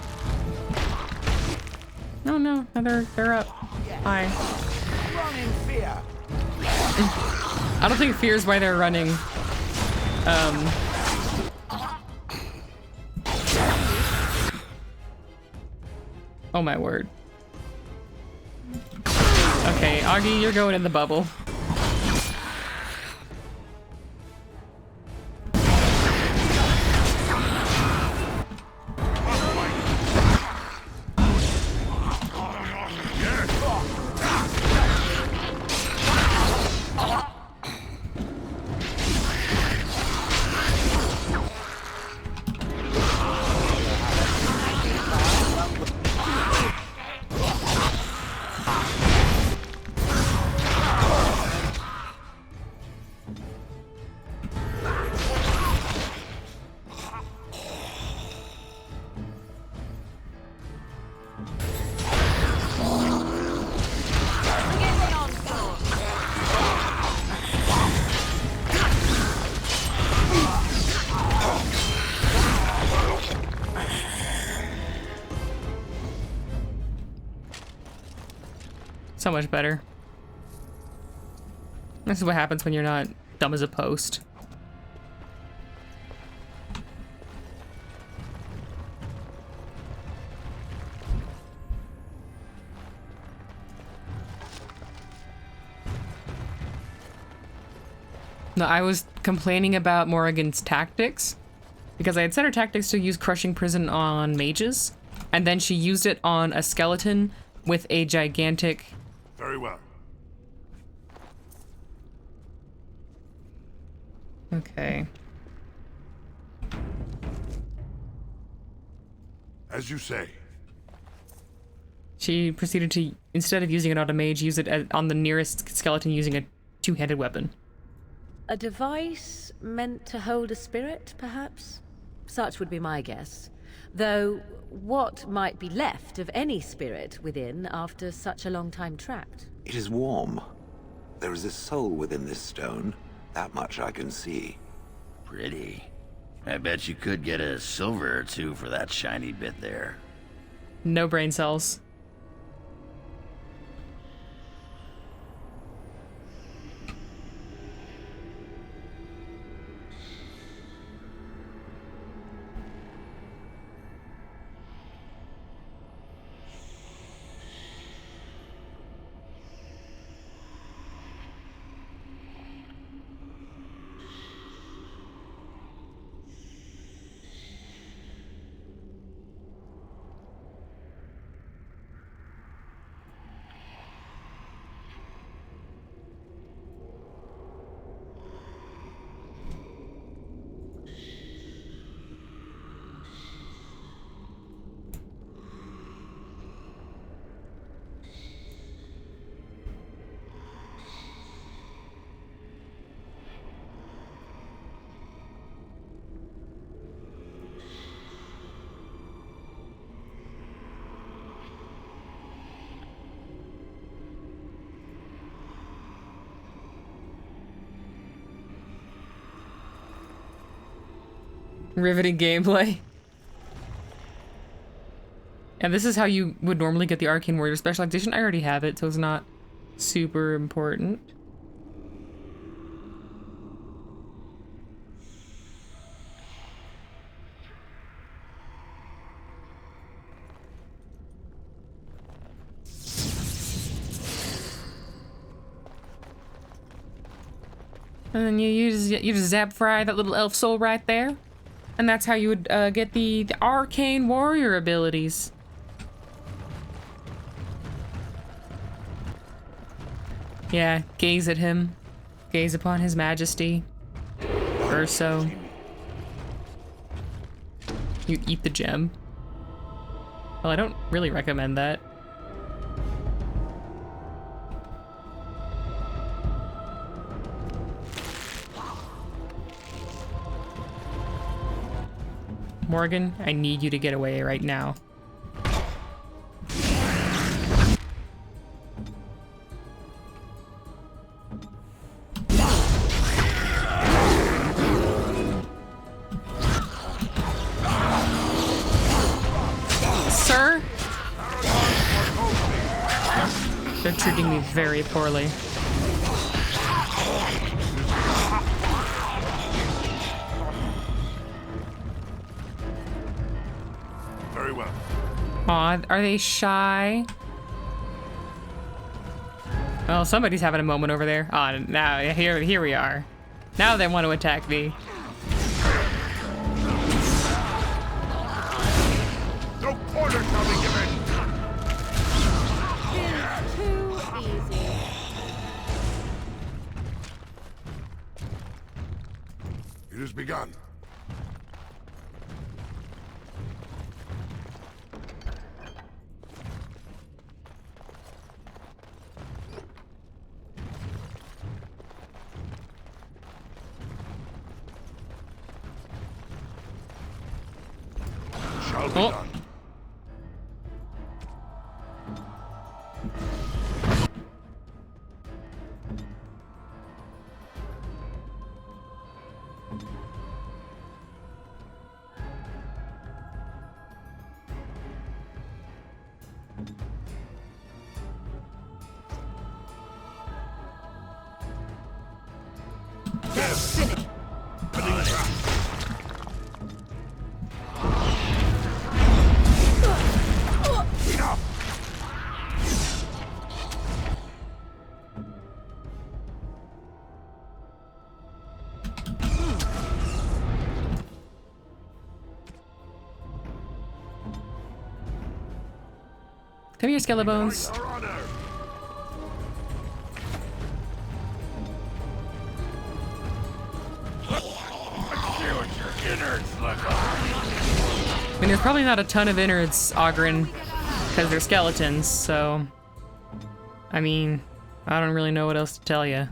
No, they're up. Hi. Run in fear. I don't think fear is why they're running. Oh my word. Okay, Augie, you're going in the bubble. So much better. This is what happens when you're not dumb as a post. No, I was complaining about Morrigan's tactics because I had set her tactics to use crushing prison on mages, and then she used it on a skeleton with a gigantic... Very well. Okay. As you say. She proceeded to, instead of using it on a mage, use it on the nearest skeleton using a two-handed weapon. A device meant to hold a spirit, perhaps? Such would be my guess. Though, what might be left of any spirit within after such a long time trapped? It is warm. There is a soul within this stone. That much I can see. Pretty. I bet you could get a silver or two for that shiny bit there. No brain cells. Riveting gameplay. And this is how you would normally get the Arcane Warrior specialization. I already have it, so it's not super important. And then you just zap fry that little elf soul right there. And that's how you would get the Arcane Warrior abilities. Yeah, gaze at him. Gaze upon his majesty. Urso. You eat the gem. Well, I don't really recommend that. Morgan, I need you to get away right now. Sir? They're treating me very poorly. Very well. Aw, are they shy? Well, somebody's having a moment over there. Aw, now here we are. Now they want to attack me. No quarter shall be given. Too easy. It has begun. Shall be done. Come here, Skelebones. I mean, there's probably not a ton of innards, Ogren, because they're skeletons, so... I mean, I don't really know what else to tell you.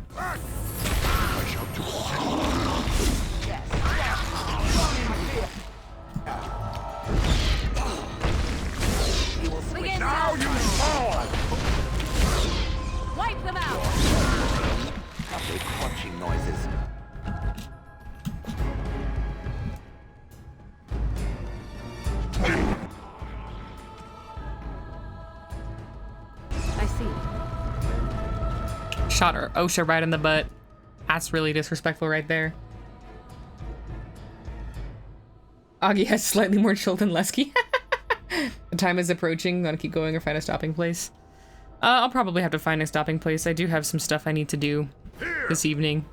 Now you fall! Wipe them out! Lovely crunching noises. I see. Shot her OSHA right in the butt. That's really disrespectful right there. Augie has slightly more chill than Lesky. The time is approaching. Want to keep going or find a stopping place? I'll probably have to find a stopping place. I do have some stuff I need to do this evening.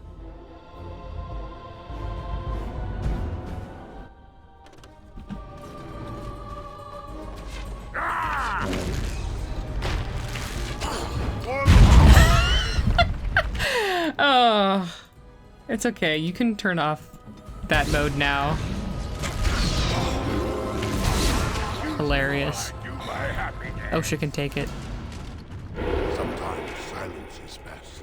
Oh, it's okay. You can turn off that mode now. Hilarious. OSHA can take it. Sometimes silence is best.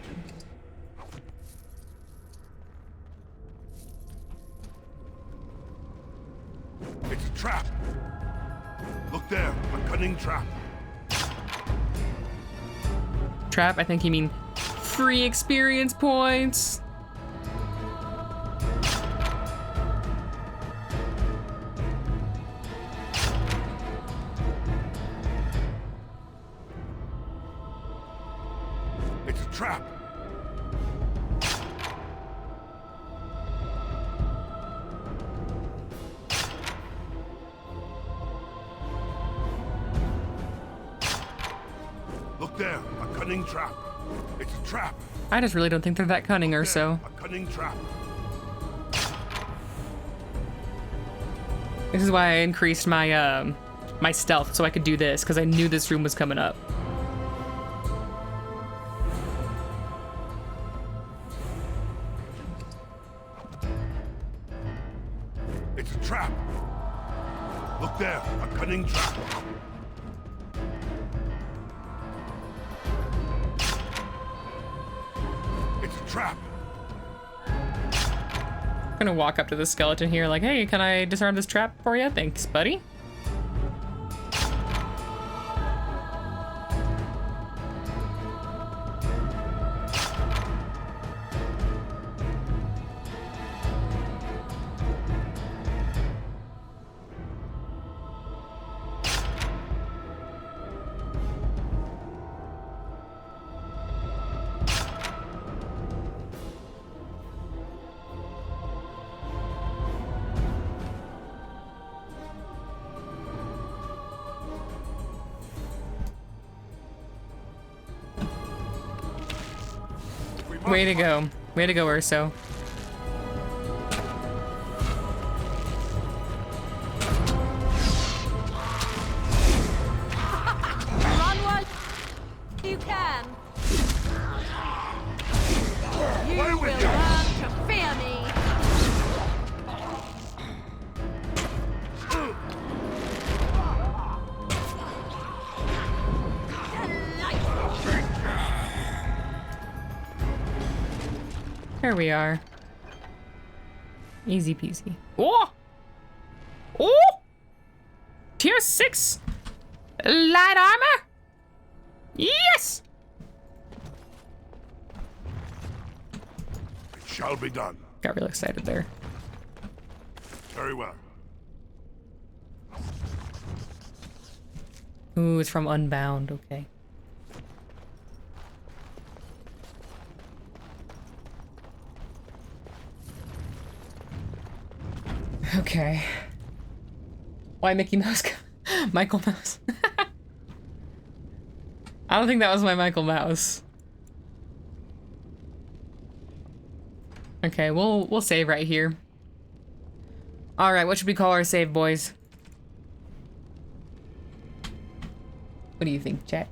It's a trap. Look there, a cunning trap. Trap? I think you mean free experience points. It's a trap. Look there, a cunning trap. It's a trap. I just really don't think they're that cunning, Urso. A cunning trap. This is why I increased my my stealth so I could do this, because I knew this room was coming up. It's a trap. Look there, a cunning trap. It's a trap. What gonna walk up to the skeleton here like, hey, can I disarm this trap for you? Thanks, buddy. Way to go. Way to go, Urso. Run while you can. You will learn to fear me. There we are. Easy peasy. Oh! Oh! Tier 6 light armor? Yes! It shall be done. Got real excited there. Very well. Ooh, it's from Unbound. Okay. Okay. Why Mickey Mouse? Michael Mouse. I don't think that was my Michael Mouse. Okay, we'll save right here. All right, what should we call our save, boys? What do you think, chat?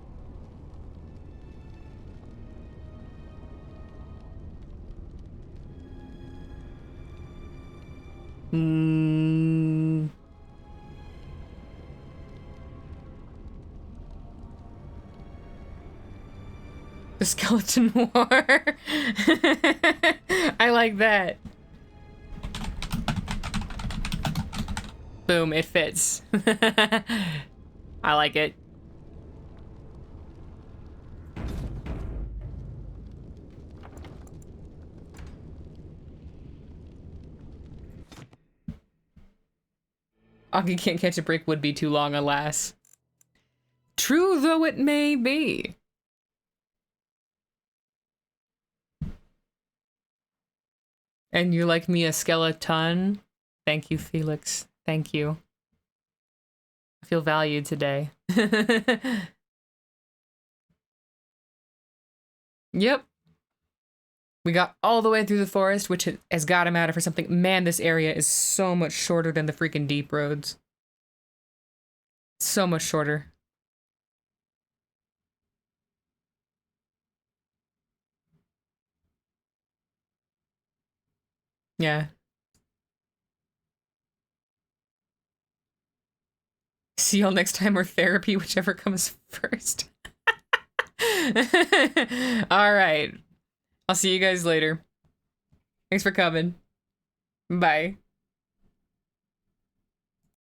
The Skeleton War. I like that. Boom, it fits. I like it. Augie can't catch a break would be too long, alas. True though it may be. And you like me a skeleton? Thank you, Felix. Thank you. I feel valued today. Yep. We got all the way through the forest, which has got to matter for something. Man, this area is so much shorter than the freaking deep roads. So much shorter. Yeah. See y'all next time, or therapy, whichever comes first. All right. I'll see you guys later. Thanks for coming. Bye.